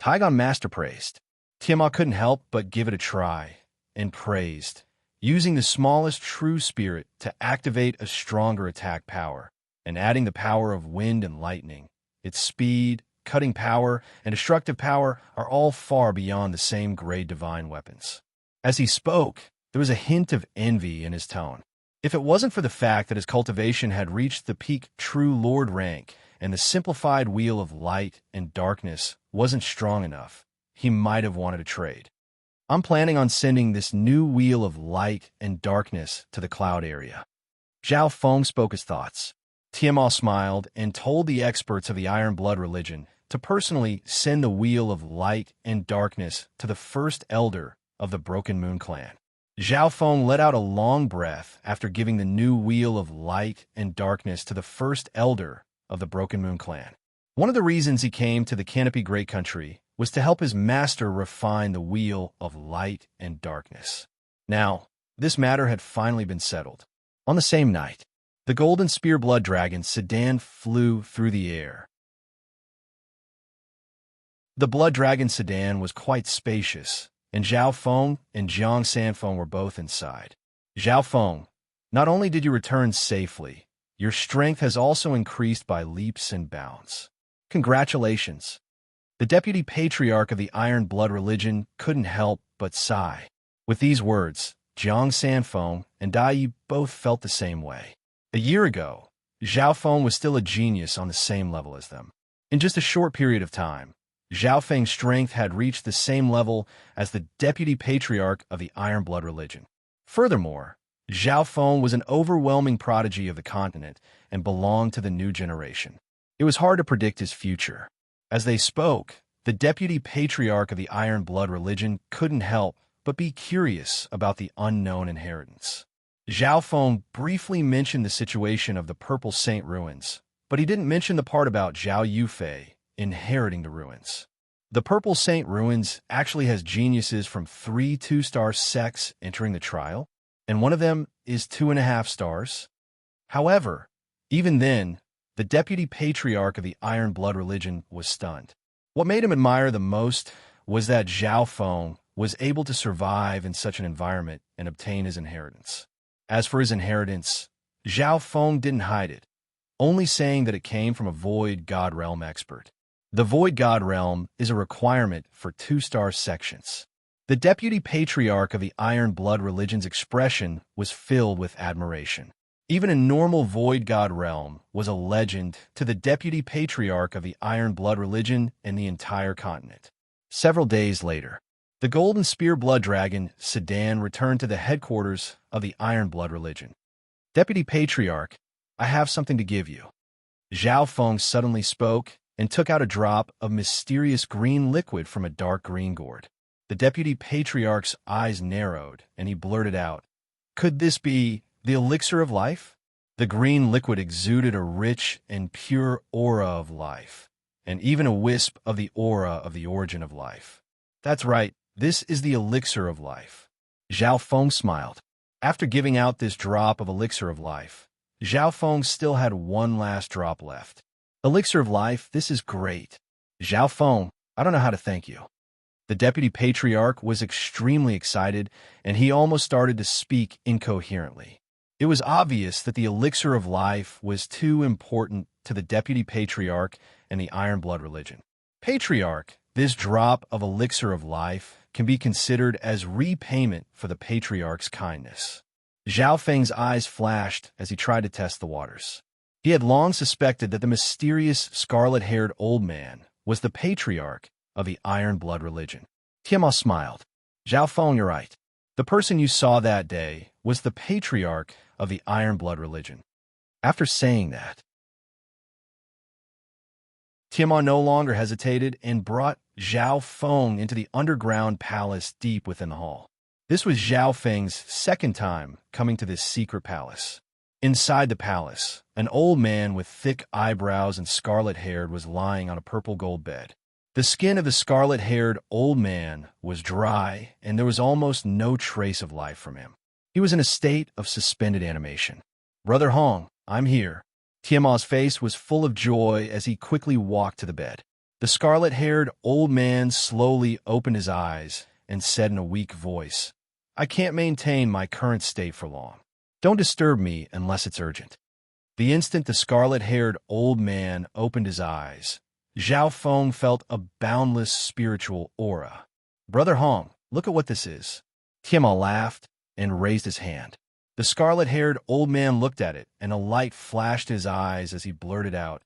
Speaker 1: Taigon Master praised. Tiamat couldn't help but give it a try, and praised, using the smallest true spirit to activate a stronger attack power, and adding the power of wind and lightning. Its speed, cutting power, and destructive power are all far beyond the same grade divine weapons. As he spoke, there was a hint of envy in his tone. If it wasn't for the fact that his cultivation had reached the peak true lord rank and the simplified wheel of light and darkness wasn't strong enough, he might have wanted to trade. I'm planning on sending this new wheel of light and darkness to the cloud area. Zhao Feng spoke his thoughts. Tiamat smiled and told the experts of the Iron Blood religion to personally send the wheel of light and darkness to the first elder of the Broken Moon clan. Zhao Feng let out a long breath after giving the new wheel of light and darkness to the first elder of the Broken Moon clan. One of the reasons he came to the Canopy Great Country was to help his master refine the wheel of light and darkness. Now, this matter had finally been settled. On the same night, the Golden Spear Blood Dragon sedan flew through the air. The Blood Dragon sedan was quite spacious, and Zhao Feng and Jiang Sanfeng were both inside. Zhao Feng, not only did you return safely, your strength has also increased by leaps and bounds. Congratulations. The Deputy Patriarch of the Iron Blood religion couldn't help but sigh. With these words, Jiang Sanfeng and Dai Yi both felt the same way. A year ago, Zhao Feng was still a genius on the same level as them. In just a short period of time, Zhao Feng's strength had reached the same level as the Deputy Patriarch of the Iron Blood religion. Furthermore, Zhao Feng was an overwhelming prodigy of the continent and belonged to the new generation. It was hard to predict his future. As they spoke, the Deputy Patriarch of the Iron Blood religion couldn't help but be curious about the unknown inheritance. Zhao Feng briefly mentioned the situation of the Purple Saint ruins, but he didn't mention the part about Zhao Yufei inheriting the ruins. The Purple Saint ruins actually has geniuses from 3 2-star sects entering the trial, and one of them is 2.5 stars. However, even then, the Deputy Patriarch of the Iron Blood religion was stunned. What made him admire the most was that Zhao Feng was able to survive in such an environment and obtain his inheritance. As for his inheritance, Zhao Feng didn't hide it, only saying that it came from a Void God Realm expert. The Void God Realm is a requirement for 2-star sections. The Deputy Patriarch of the Iron Blood religion's expression was filled with admiration. Even a normal Void God Realm was a legend to the Deputy Patriarch of the Iron Blood religion and the entire continent. Several days later, the Golden Spear Blood Dragon sedan returned to the headquarters of the Iron Blood religion. Deputy Patriarch, I have something to give you. Zhao Feng suddenly spoke and took out a drop of mysterious green liquid from a dark green gourd. The Deputy Patriarch's eyes narrowed, and he blurted out, "Could this be the elixir of life?" The green liquid exuded a rich and pure aura of life, and even a wisp of the aura of the origin of life. That's right, this is the elixir of life. Zhao Feng smiled. After giving out this drop of elixir of life, Zhao Feng still had one last drop left. Elixir of life, this is great. Zhao Feng, I don't know how to thank you. The deputy patriarch was extremely excited, and he almost started to speak incoherently. It was obvious that the elixir of life was too important to the deputy patriarch and the Iron Blood religion. Patriarch, this drop of elixir of life can be considered as repayment for the patriarch's kindness. Zhao Feng's eyes flashed as he tried to test the waters. He had long suspected that the mysterious scarlet-haired old man was the patriarch of the Iron Blood religion. Tiamat smiled. Zhao Feng, you're right. The person you saw that day was the patriarch of the Iron Blood religion. After saying that, Tiamat no longer hesitated and brought Zhao Feng into the underground palace deep within the hall. This was Zhao Feng's second time coming to this secret palace. Inside the palace, an old man with thick eyebrows and scarlet hair was lying on a purple gold bed. The skin of the scarlet-haired old man was dry, and there was almost no trace of life from him. He was in a state of suspended animation. Brother Hong, I'm here. Tiamat's face was full of joy as he quickly walked to the bed. The scarlet-haired old man slowly opened his eyes and said in a weak voice, I can't maintain my current state for long. Don't disturb me unless it's urgent. The instant the scarlet-haired old man opened his eyes, Zhao Feng felt a boundless spiritual aura. Brother Hong, look at what this is. Tiamat laughed and raised his hand. The scarlet-haired old man looked at it, and a light flashed his eyes as he blurted out,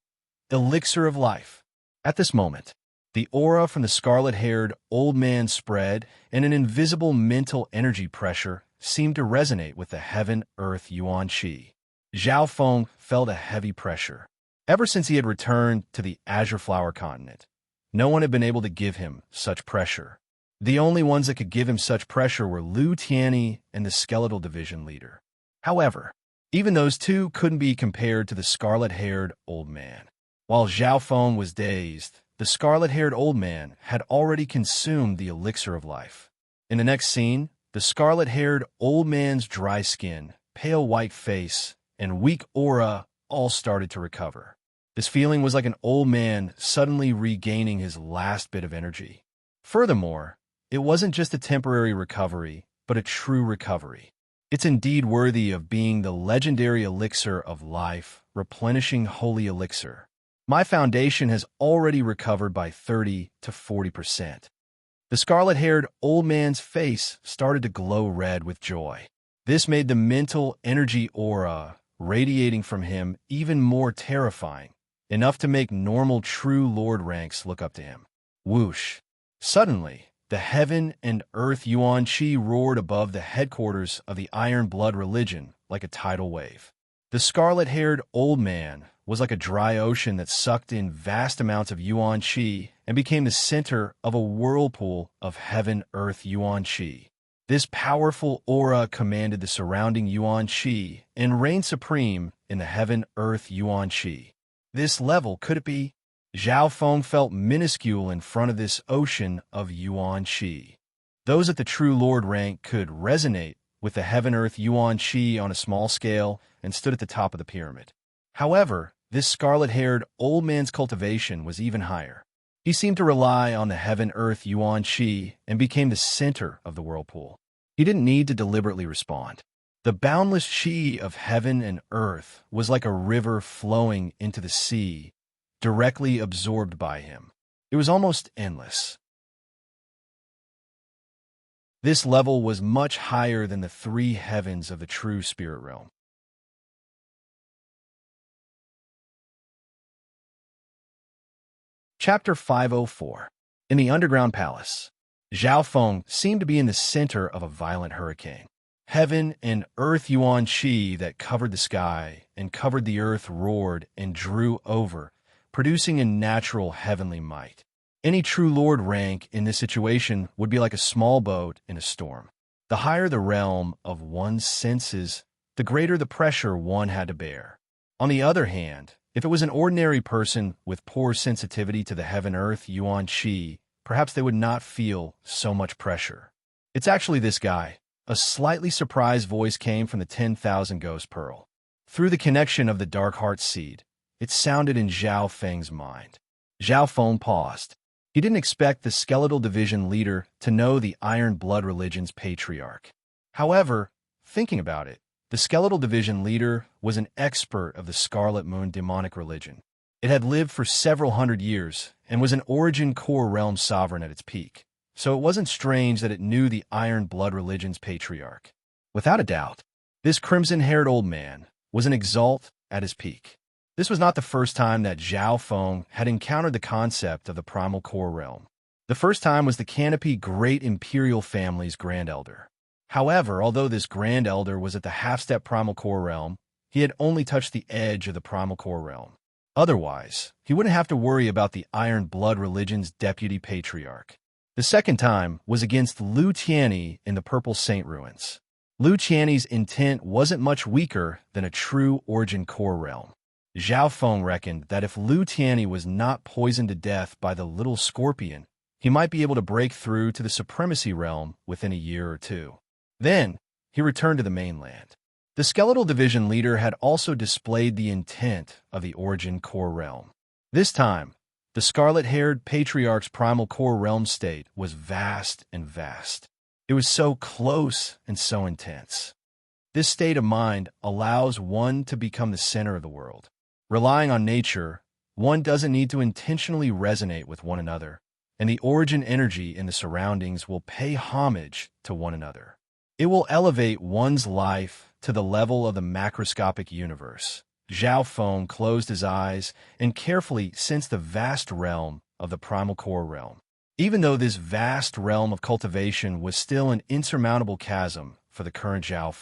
Speaker 1: Elixir of life. At this moment, the aura from the scarlet-haired old man spread, and an invisible mental energy pressure seemed to resonate with the heaven-earth yuan qi. Zhao Feng felt a heavy pressure. Ever since he had returned to the Azure Flower continent, no one had been able to give him such pressure. The only ones that could give him such pressure were Lu Tianyi and the Skeletal Division leader. However, even those two couldn't be compared to the scarlet-haired old man. While Zhao Feng was dazed, the scarlet-haired old man had already consumed the elixir of life. In the next scene, the scarlet-haired old man's dry skin, pale white face, and weak aura all started to recover. This feeling was like an old man suddenly regaining his last bit of energy. Furthermore, it wasn't just a temporary recovery, but a true recovery. It's indeed worthy of being the legendary elixir of life, replenishing holy elixir. My foundation has already recovered by 30 to 40%. The scarlet-haired old man's face started to glow red with joy. This made the mental energy aura radiating from him even more terrifying, enough to make normal true lord ranks look up to him. Whoosh! Suddenly, the heaven and earth yuan qi roared above the headquarters of the Iron Blood religion like a tidal wave. The scarlet-haired old man was like a dry ocean that sucked in vast amounts of yuan qi and became the center of a whirlpool of heaven-earth yuan qi. This powerful aura commanded the surrounding yuan qi and reigned supreme in the heaven-earth yuan qi. This level, could it be? Zhao Feng felt minuscule in front of this ocean of yuan qi. Those at the true lord rank could resonate with the heaven-earth yuan qi on a small scale and stood at the top of the pyramid. However, this scarlet-haired old man's cultivation was even higher. He seemed to rely on the heaven-earth yuan qi and became the center of the whirlpool. He didn't need to deliberately respond. The boundless qi of heaven and earth was like a river flowing into the sea, directly absorbed by him. It was almost endless. This level was much higher than the three heavens of the true spirit realm. Chapter 504. In the underground palace, Zhao Feng seemed to be in the center of a violent hurricane. Heaven and earth yuan qi that covered the sky and covered the earth roared and drew over, producing a natural heavenly might. Any true lord rank in this situation would be like a small boat in a storm. The higher the realm of one's senses, the greater the pressure one had to bear. On the other hand, If it was an ordinary person with poor sensitivity to the heaven-earth yuan qi, perhaps they would not feel so much pressure. It's actually this guy. A slightly surprised voice came from the 10,000 Ghost Pearl. Through the connection of the Dark Heart Seed, it sounded in Zhao Feng's mind. Zhao Feng paused. He didn't expect the Skeletal Division leader to know the Iron Blood religion's patriarch. However, thinking about it, the Skeletal Division leader was an expert of the Scarlet Moon demonic religion. It had lived for several hundred years and was an origin core realm sovereign at its peak, so it wasn't strange that it knew the Iron Blood religion's patriarch. Without a doubt, this crimson-haired old man was an exalt at his peak. This was not the first time that Zhao Feng had encountered the concept of the primal core realm. The first time was the Canopy Great Imperial Family's Grand Elder. However, although this Grand Elder was at the half-step primal core realm, he had only touched the edge of the primal core realm. Otherwise, he wouldn't have to worry about the Iron Blood religion's deputy patriarch. The second time was against Lu Tianyi in the Purple Saint Ruins. Lu Tianyi's intent wasn't much weaker than a true origin core realm. Zhao Feng reckoned that if Lu Tianyi was not poisoned to death by the little scorpion, he might be able to break through to the supremacy realm within a year or two. Then, he returned to the mainland. The Skeletal Division leader had also displayed the intent of the origin core realm. This time, the scarlet-haired patriarch's primal core realm state was vast and vast. It was so close and so intense. This state of mind allows one to become the center of the world. Relying on nature, one doesn't need to intentionally resonate with one another, and the origin energy in the surroundings will pay homage to one another. It will elevate one's life to the level of the macroscopic universe. Zhao Feng closed his eyes and carefully sensed the vast realm of the primal core realm. Even though this vast realm of cultivation was still an insurmountable chasm for the current Zhao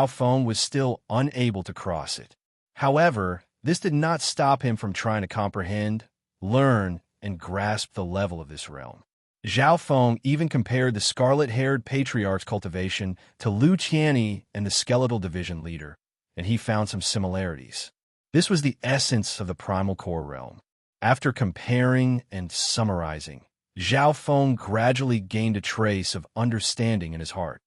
Speaker 1: Feng was still unable to cross it. However, this did not stop him from trying to comprehend, learn, and grasp the level of this realm. Zhao Feng even compared the scarlet-haired patriarch's cultivation to Lu Tianyi and the Skeletal Division leader, and he found some similarities. This was the essence of the primal core realm. After comparing and summarizing, Zhao Feng gradually gained a trace of understanding in his heart.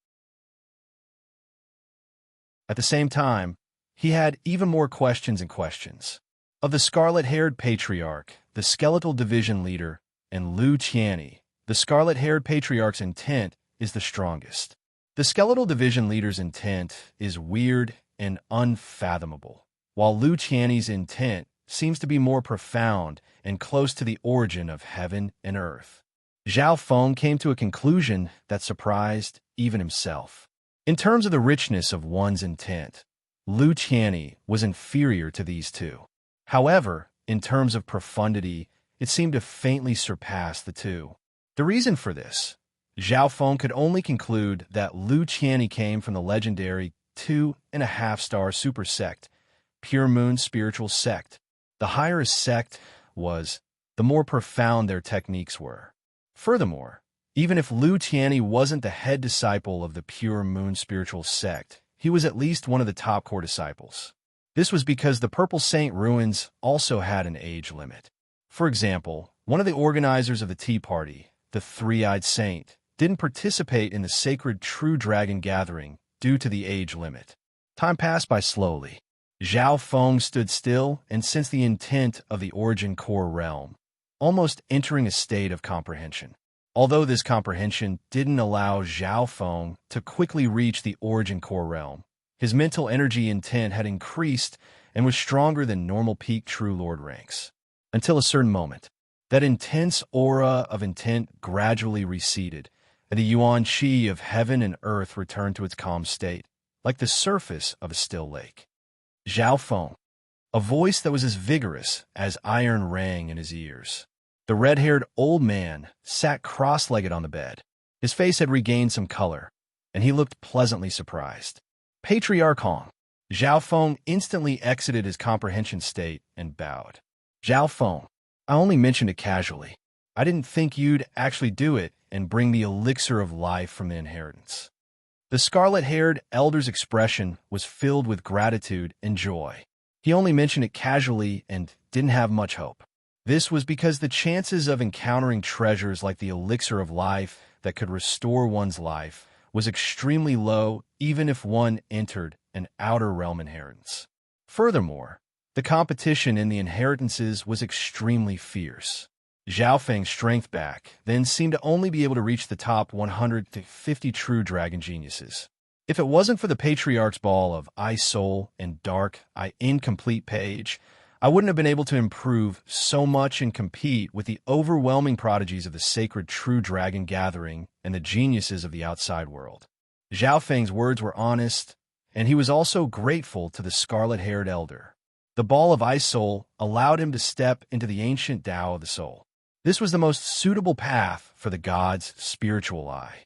Speaker 1: At the same time, he had even more questions and questions. Of the scarlet-haired patriarch, the Skeletal Division leader, and Lu Tianyi, the scarlet-haired patriarch's intent is the strongest. The Skeletal Division leader's intent is weird and unfathomable, while Lu Tianyi's intent seems to be more profound and close to the origin of heaven and earth. Zhao Feng came to a conclusion that surprised even himself. In terms of the richness of one's intent, Lu Tianyi was inferior to these two. However, in terms of profundity, it seemed to faintly surpass the two. The reason for this, Zhao Feng could only conclude that Lu Tianyi came from the legendary 2.5-star super sect, Pure Moon Spiritual Sect. The higher a sect was, the more profound their techniques were. Furthermore, even if Lu Tianyi wasn't the head disciple of the Pure Moon Spiritual Sect, he was at least one of the top core disciples. This was because the Purple Saint Ruins also had an age limit. For example, one of the organizers of the Tea Party, the Three-Eyed Saint, didn't participate in the sacred True Dragon Gathering due to the age limit. Time passed by slowly. Zhao Feng stood still and sensed the intent of the origin core realm, almost entering a state of comprehension. Although this comprehension didn't allow Zhao Feng to quickly reach the origin core realm, his mental energy intent had increased and was stronger than normal peak True Lord ranks. Until a certain moment, that intense aura of intent gradually receded, and the yuan qi of heaven and earth returned to its calm state, like the surface of a still lake. Zhao Feng, a voice that was as vigorous as iron rang in his ears. The red-haired old man sat cross-legged on the bed. His face had regained some color, and he looked pleasantly surprised. Patriarch Hong. Zhao Feng instantly exited his comprehension state and bowed. Zhao Feng, I only mentioned it casually. I didn't think you'd actually do it and bring the elixir of life from the inheritance. The scarlet-haired elder's expression was filled with gratitude and joy. He only mentioned it casually and didn't have much hope. This was because the chances of encountering treasures like the elixir of life that could restore one's life was extremely low, even if one entered an outer realm inheritance. Furthermore, the competition in the inheritances was extremely fierce. Zhao Feng's strength back then seemed to only be able to reach the top 150 true dragon geniuses. If it wasn't for the Patriarch's Ball of Eye Soul and Dark Eye Incomplete page, I wouldn't have been able to improve so much and compete with the overwhelming prodigies of the sacred True Dragon Gathering and the geniuses of the outside world. Zhao Feng's words were honest, and he was also grateful to the scarlet-haired elder. The Ball of Eye Soul allowed him to step into the ancient Tao of the soul. This was the most suitable path for the god's spiritual eye.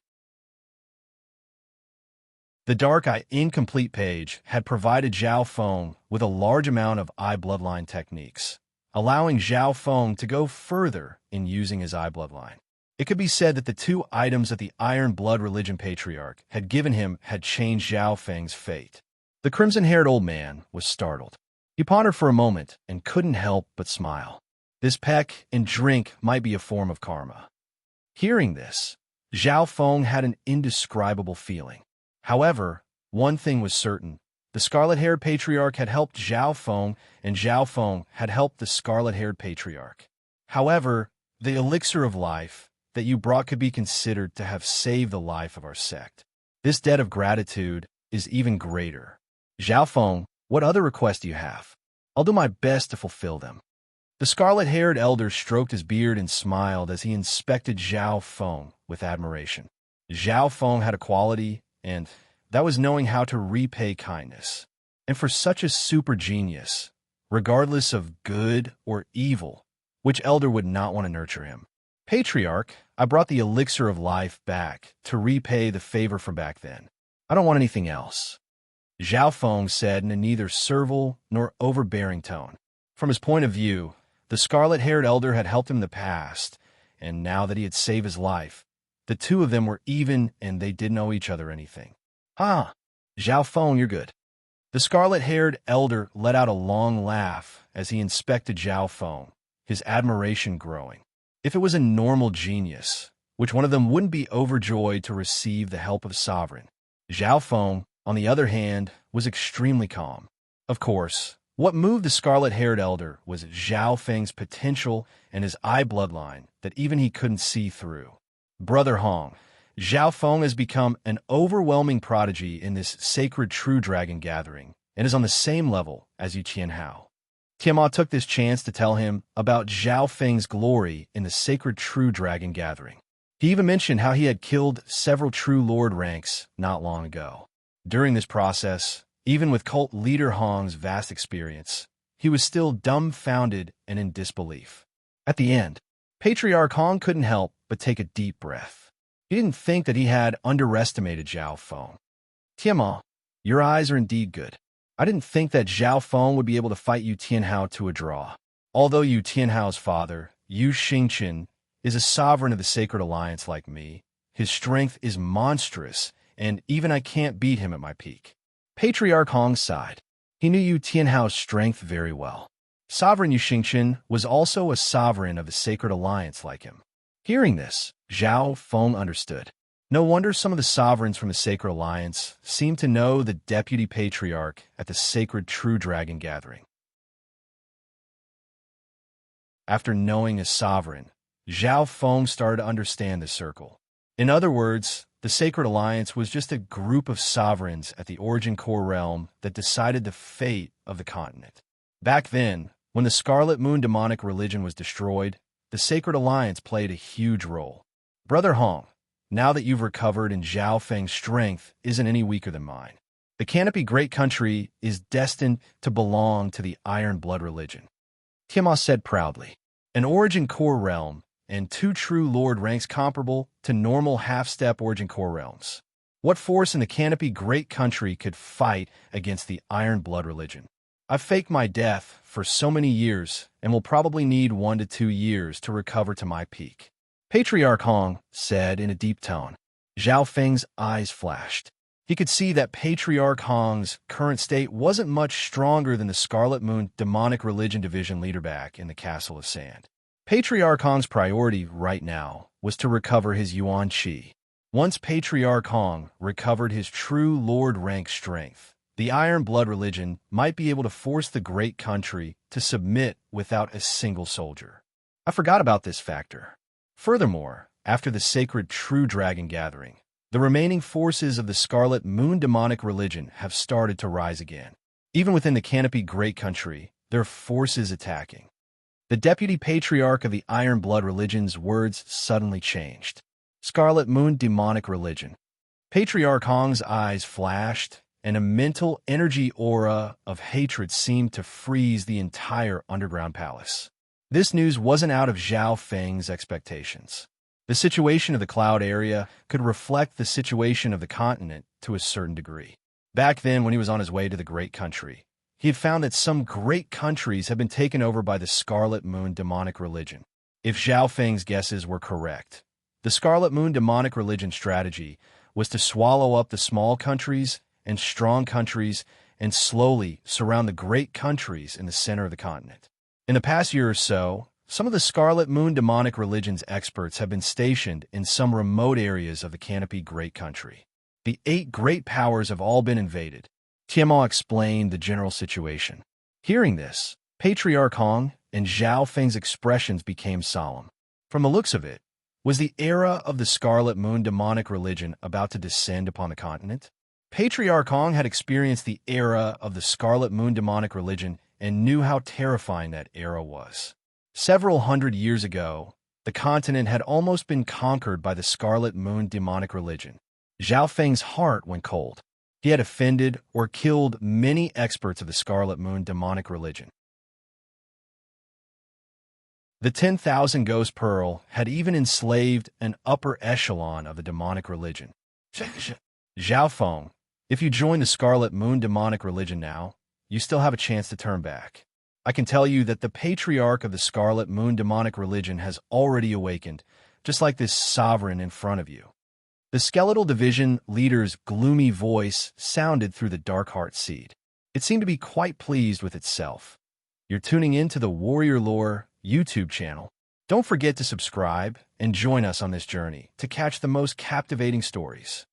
Speaker 1: The Dark Eye Incomplete page had provided Zhao Feng with a large amount of eye bloodline techniques, allowing Zhao Feng to go further in using his eye bloodline. It could be said that the two items that the Iron Blood Religion Patriarch had given him had changed Zhao Feng's fate. The crimson-haired old man was startled. He pondered for a moment and couldn't help but smile. This peck and drink might be a form of karma. Hearing this, Zhao Feng had an indescribable feeling. However, one thing was certain. The scarlet-haired patriarch had helped Zhao Feng, and Zhao Feng had helped the scarlet-haired patriarch. However, the elixir of life that you brought could be considered to have saved the life of our sect. This debt of gratitude is even greater. Zhao Feng, what other requests do you have? I'll do my best to fulfill them. The scarlet-haired elder stroked his beard and smiled as he inspected Zhao Feng with admiration. Zhao Feng had a quality, and that was knowing how to repay kindness. And for such a super genius, regardless of good or evil, which elder would not want to nurture him? Patriarch, I brought the elixir of life back to repay the favor from back then. I don't want anything else. Zhao Feng said in a neither servile nor overbearing tone. From his point of view, the scarlet-haired elder had helped him in the past, and now that he had saved his life, the two of them were even and they didn't owe each other anything. Ah, Zhao Feng, you're good. The scarlet-haired elder let out a long laugh as he inspected Zhao Feng, his admiration growing. If it was a normal genius, which one of them wouldn't be overjoyed to receive the help of Sovereign? Zhao Feng, on the other hand, was extremely calm. Of course, what moved the scarlet-haired elder was Zhao Feng's potential and his eye bloodline that even he couldn't see through. Brother Hong, Zhao Feng has become an overwhelming prodigy in this sacred True Dragon Gathering and is on the same level as Yu Qianhao. Tiamat took this chance to tell him about Zhao Feng's glory in the sacred True Dragon Gathering. He even mentioned how he had killed several True Lord ranks not long ago. During this process, even with cult leader Hong's vast experience, he was still dumbfounded and in disbelief. At the end, Patriarch Hong couldn't help but take a deep breath. He didn't think that he had underestimated Zhao Feng. Tiamat, your eyes are indeed good. I didn't think that Zhao Feng would be able to fight Yu Tianhao to a draw. Although Yu Tianhao's father, Yu Xingqian, is a sovereign of the Sacred Alliance like me, his strength is monstrous, and even I can't beat him at my peak. Patriarch Hong sighed. He knew Yu Tianhao's strength very well. Sovereign Yu Xingqian was also a sovereign of the Sacred Alliance like him. Hearing this, Zhao Feng understood. No wonder some of the sovereigns from the Sacred Alliance seemed to know the deputy patriarch at the sacred True Dragon Gathering. After knowing his sovereign, Zhao Feng started to understand the circle. In other words, the Sacred Alliance was just a group of sovereigns at the Origin Core realm that decided the fate of the continent. Back then, when the Scarlet Moon demonic religion was destroyed, the Sacred Alliance played a huge role. Brother Hong, now that you've recovered and Zhao Feng's strength isn't any weaker than mine, the Canopy Great Country is destined to belong to the Iron Blood religion. Tiamat said proudly. An Origin Core realm and 2 True Lord ranks comparable to normal half-step Origin Core realms. What force in the Canopy Great Country could fight against the Iron Blood religion? I've faked my death for so many years and will probably need 1 to 2 years to recover to my peak. Patriarch Hong said in a deep tone. Zhao Feng's eyes flashed. He could see that Patriarch Hong's current state wasn't much stronger than the Scarlet Moon demonic religion division leader back in the Castle of Sand. Patriarch Hong's priority right now was to recover his Yuan Qi. Once Patriarch Hong recovered his true Lord rank strength, the Iron Blood religion might be able to force the great country to submit without a single soldier. I forgot about this factor. Furthermore, after the sacred True Dragon gathering, the remaining forces of the Scarlet Moon demonic religion have started to rise again. Even within the Canopy Great Country, there are forces attacking. The deputy patriarch of the Iron Blood religion's words suddenly changed. Scarlet Moon demonic religion. Patriarch Hong's eyes flashed, and a mental energy aura of hatred seemed to freeze the entire underground palace. This news wasn't out of Zhao Feng's expectations. The situation of the cloud area could reflect the situation of the continent to a certain degree. Back then, when he was on his way to the Great Country, he had found that some great countries had been taken over by the Scarlet Moon demonic religion. If Zhao Feng's guesses were correct, the Scarlet Moon demonic religion strategy was to swallow up the small countries and strong countries and slowly surround the great countries in the center of the continent. In the past year or so, some of the Scarlet Moon demonic religion's experts have been stationed in some remote areas of the Canopy Great Country. The 8 great powers have all been invaded. Tianmao explained the general situation. Hearing this, Patriarch Hong and Zhao Feng's expressions became solemn. From the looks of it, was the era of the Scarlet Moon demonic religion about to descend upon the continent? Patriarch Hong had experienced the era of the Scarlet Moon demonic religion and knew how terrifying that era was. Several hundred years ago, the continent had almost been conquered by the Scarlet Moon demonic religion. Zhao Feng's heart went cold. He had offended or killed many experts of the Scarlet Moon demonic religion. The 10,000 Ghost Pearl had even enslaved an upper echelon of the demonic religion. Zhao Feng, if you join the Scarlet Moon demonic religion now, you still have a chance to turn back. I can tell you that the patriarch of the Scarlet Moon demonic religion has already awakened, just like this sovereign in front of you. The skeletal division leader's gloomy voice sounded through the dark heart seed. It seemed to be quite pleased with itself. You're tuning in to the Warrior Lore YouTube channel. Don't forget to subscribe and join us on this journey to catch the most captivating stories.